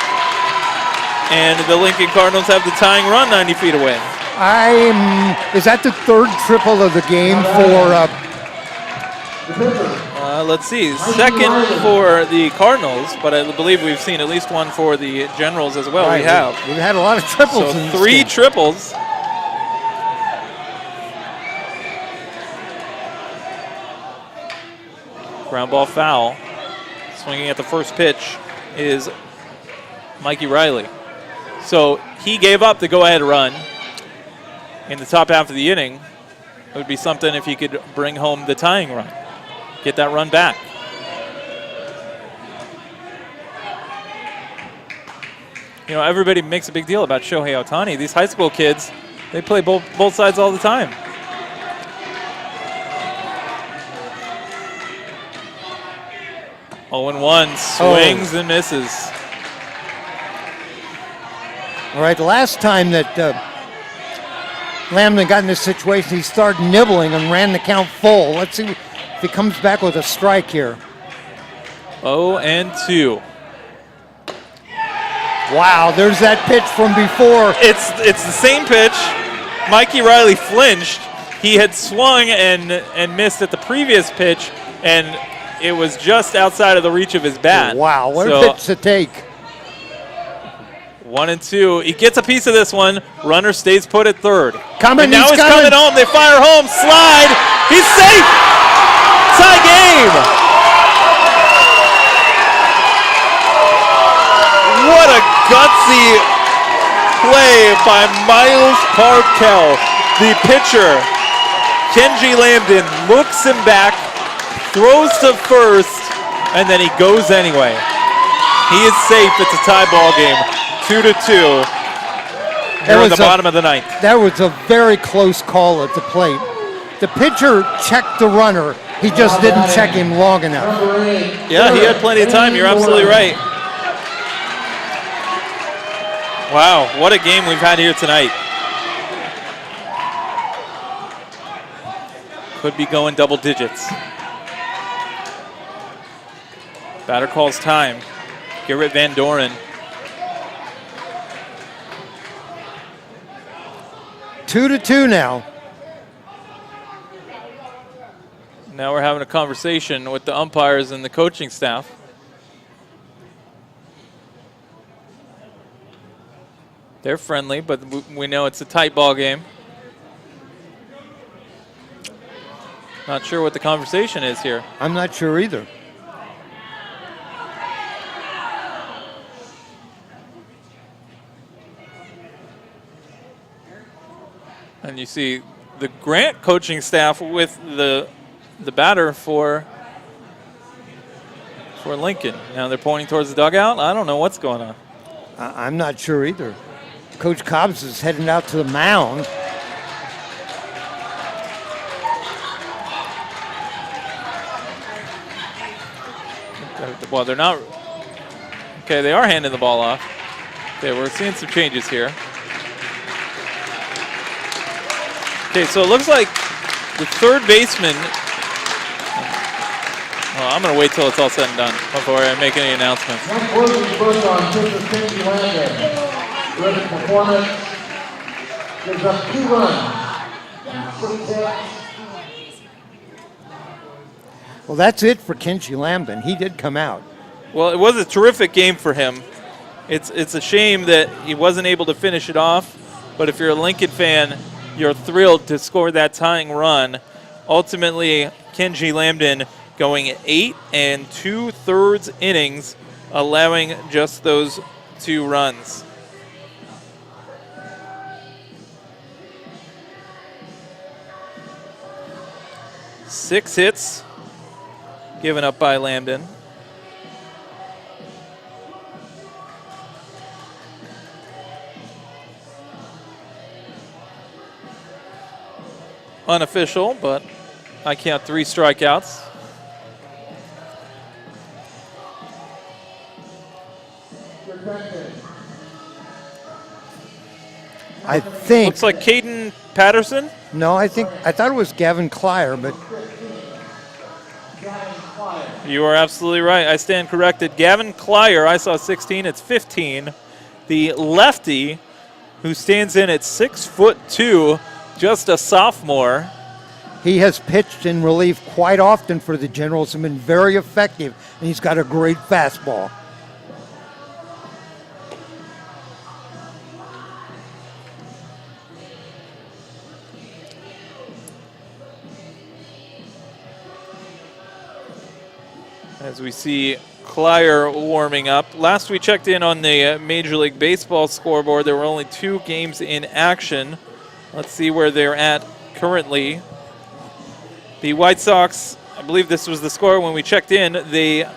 And the Lincoln Cardinals have the tying run 90 feet away. Is that the third triple of the game for... let's see. Second for the Cardinals, but I believe we've seen at least one for the Generals as well. Right, we have. We've had a lot of triples. So in this 3 game. triples. Ground ball foul. Swinging at the first pitch is Mikey Riley. So he gave up the go-ahead run in the top half of the inning. It would be something if he could bring home the tying run. Get that run back. You know, everybody makes a big deal about Shohei Ohtani. These high school kids, they play both sides all the time. Oh, 0-1, swings and misses. All right, the last time that Lambman got in this situation, he started nibbling and ran the count full. Let's see if he comes back with a strike here. 0-2. Wow, there's that pitch from before. It's the same pitch. Mikey Riley flinched. He had swung and missed at the previous pitch, and it was just outside of the reach of his bat. Wow, what a pitch to take. 1-2. He gets a piece of this one. Runner stays put at third. And now he's coming home. They fire home. Slide. He's safe. Tie game. What a gutsy play by Miles Parkel. The pitcher, Kenji Lambden, looks him back, throws to first, and then he goes anyway. He is safe. It's a tie ball game. 2-2. Here in the bottom of the ninth. That was a very close call at the plate. The pitcher checked the runner. He just didn't check him long enough. Yeah, he had plenty of time. You're absolutely right. Wow, what a game we've had here tonight. Could be going double digits. Batter calls time. Garrett Van Doren. 2-2 now. Now we're having a conversation with the umpires and the coaching staff. They're friendly, but we know it's a tight ball game. Not sure what the conversation is here. I'm not sure either. And you see the Grant coaching staff with the batter for Lincoln. Now they're pointing towards the dugout. I don't know what's going on. I'm not sure either. Coach Cobbs is heading out to the mound. Well, they're not. Okay, they are handing the ball off. Okay, we're seeing some changes here. Okay, so it looks like the third baseman. Well, I'm going to wait till it's all said and done before I make any announcements. First on pitcher Kenji Lambden. Terrific performance. Gives up 2 runs. Well, that's it for Kenji Lambden. He did come out. Well, it was a terrific game for him. It's a shame that he wasn't able to finish it off, but if you're a Lincoln fan, you're thrilled to score that tying run. Ultimately, Kenji Lambden going 8 2/3 innings, allowing just those 2 runs. Six hits given up by Lambden. Unofficial, but I count 3 strikeouts. I think. Looks like Caden Patterson. No, I thought it was Gavin Kleier, but. You are absolutely right. I stand corrected. Gavin Kleier, I saw 16. It's 15. The lefty, who stands in at 6'2", just a sophomore. He has pitched in relief quite often for the Generals and been very effective, and he's got a great fastball. As we see Kleier warming up. Last we checked in on the Major League Baseball scoreboard, there were only 2 games in action. Let's see where they're at currently. The White Sox, I believe this was the score when we checked in, they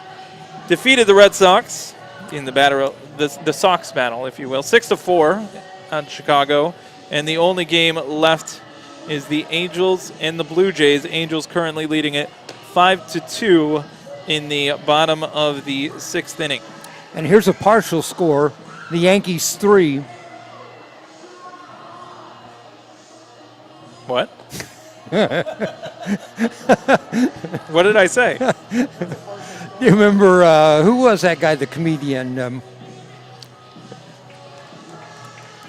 defeated the Red Sox in the Sox battle, if you will, 6-4 on Chicago. And the only game left is the Angels and the Blue Jays. Angels currently leading it 5-2 in the bottom of the 6th inning. And here's a partial score. The Yankees 3. What? What did I say? You remember, who was that guy, the comedian?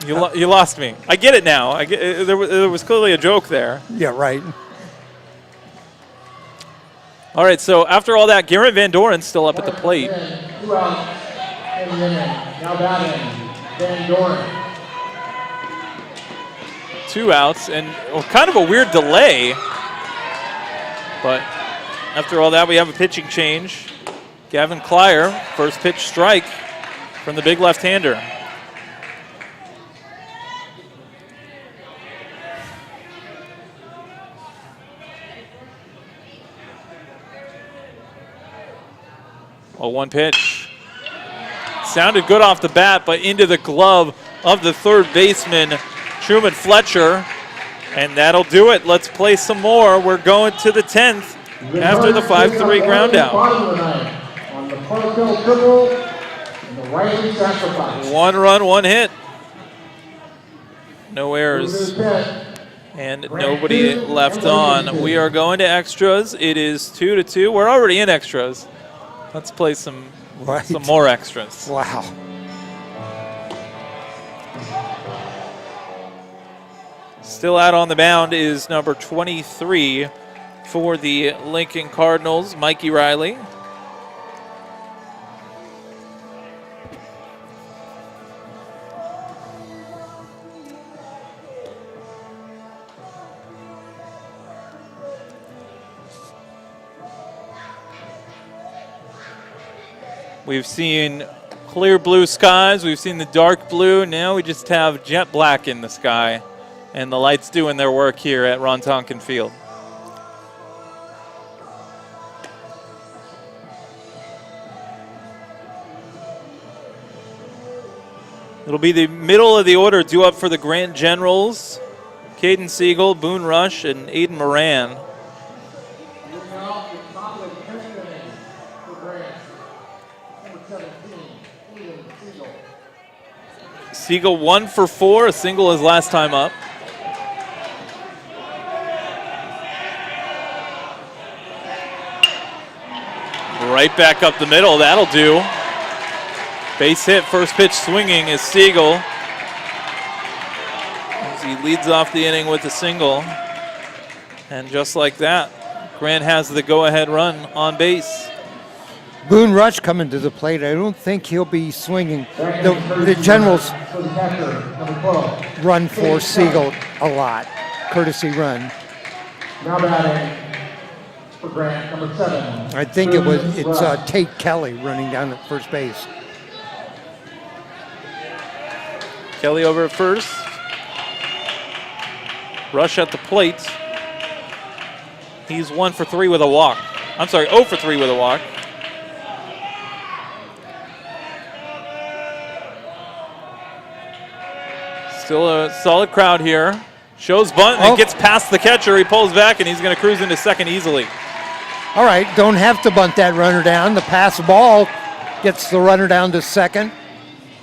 You lost me. I get it now. There was clearly a joke there. Yeah, right. All right, so after all that, Garrett Van Doren's still up at the plate. 2 outs in the inning. Now batting, Van Doren. 2 outs, and kind of a weird delay. But after all that, we have a pitching change. Gavin Kleier, first pitch strike from the big left-hander. Well, 1 pitch. Sounded good off the bat, but into the glove of the third baseman, Truman Fletcher. And that'll do it. Let's play some more. We're going to the 10th after the 5-3 ground out. On the Parkville triple and the Riley sacrifice. 1 run, 1 hit. No errors. And nobody left on. We are going to extras. It is 2-2. We're already in extras. Let's play some more extras. Wow. Still out on the mound is number 23 for the Lincoln Cardinals, Mikey Riley. We've seen clear blue skies. We've seen the dark blue. Now we just have jet black in the sky. And the lights doing their work here at Ron Tonkin Field. It'll be the middle of the order due up for the Grant Generals. Caden Siegel, Boone Rush, and Aiden Moran. Siegel 1 for 4, a single his last time up. Right back up the middle, that'll do. Base hit, first pitch swinging is Siegel. As he leads off the inning with a single. And just like that, Grant has the go-ahead run on base. Boone Rush coming to the plate. I don't think he'll be swinging. The Generals run for Siegel a lot. Courtesy run. Now batting for Grant, number 7. I think it's Tate Kelly running down at first base. Kelly over at first. Rush at the plate. He's 1 for 3 with a walk. I'm sorry, 0 for 3 with a walk. Still a solid crowd here. Shows bunt and gets past the catcher. He pulls back and he's going to cruise into second easily. All right, don't have to bunt that runner down. The pass ball gets the runner down to second.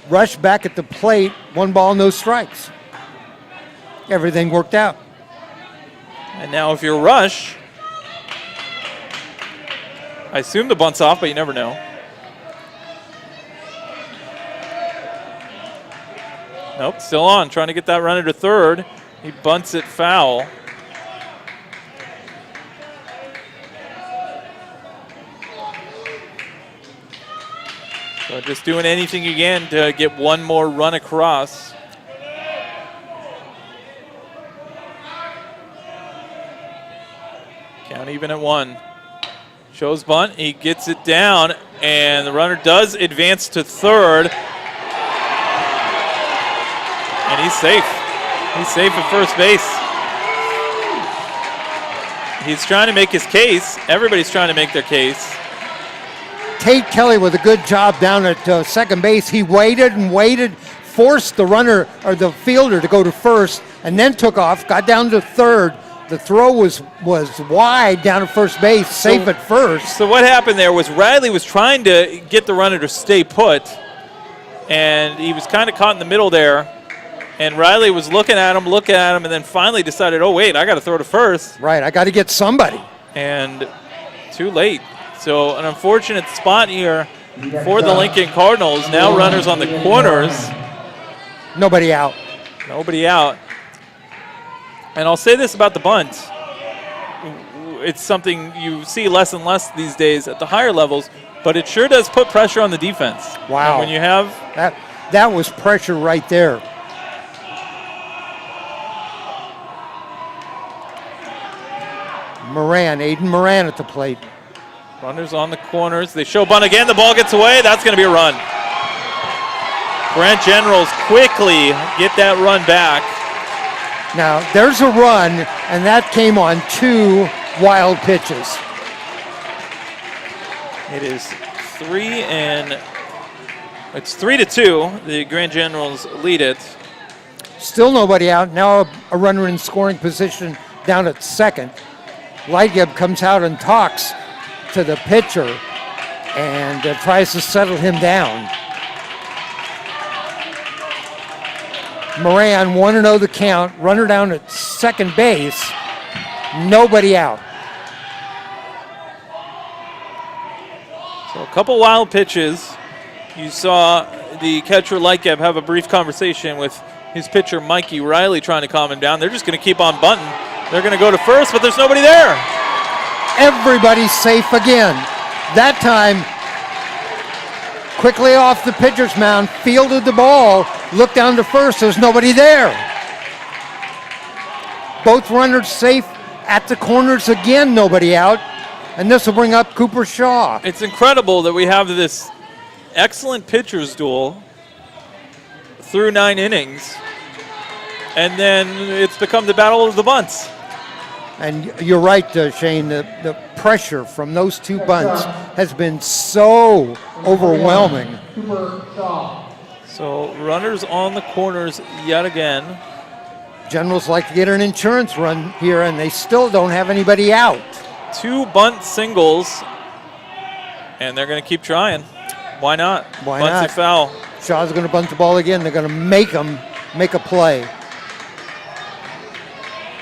Rush back at the plate. 1 ball, no strikes. Everything worked out. And now if you're Rush, I assume the bunt's off, but you never know. Nope, still on, trying to get that runner to third. He bunts it foul. So just doing anything you can to get 1 more run across. Count even at 1. Shows bunt, he gets it down, and the runner does advance to third. And he's safe. He's safe at first base. He's trying to make his case. Everybody's trying to make their case. Tate Kelly with a good job down at second base. He waited and waited, forced the runner or the fielder to go to first, and then took off, got down to third. The throw was wide down at first base, safe at first. So what happened there was Riley was trying to get the runner to stay put, and he was kind of caught in the middle there. And Riley was looking at him, and then finally decided, oh, wait, I got to throw to first. Right, I got to get somebody. And too late. So an unfortunate spot here for the Lincoln Cardinals. Now runners on the corners. Nobody out. Nobody out. And I'll say this about the bunt. It's something you see less and less these days at the higher levels, but it sure does put pressure on the defense. Wow. And when you have... That was pressure right there. Aiden Moran at the plate. Runners on the corners. They show bunt again. The ball gets away. That's going to be a run. Brent Generals quickly get that run back. Now, there's a run, and that came on 2 wild pitches. It is 3-2. The Grand Generals lead it. Still nobody out. Now a runner in scoring position down at second. Lightgeb comes out and talks to the pitcher and tries to settle him down. Moran 1-0 the count. Runner down at second base. Nobody out. So a couple wild pitches. You saw the catcher Lightgeb have a brief conversation with his pitcher Mikey Riley trying to calm him down. They're just going to keep on bunting. They're going to go to first, but there's nobody there. Everybody's safe again. That time, quickly off the pitcher's mound, fielded the ball, looked down to first, there's nobody there. Both runners safe at the corners again, nobody out. And this will bring up Cooper Shaw. It's incredible that we have this excellent pitcher's duel through 9 innings, and then it's become the battle of the bunts. And you're right, Shane, the pressure from those 2 bunts has been so overwhelming. So runners on the corners yet again. Generals like to get an insurance run here, and they still don't have anybody out. 2 bunt singles, and they're going to keep trying. Why not? Why Bunts not? it foul. Shaw's going to bunt the ball again. They're going to make them make a play.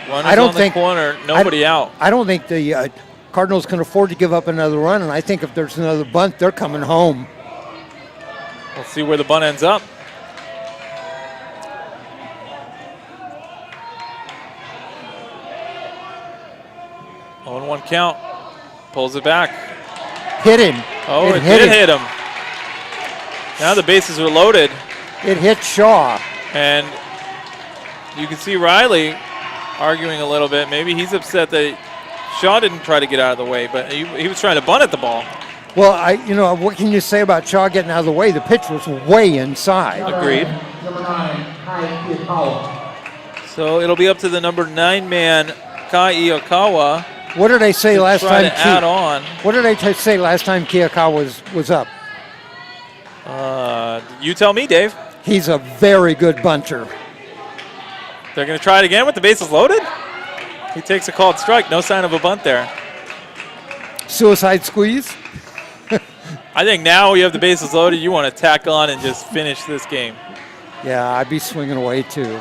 Runners on the corner, nobody out. I don't think the Cardinals can afford to give up another run, and I think if there's another bunt, they're coming home. We'll see where the bunt ends up. 1-1 count. Pulls it back. Hit him. Oh, it did hit him. Now the bases are loaded. It hit Shaw. And you can see Riley arguing a little bit. Maybe he's upset that Shaw didn't try to get out of the way, but he was trying to bunt at the ball. Well, what can you say about Shaw getting out of the way? The pitch was way inside. Agreed. Number 9, Kai Iyakawa. So it'll be up to the number 9 man, Kai Iyakawa. What did they say last time? Add on. What did they say last time Kiyakawa was up? You tell me, Dave. He's a very good bunter. They're going to try it again with the bases loaded? He takes a called strike. No sign of a bunt there. Suicide squeeze? I think now you have the bases loaded, you want to tack on and just finish this game. Yeah, I'd be swinging away too.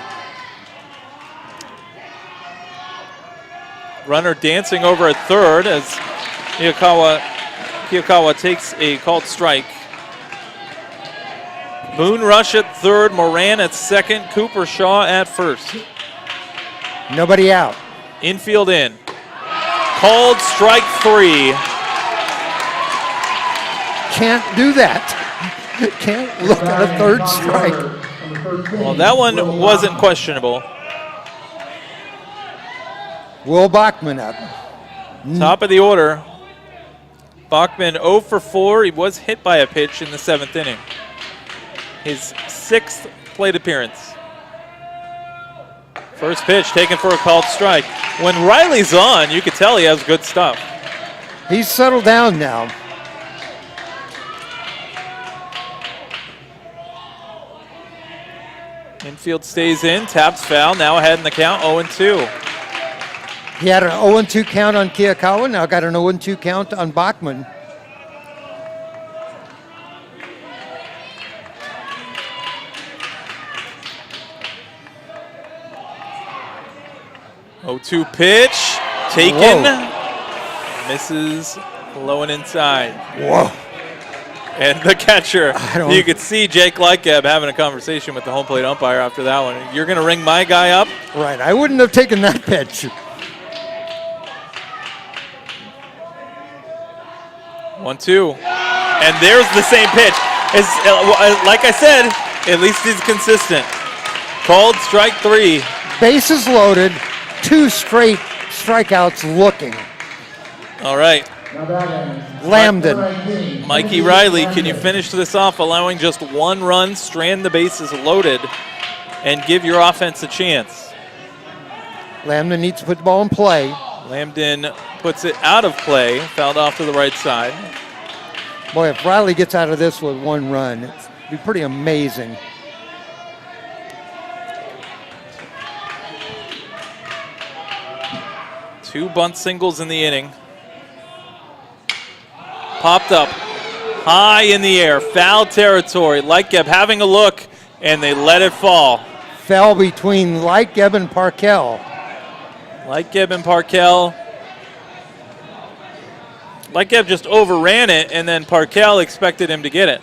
Runner dancing over at third as Kiyakawa takes a called strike. Moon Rush at third, Moran at second, Cooper Shaw at first. Nobody out. Infield in. Called strike 3. Can't do that. Can't look at a third strike. Well, that one wasn't questionable. Will Bachman up. Top of the order. Bachman 0 for 4. He was hit by a pitch in the 7th inning. His 6th plate appearance. First pitch taken for a called strike. When Riley's on, you could tell he has good stuff. He's settled down now. Infield stays in, taps foul, now ahead in the count, 0-2. He had an 0-2 count on Kiyakawa, now got an 0-2 count on Bachman. Oh-2 pitch, taken, Whoa. Misses low and inside. Whoa. And the catcher, you could see Jake Lightgeb having a conversation with the home plate umpire after that one. You're going to ring my guy up? Right, I wouldn't have taken that pitch. 1-2. And there's the same pitch. Like I said, at least he's consistent. Called strike 3. Bases loaded, 2 straight strikeouts looking. All right. Lambden. Mikey Riley, can you finish this off, allowing just 1 run, strand the bases loaded, and give your offense a chance? Lambden needs to put the ball in play. Lambden puts it out of play, fouled off to the right side. Boy, if Riley gets out of this with 1 run, it'd be pretty amazing. Two bunt singles in the inning. Popped up high in the air, foul territory. Lightgeb having a look, and they let it fall. Fell between Lightgeb and Parkell. Lightgeb and Parkell. Lightgeb just overran it, and then Parkell expected him to get it.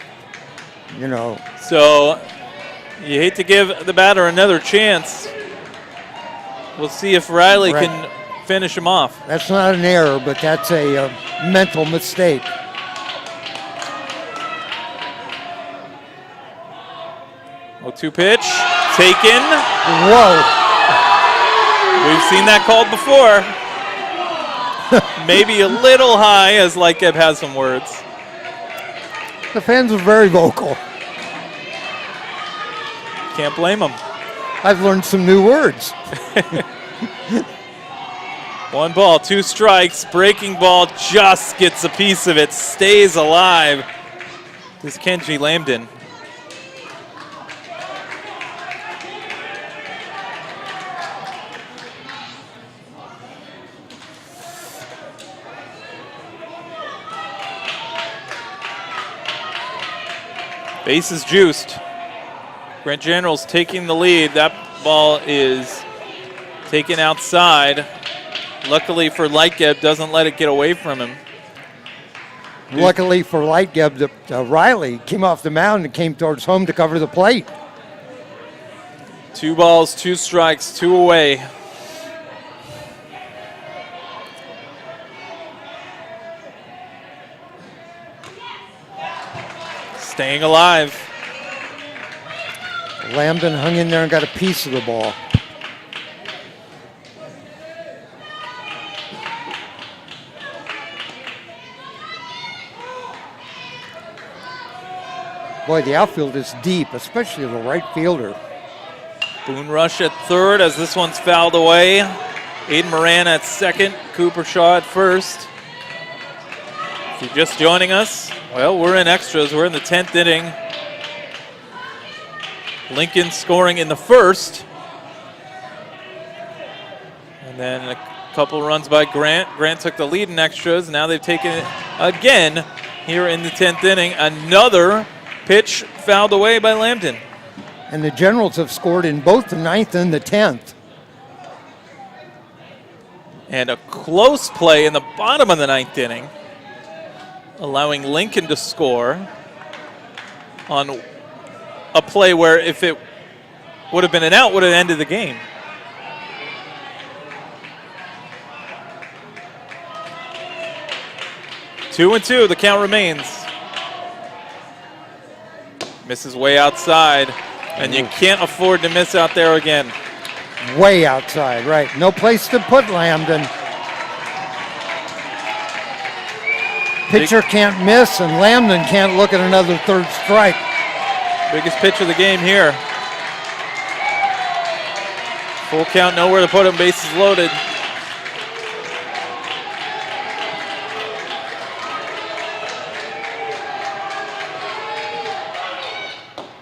You know. So you hate to give the batter another chance. We'll see if Riley can finish him off. That's not an error, but that's a mental mistake. Oh-2 pitch, taken. Whoa. We've seen that called before. Maybe a little high, as Lightgeb has some words. The fans are very vocal. Can't blame them. I've learned some new words. 1 ball, 2 strikes. Breaking ball just gets a piece of it, stays alive. This is Kenji Lambden. Bases juiced. Brent General's taking the lead. That ball is taken outside. Luckily for Lightgeb, doesn't let it get away from him. Luckily for Lightgeb, Riley came off the mound and came towards home to cover the plate. 2 balls, 2 strikes, 2 away. staying alive. Lambden hung in there and got a piece of the ball. Boy, the outfield is deep, especially the right fielder. Boone Rush at third as this one's fouled away. Aiden Moran at second, Cooper Shaw at first. If you're just joining us, well, we're in extras. We're in the 10th inning. Lincoln scoring in the first. And then a couple runs by Grant. Grant took the lead in extras. Now they've taken it again here in the 10th inning. Another pitch fouled away by Lambden. And the Generals have scored in both the 9th and the 10th. And a close play in the bottom of the 9th inning, allowing Lincoln to score on a play where if it would have been an out, would have ended the game. Two and two, the count remains. Misses way outside, and you can't afford to miss out there again. Way outside, right. No place to put Lambden. Pitcher can't miss, and Lambden can't look at another third strike. Biggest pitch of the game here. Full count, nowhere to put him, bases loaded.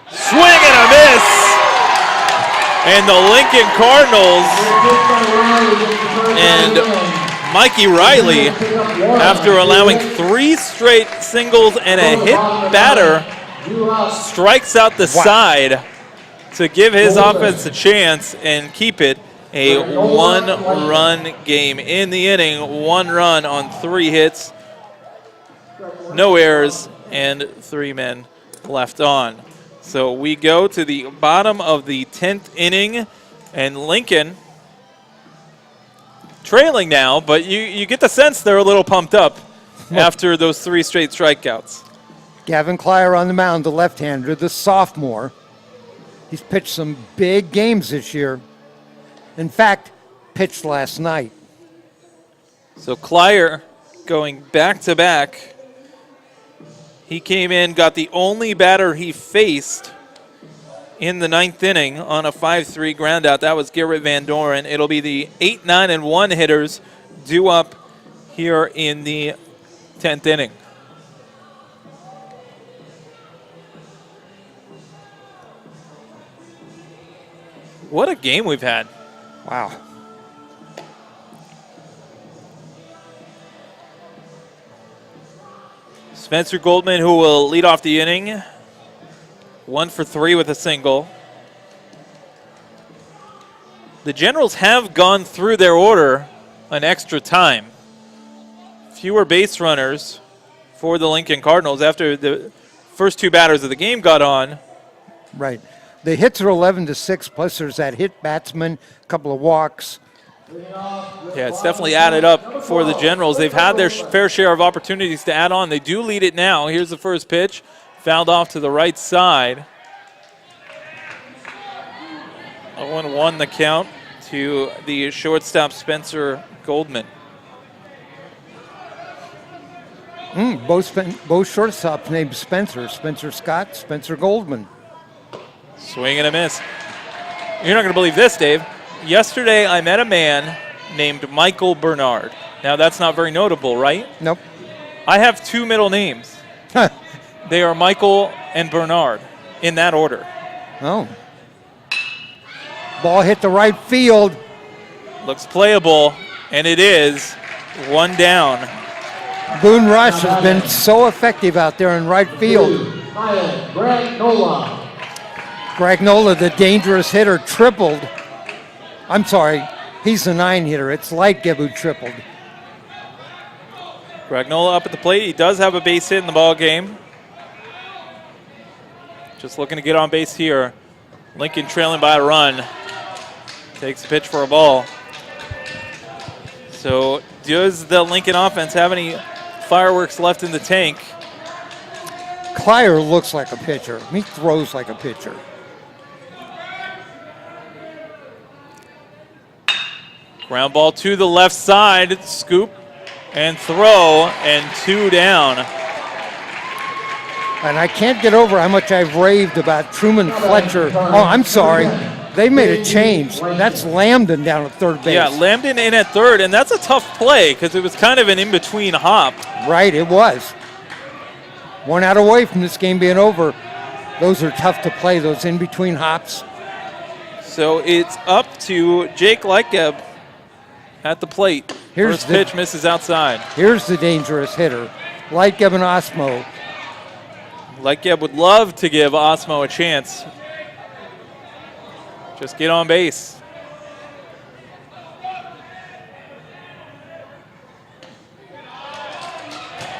Swing and a miss! And the Lincoln Cardinals and Mikey Riley, after allowing 3 straight singles and a hit batter, strikes out the side to give his offense a chance and keep it a 1-run game. In the inning, 1 run on 3 hits, no errors, and 3 men left on. So we go to the bottom of the 10th inning, and Lincoln trailing now, but you get the sense they're a little pumped up after those 3 straight strikeouts. Gavin Kleier on the mound, the left-hander, the sophomore. He's pitched some big games this year. In fact, pitched last night. So Kleier going back-to-back. He came in, got the only batter he faced in the 9th inning on a 5-3 groundout. That was Garrett Van Doren. It'll be the 8, 9, and 1 hitters due up here in the 10th inning. What a game we've had. Wow. Spencer Goldman, who will lead off the inning. 1 for 3 with a single. The Generals have gone through their order an extra time. Fewer base runners for the Lincoln Cardinals after the first 2 batters of the game got on. Right. The hits are 11-6, plus there's that hit batsman, a couple of walks. Yeah, it's definitely added up for the Generals. They've had their fair share of opportunities to add on. They do lead it now. Here's the first pitch. Fouled off to the right side. 0-1 the count to the shortstop, Spencer Goldman. Both shortstops named Spencer. Spencer Scott, Spencer Goldman. Swing and a miss. You're not going to believe this, Dave. Yesterday, I met a man named Michael Bernard. Now, that's not very notable, right? Nope. I have 2 middle names. They are Michael and Bernard, in that order. Oh. Ball hit the right field. Looks playable, and it is. 1 down. Boone Rush has been so effective out there in right field. Gragnola, the dangerous hitter, tripled. I'm sorry, he's the 9 hitter. It's Lightgeb who tripled. Gragnola up at the plate. He does have a base hit in the ball game. Just looking to get on base here. Lincoln trailing by a run. Takes the pitch for a ball. So does the Lincoln offense have any fireworks left in the tank? Kleier looks like a pitcher. He throws like a pitcher. Ground ball to the left side, scoop and throw, and 2 down. And I can't get over how much I've raved about Truman Fletcher. Oh, I'm sorry. They made a change. That's Lambden down at third base. Yeah, Lambden in at third, and that's a tough play because it was kind of an in-between hop. Right, it was. 1 out away from this game being over. Those are tough to play, those in-between hops. So it's up to Jake Lightgeb at the plate. First pitch misses outside. Here's the dangerous hitter, Lightgeb and Osmo. Lightgeb would love to give Osmo a chance. Just get on base.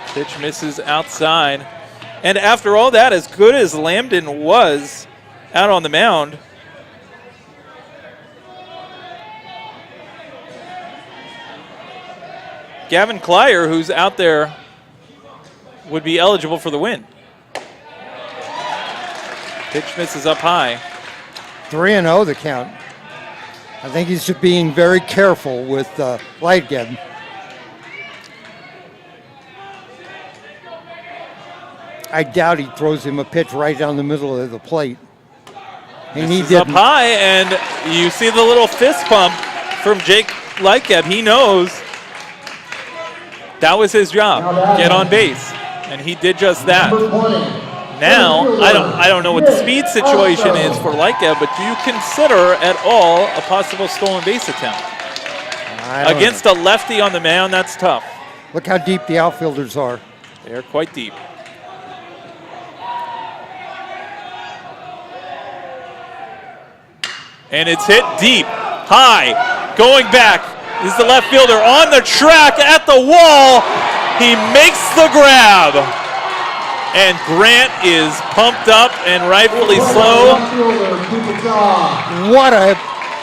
Pitch misses outside. And after all that, as good as Lambden was out on the mound, Gavin Kleier, who's out there, would be eligible for the win. Pitch misses up high. 3-0 the count. I think he's just being very careful with Lightgeb. I doubt he throws him a pitch right down the middle of the plate. And he didn't. Up high, and you see the little fist pump from Jake Lightgeb. He knows that was his job, get on base, and he did just that. Now, I don't know what the speed situation is for Lightgeb, but do you consider at all a possible stolen base attempt? Against a lefty on the mound, that's tough. Look how deep the outfielders are. They're quite deep. And it's hit deep, high, going back. Is the left fielder on the track at the wall. He makes the grab. And Grant is pumped up and rightfully so. What a,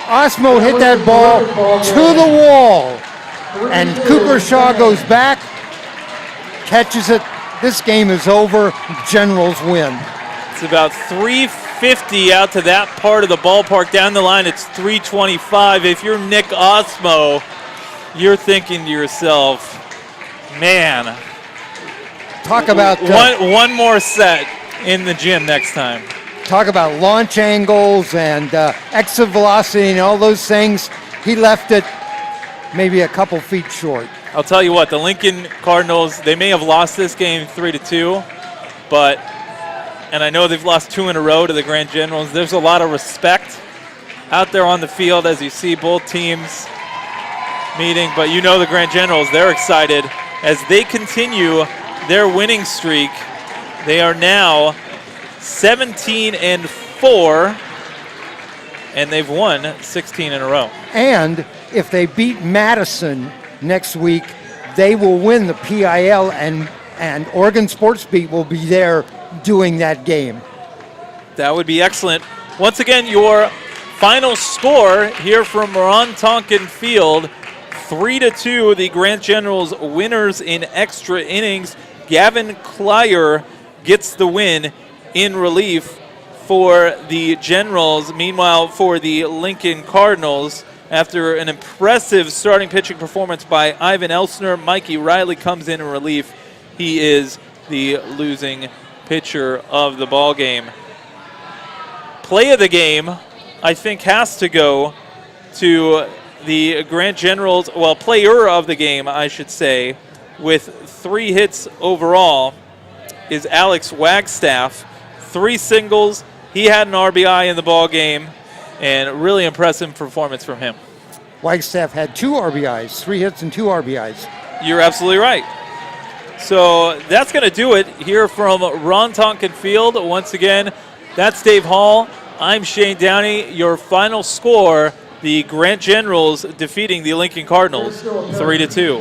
Osmo hit that ball to the wall. And Cooper Shaw goes back, catches it. This game is over. Generals win. It's about 350 out to that part of the ballpark. Down the line, it's 325. If you're Nick Osmo, you're thinking to yourself, man, talk about one more set in the gym next time. Talk about launch angles and exit velocity and all those things. He left it maybe a couple feet short. I'll tell you what, the Lincoln Cardinals, they may have lost this game 3-2, but, and I know they've lost 2 in a row to the Grand Generals. There's a lot of respect out there on the field as you see both teams meeting, but you know the Grand Generals, they're excited as they continue their winning streak. They are now 17-4, and they've won 16 in a row. And if they beat Madison next week, they will win the PIL, and Oregon Sports Beat will be there doing that game. That would be excellent. Once again, your final score here from Ron Tonkin Field, 3-2, the Grand Generals winners in extra innings. Gavin Kleier gets the win in relief for the Generals. Meanwhile, for the Lincoln Cardinals, after an impressive starting pitching performance by Ivan Elster, Mikey Riley comes in relief. He is the losing pitcher of the ball game. Play of the game, I think, has to go to the Grand Generals, well, player of the game, I should say, with 3 hits overall, is Alex Wagstaff. 3 singles. He had an RBI in the ball game, and really impressive performance from him. Wagstaff had 2 RBIs, 3 hits and 2 RBIs. You're absolutely right. So that's going to do it here from Ron Tonkin Field. Once again, that's Dave Hall. I'm Shane Downey. Your final score, the Grand Generals defeating the Lincoln Cardinals 3-2.